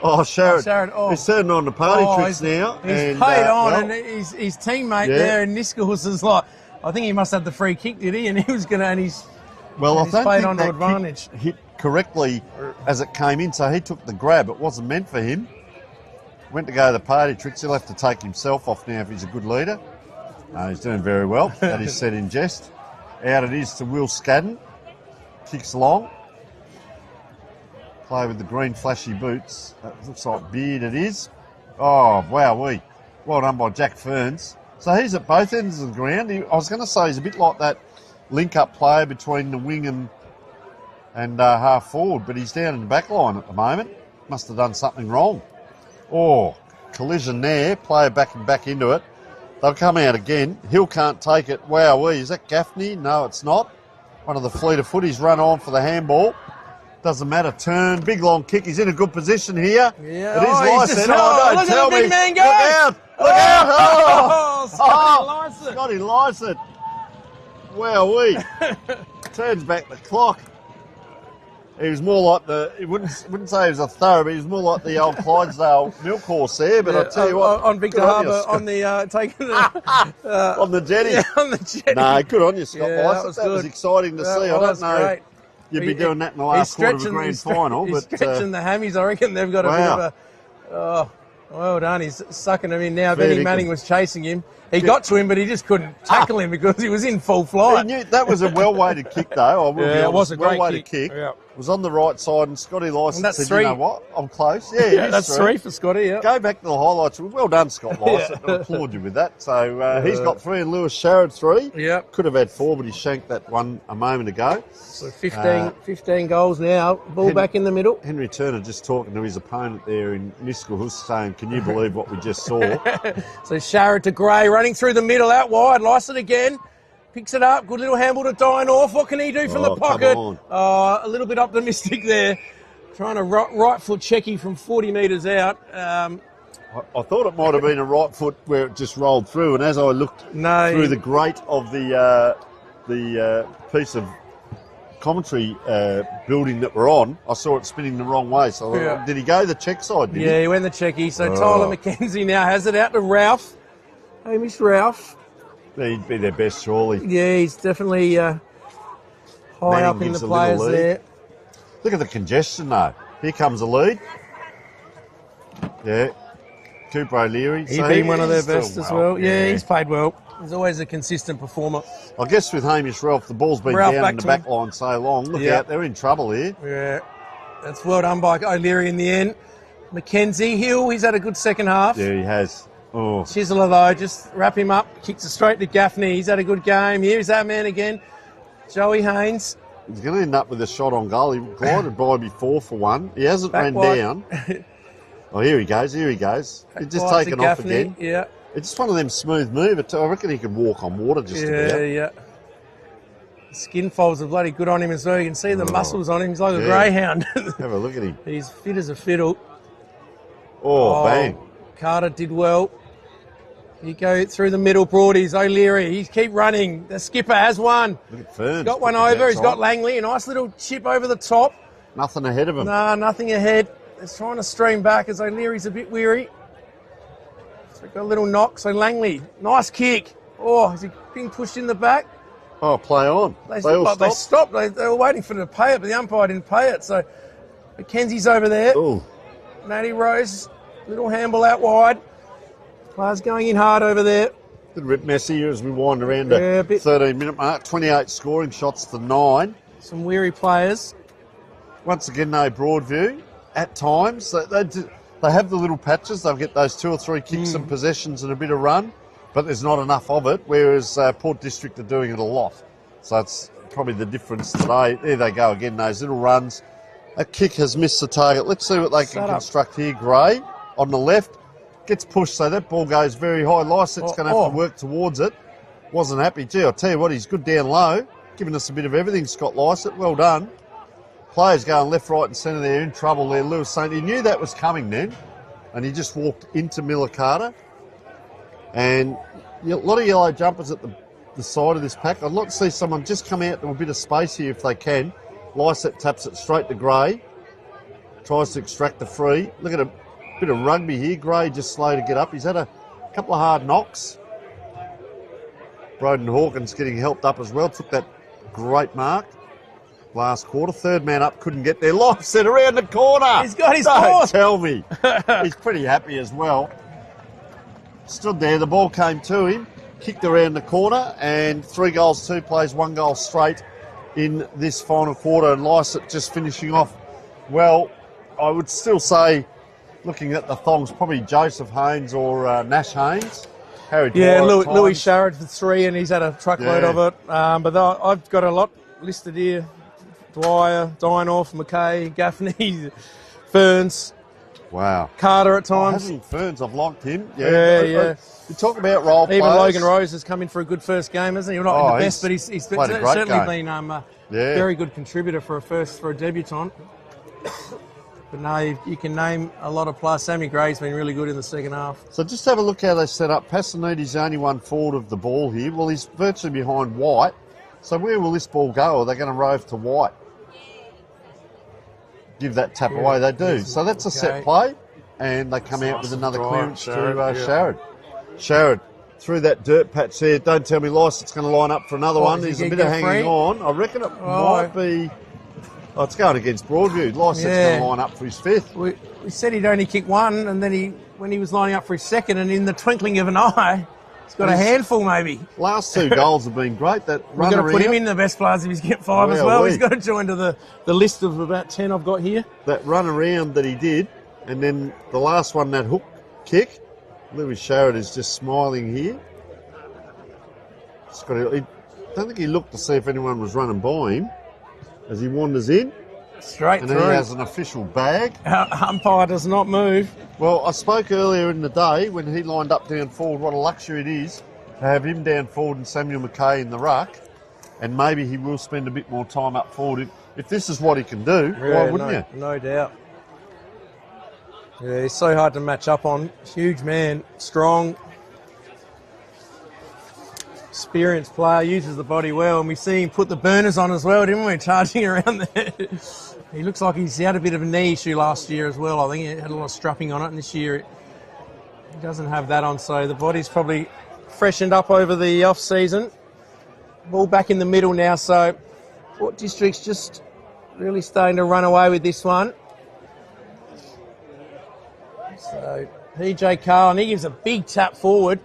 Sharrett. He's turning on the party tricks now. He's paid on, and his teammate there in Nichols is like, I think he must have the free kick, did he? And he was going to, and he's played on to advantage. Hit correctly as it came in, so he took the grab. It wasn't meant for him. Went to go the party tricks. He'll have to take himself off now if he's a good leader. He's doing very well. That is said in jest. Out it is to Will Scadden. Kicks long. Play with the green flashy boots. That looks like beard it is. Oh, wowee. Well done by Jack Ferns. So he's at both ends of the ground. I was going to say he's a bit like that link-up player between the wing and half forward, but he's down in the back line at the moment. Must have done something wrong. Oh, collision there. Player backing back into it. They'll come out again. Hill can't take it. Wowee. Is that Gaffney? No, it's not. One of the fleet of footies run on for the handball. Doesn't matter. Turn. Big long kick. He's in a good position here. Yeah. It is Lycett. Don't tell me. Big man goes. Look out. Look out. Scotty Lycett. Scotty Lycett. Wowee. Turns back the clock. He was more like he wouldn't say he was a thorough, but he was more like the old Clydesdale milk horse there. But I'll tell you what. On Victor Harbour, on the taking on the jetty. Yeah, on the jetty. No, good on you, Scott Lycett. That was exciting to see. I don't know. Great. You'd be doing that in the last quarter of a grand final. He's stretching the hammies. I reckon they've got a bit of a... Oh, well done. He's sucking him in now. Benny Manning was chasing him. He got to him, but he just couldn't tackle him because he was in full flight. That was a well-weighted kick, though. It was a great well-weighted kick. Yeah. It was on the right side, and Scotty Lycett said, three. You know what? I'm close. Yeah, that's three for Scotty, yeah. Go back to the highlights. Well done, Scott Lycett. I applaud you with that. So he's got 3 and Lewis Sharrett 3. Yeah. Could have had 4, but he shanked that one a moment ago. So 15 goals now. Ball back in the middle. Henry Turner just talking to his opponent there in Nichols saying, can you believe what we just saw? So Sharrett to Gray running through the middle out wide. Lycett again. Picks it up. Good little handball to Dine-Off. What can he do from the pocket? A little bit optimistic there. Trying to right foot checky from 40 metres out. I thought it might have been a right foot where it just rolled through, and as I looked through the grate of the piece of commentary building that we're on, I saw it spinning the wrong way. So did he go the check side? Did he? He went the checky. So Tyler McKenzie now has it out to Ralph. Hamish Ralph. He'd be their best, surely. Yeah, he's definitely high up in the players there. Look at the congestion, though. Here comes the lead. Yeah. Cooper O'Leary. He's been one of their best as well. Yeah, he's played well. He's always a consistent performer. I guess with Hamish Ralph, the ball's been down in the back line so long. Look out, they're in trouble here. Yeah. That's well done by O'Leary in the end. McKenzie, Hill, he's had a good second half. Yeah, he has. Oh. Chisler, though, just wrap him up, kicks it straight to Gaffney. He's had a good game. Here's that man again, Joey Haynes. He's going to end up with a shot on goal. He glided by before for one. He hasn't ran down. Oh, here he goes. He's just taken off again. Yeah. It's just one of them smooth moves. I reckon he can walk on water just about. Yeah. Skin folds are bloody good on him as well. You can see the muscles on him. He's like a greyhound. Have a look at him. He's fit as a fiddle. Oh, bang. Carter did well. You go through the middle, Broadies. O'Leary, he keep running. The skipper has one. Look at Ferns. He's got one over. He's got Langley. A nice little chip over the top. Nothing ahead of him. Nah, nothing ahead. He's trying to stream back as O'Leary's a bit weary. So got a little knock. So Langley, nice kick. Oh, is he being pushed in the back? Oh, play on. They stopped. They were waiting for them to pay it, but the umpire didn't pay it. So McKenzie's over there. Ooh. Matty Rose, little handball out wide. Players going in hard over there. A little bit messy as we wind around the 13-minute mark. 28 scoring shots to 9. Some weary players. Once again, no Broadview. At times, they have the little patches. They'll get those 2 or 3 kicks and possessions and a bit of run, but there's not enough of it, whereas Port District are doing it a lot. So it's probably the difference today. There they go again, those little runs. A kick has missed the target. Let's see what they can construct here. Gray on the left. Gets pushed, so that ball goes very high. Lycett's going to have to work towards it. Wasn't happy. Gee, I'll tell you what, he's good down low. Giving us a bit of everything, Scott Lycett. Well done. Players going left, right and centre. They're in trouble there. Lewis Saint, he knew that was coming then, and he just walked into Miller Carter. And a lot of yellow jumpers at the side of this pack. I'd like to see someone just come out to a bit of space here if they can. Lysette taps it straight to Gray. Tries to extract the free. Look at a bit of rugby here. Gray just slow to get up. He's had a couple of hard knocks. Broden Hawkins getting helped up as well. Took that great mark last quarter. Third man up, couldn't get there. Lysette around the corner. He's got his Don't fourth. tell me. He's pretty happy as well. Stood there. The ball came to him. Kicked around the corner. And 3 goals, 2 plays, 1 goal straight in this final quarter. And Lysette just finishing off well. I would still say, looking at the thongs, probably Joseph Haynes or Nash Haynes. Harry Yeah, Dwyer at Louis times. Sharrod for 3, and he's had a truckload of it. But I've got a lot listed here. Dwyer, Dinoff, McKay, Gaffney, Ferns, Wow. Carter at times. Hasn't Ferns, I've liked him. Yeah. You talk about role Even players. Logan Rose has come in for a good first game, hasn't he? Well, not in the best, but he's played a great certainly game. been a very good contributor for a debutant. But no, you can name a lot of players. Sammy Gray's been really good in the second half. So just have a look how they set up. Passaniti's the only one forward of the ball here. Well, he's virtually behind White. So where will this ball go? Are they going to rove to White? Give that tap away. They do. So that's a set play. And they come out with another clearance to Sharrod. Sharrod through that dirt patch there. Don't tell me Lysette's going to line up for another one. There's a bit of hanging on. I reckon it might be... Oh, it's going against Broadview. Lysette's going to line up for his 5th. We said he'd only kick 1, and then when he was lining up for his 2nd, and in the twinkling of an eye, he's got a handful maybe. Last 2 goals have been great. That We've got to put him in the best players if he's get 5 as well. Wee. He's got to join to the list of about 10 I've got here. That run around that he did, and then the last one, that hook kick. Louis Sharrod is just smiling here. I don't think he looked to see if anyone was running by him as he wanders in. Straight and through. he has an official bag. Our umpire does not move. Well, I spoke earlier in the day when he lined up down forward, what a luxury it is to have him down forward and Samuel McKay in the ruck, and maybe he will spend a bit more time up forward. If this is what he can do, why wouldn't you? No doubt. Yeah, he's so hard to match up on. Huge man, strong, experienced player, uses the body well, and we see him put the burners on as well, didn't we? Charging around there. He looks like he had a bit of a knee issue last year as well. I think he had a lot of strapping on it, and this year he doesn't have that on, so the body's probably freshened up over the off-season. Ball back in the middle now, so Port District's just really starting to run away with this one. So PJ Carl, and he gives a big tap forward.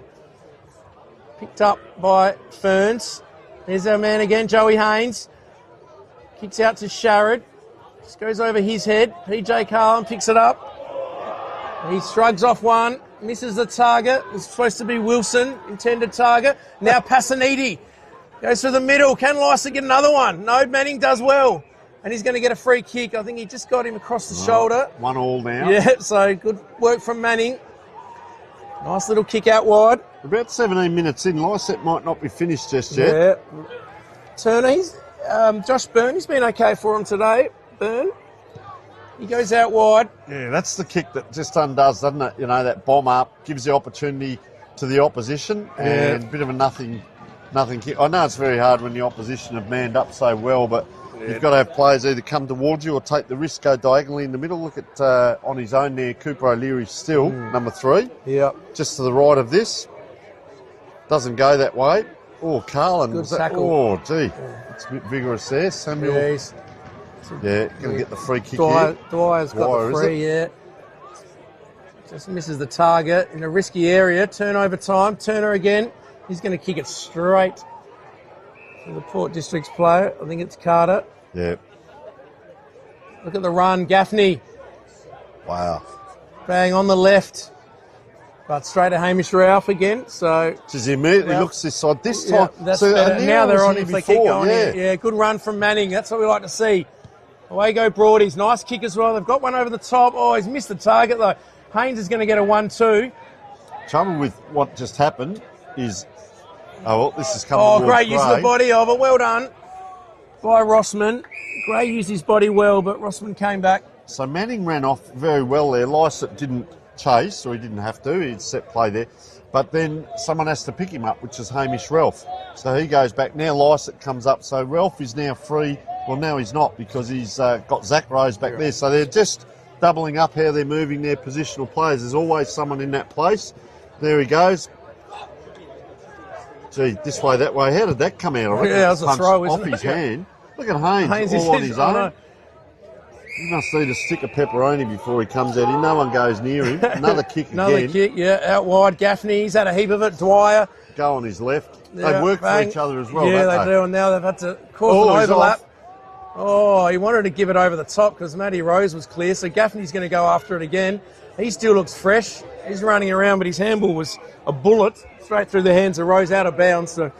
Picked up by Ferns. There's our man again, Joey Haynes. Kicks out to Sharrod. Just goes over his head. PJ Carlin picks it up. He shrugs off one. Misses the target. It's supposed to be Wilson, intended target. Now Passaniti. Goes through the middle. Can Lysette get another one? No, Manning does well. And he's going to get a free kick. I think he just got him across the shoulder. 1-1 now. Yeah, so good work from Manning. Nice little kick out wide. About 17 minutes in, Lysette might not be finished just yet. Yeah. Turner, Josh Byrne, he's been okay for him today. Byrne. He goes out wide. Yeah, that's the kick that just undoes, doesn't it? You know, that bomb up, gives the opportunity to the opposition, and a bit of a nothing kick. I know it's very hard when the opposition have manned up so well, but you've got to have players either come towards you or take the risk, go diagonally in the middle. Look at, on his own there, Cooper O'Leary still, number 3. Yeah. Just to the right of this. Doesn't go that way. Oh, Carlin. Good tackle. Oh, gee. It's a bit vigorous there. Samuel. Yeah, going to get the free kick here. Dwyer's got the free, yeah. Just misses the target in a risky area. Turnover time. Turner again. He's going to kick it straight to the Port District's player. I think it's Carter. Yeah. Look at the run. Gaffney. Wow. Bang on the left. But straight to Hamish Ralph again. So he immediately looks this side. This time. That's better. Now they're on if they keep going. Yeah, good run from Manning. That's what we like to see. Away go Broadies. Nice kick as well. They've got one over the top. Oh, he's missed the target though. Haynes is going to get a 1-2. Trouble with what just happened is, this is coming. Oh, great use of the body. Oh, but well done. by Rossman. Gray used his body well, but Rossman came back. So Manning ran off very well there. Lysett didn't chase, so he didn't have to. He'd set play there. But then someone has to pick him up, which is Hamish Ralph. So he goes back. Now Lysett comes up. So Ralph is now free. Well, now he's not because he's got Zach Rose back there. So they're just doubling up how they're moving their positional players. There's always someone in that place. There he goes. Gee, this way, that way. How did that come out? I reckon that was a throw, off his hand. Look at Haynes all on his own. He must eat a stick of pepperoni before he comes out. No one goes near him. Another kick Another kick, yeah, out wide. Gaffney, he's had a heap of it. Dwyer. Go on his left. They work for each other as well, yeah, don't they do, and now they've had to cause an overlap. Oh, he wanted to give it over the top because Matty Rose was clear, so Gaffney's going to go after it again. He still looks fresh. He's running around, but his handball was a bullet straight through the hands of Rose, out of bounds. So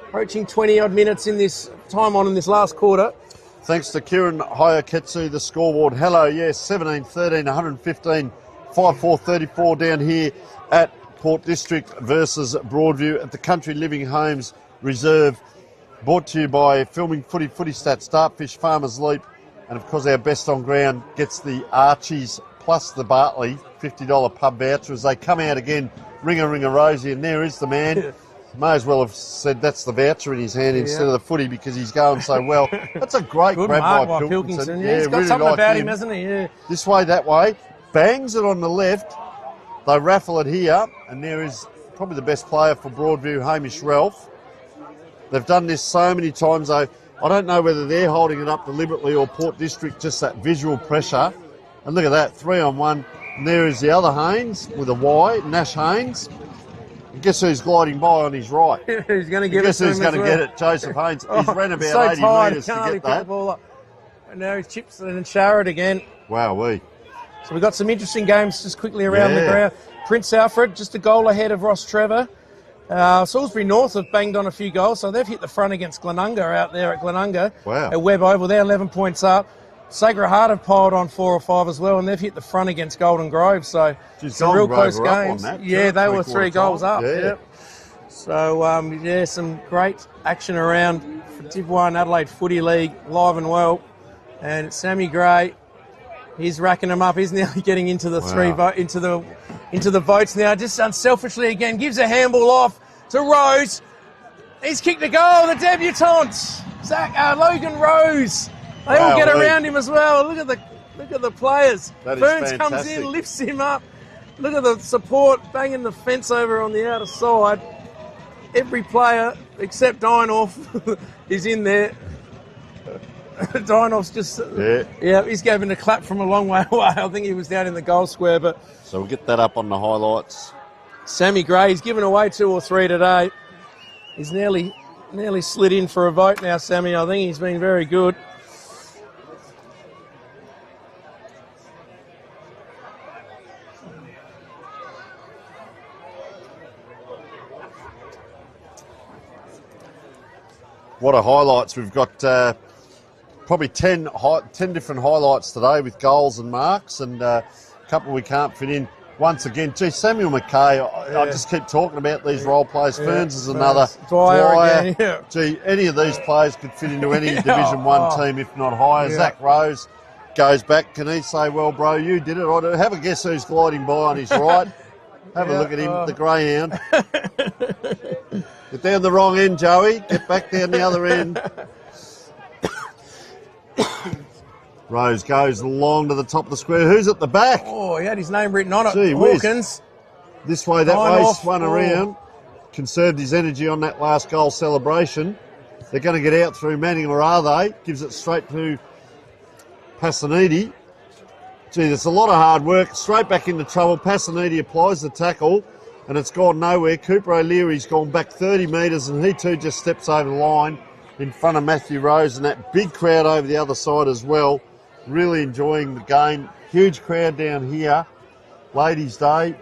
approaching 20-odd minutes in this last quarter. Thanks to Kieran Hayaketsu, the scoreboard. Hello, yes, 17-13, 115, 5-4-34 down here at Port District versus Broadview at the Country Living Homes Reserve. Brought to you by Filming Footy, Footy Stats, Dartfish, Farmers Leap, and of course our best on ground gets the Archies plus the Bartley $50 pub voucher as they come out again. Ringer Rosie, and there is the man. May as well have said that's the voucher in his hand instead of the footy because he's going so well. That's a great Good grab mark by Pilkington. Yeah, he's got really something like about him, hasn't he? Yeah. This way, that way. Bangs it on the left. They raffle it here, and there is probably the best player for Broadview, Hamish Ralph. They've done this so many times, though. I don't know whether they're holding it up deliberately or Port District, just that visual pressure. And look at that, 3-on-1. And there is the other Haynes with a Y, Nash Haynes. And guess who's gliding by on his right? Who's going to give guess it to who's him going to as get well? it? Joseph Haynes. He's ran about so 80 tired, metres to can't get pick the that. ball up. And now he's Chipson and Sharrett again. Wowee. So we've got some interesting games just quickly around the ground. Prince Alfred, just a goal ahead of Ross Trevor. Salisbury North have banged on a few goals, so they've hit the front against Glenunga out there at Glenunga. Wow. At Webb Oval, they're 11 points up. Sacred Heart have piled on 4 or 5 as well, and they've hit the front against Golden Grove. So some real close games. Yeah, they were 3 goals up. Yeah. So, some great action around for Div 1 Adelaide Footy League, live and well. And Sammy Gray, he's racking them up. He's nearly getting into the into the votes now. Just unselfishly again, gives a handball off to Rose. He's kicked a goal. The debutant, Logan Rose. They all get around him as well. Look at the players. Burns comes in, lifts him up. Look at the support, banging the fence over on the outer side. Every player except Dinoff is in there. Dinoff's just... he's giving a clap from a long way away. I think he was down in the goal square, but... So we'll get that up on the highlights. Sammy Gray, he's given away 2 or 3 today. He's nearly slid in for a vote now, Sammy. I think he's been very good. What a highlights. We've got probably 10 different highlights today with goals and marks, and a couple we can't fit in. Once again, Samuel McKay, I just keep talking about these role players. Ferns is another. Dwyer. Again, any of these players could fit into any Division 1 team, if not higher. Zach Rose goes back. Can he say, well, bro, you did it? Have a guess who's gliding by on his right. Have a look at him, the greyhound. Get down the wrong end, Joey. Get back down the other end. Rose goes along to the top of the square. Who's at the back? Oh, he had his name written on it. Gee, Hawkins. This way, that way, spun around. Conserved his energy on that last goal celebration. They're going to get out through Manning, or are they? Gives it straight to Passanidi. Gee, there's a lot of hard work. Straight back into trouble. Passanidi applies the tackle, and it's gone nowhere. Cooper O'Leary's gone back 30 metres, and he too just steps over the line in front of Matthew Rose, and that big crowd over the other side as well. Really enjoying the game. Huge crowd down here. Ladies' Day.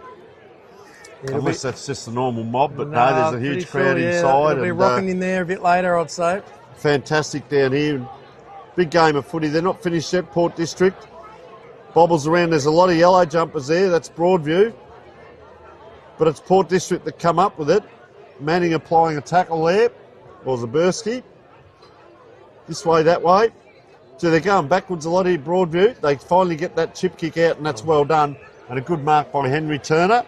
Unless that's just a normal mob, but no, there's a huge crowd inside. They'll be rocking in there a bit later, I'd say. Fantastic down here. Big game of footy. They're not finished yet, Port District. Bobbles around. There's a lot of yellow jumpers there. That's Broadview. But it's Port District that come up with it. Manning applying a tackle there. Or Zaburski. this way, that way. So they're going backwards a lot here, Broadview. They finally get that chip kick out, and that's well done. And a good mark by Henry Turner.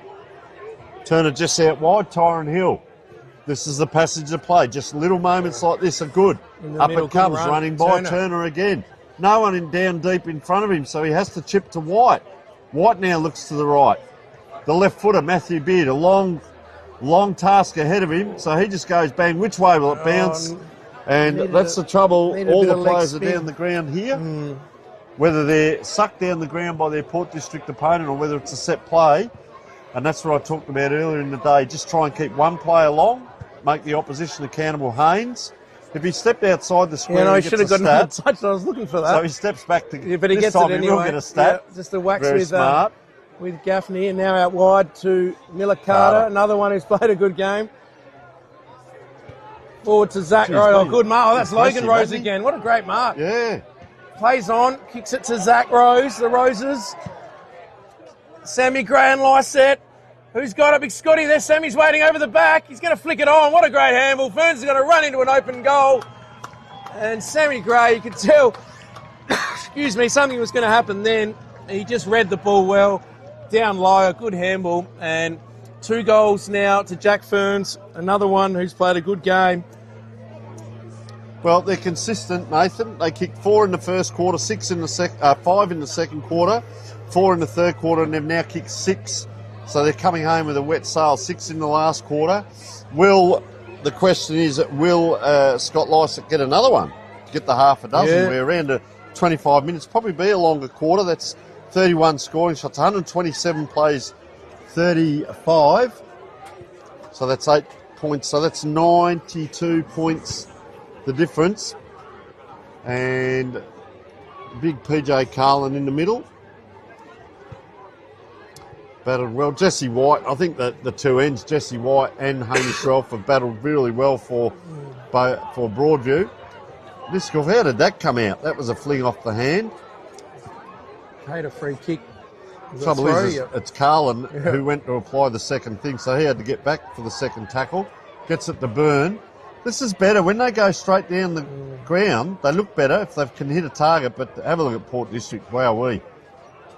Turner just out wide, Tyron Hill. This is the passage of play. Just little moments like this are good. Up it comes, running by Turner again. No one in down deep in front of him, so he has to chip to White. White now looks to the right. The left footer, Matthew Beard, a long task ahead of him, so he just goes bang. Which way will it bounce? And that's the trouble. All the players are down the ground here. Whether they're sucked down the ground by their Port District opponent or whether it's a set play. And that's what I talked about earlier in the day. Just try and keep one player long, make the opposition accountable. Haynes, if he stepped outside the square, he should have got another touch. I was looking for that. So he steps back to. But he gets it anyway. He will get a stat. Yeah, just a wax Very smart. With Gaffney, and now out wide to Miller Carter, another one who's played a good game. Forward to Zach Rose. Oh, good mark. Oh, that's Logan Rose again. What a great mark. Yeah. Plays on, kicks it to Zach Rose, the Roses. Sammy Gray and Lysette. Who's got it? Big Scotty there. Sammy's waiting over the back. He's going to flick it on. What a great handball. Ferns is going to run into an open goal. And Sammy Gray, you could tell, excuse me, something was going to happen then. He just read the ball well. Down low, a good handball. And 2 goals now to Jack Ferns. Another one who's played a good game. Well, they're consistent, Nathan. They kicked 4 in the first quarter, 5 in the second quarter, 4 in the third quarter, and they've now kicked 6. So they're coming home with a wet sail, 6 in the last quarter. The question is, will Scott Lysett get another one? Get the half a dozen? Yeah. We're around to 25 minutes. Probably be a longer quarter. That's 31 scoring shots, 127 plays, 35. So that's 8 points. So that's 92 points, the difference. And big PJ Carlin in the middle. Battled well. Jesse White, I think that the two ends, Jesse White and Hamish Rolfe, have battled really well for Broadview. Miskov, how did that come out? That was a fling off the hand. Paid a free kick. Trouble is, it's Carlin who went to apply the second thing, so he had to get back for the second tackle. Gets it to Burn. This is better. When they go straight down the ground, they look better if they can hit a target, but have a look at Port District. Wowee.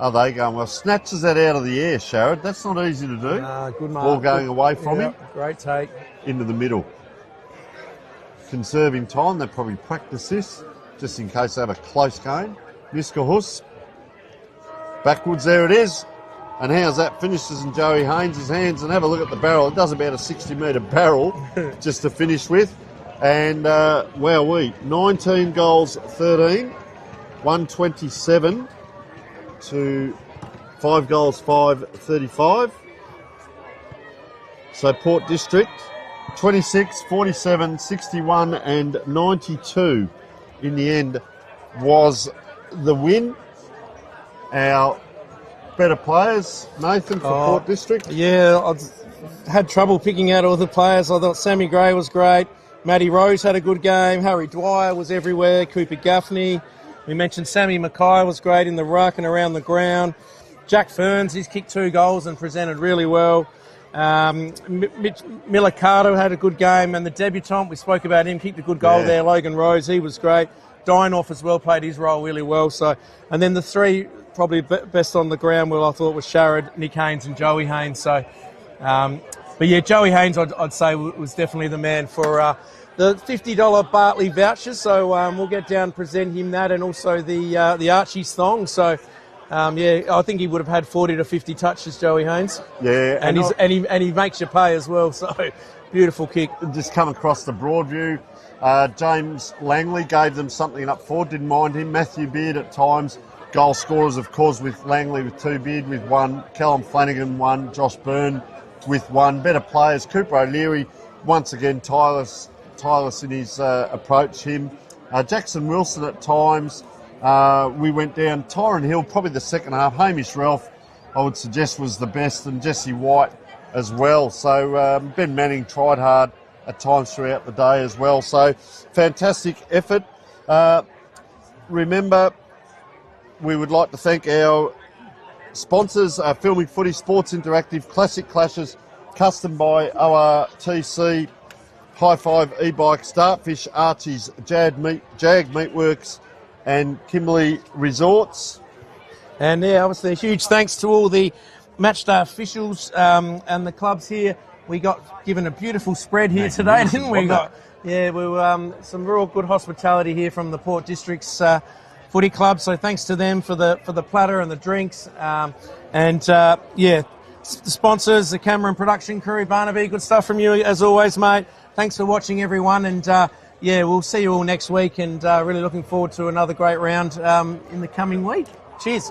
Are they going well? Snatches that out of the air, Sharad. That's not easy to do. Good mark. Ball going away from him. Great take. Into the middle. Conserving time. They probably practice this just in case they have a close game. Miskahus. Backwards, there it is. And how's that? Finishes in Joey Haynes' hands. And have a look at the barrel. It does about a 60-metre barrel just to finish with. And, wowee, 19 goals, 13. 127 to 5 goals, 5-35. So Port District, 26, 47, 61 and 92 in the end was the win. Our better players, Nathan, for Port District. Yeah, I had trouble picking out all the players. I thought Sammy Gray was great. Matty Rose had a good game. Harry Dwyer was everywhere. Cooper Gaffney. We mentioned Sammy Mackay was great in the ruck and around the ground. Jack Ferns, he's kicked 2 goals and presented really well. Miller Carter had a good game, and the debutant, we spoke about him, kicked a good goal there. Logan Rose, he was great. Dinoff as well, played his role really well. So, and then the 3 probably best on the ground, I thought was Sharad, Nick Haynes and Joey Haynes. So, but yeah, Joey Haynes, I'd say, was definitely the man for the $50 Bartley vouchers. So we'll get down and present him that, and also the Archie's thong. So I think he would have had 40 to 50 touches, Joey Haynes. Yeah, and he makes you pay as well. So beautiful kick. Just come across the Broadview. James Langley gave them something up forward. Didn't mind him. Matthew Beard at times. Goal scorers, of course, with Langley with 2, Beard with 1, Callum Flanagan 1, Josh Byrne with 1. Better players, Cooper O'Leary once again tireless in his approach. Him, Jackson Wilson at times. We went down. Tyron Hill probably the second half. Hamish Ralph, I would suggest, was the best, and Jesse White as well. So Ben Manning tried hard at times throughout the day as well. So fantastic effort. Remember, we would like to thank our sponsors, Filming Footy, Sports Interactive, Classic Clashes, custom by ORTC, High Five e-bike, Startfish, Archie's, Jag Meatworks, and Kimberley Resorts. And yeah, obviously a huge thanks to all the matchday officials and the clubs here. We got given a beautiful spread here today, didn't we? We were some real good hospitality here from the Port District's footy club. So thanks to them for the platter and the drinks. The sponsors, the camera and production crew, Barnaby, good stuff from you as always, mate. Thanks for watching, everyone, and we'll see you all next week, and really looking forward to another great round in the coming week. Cheers.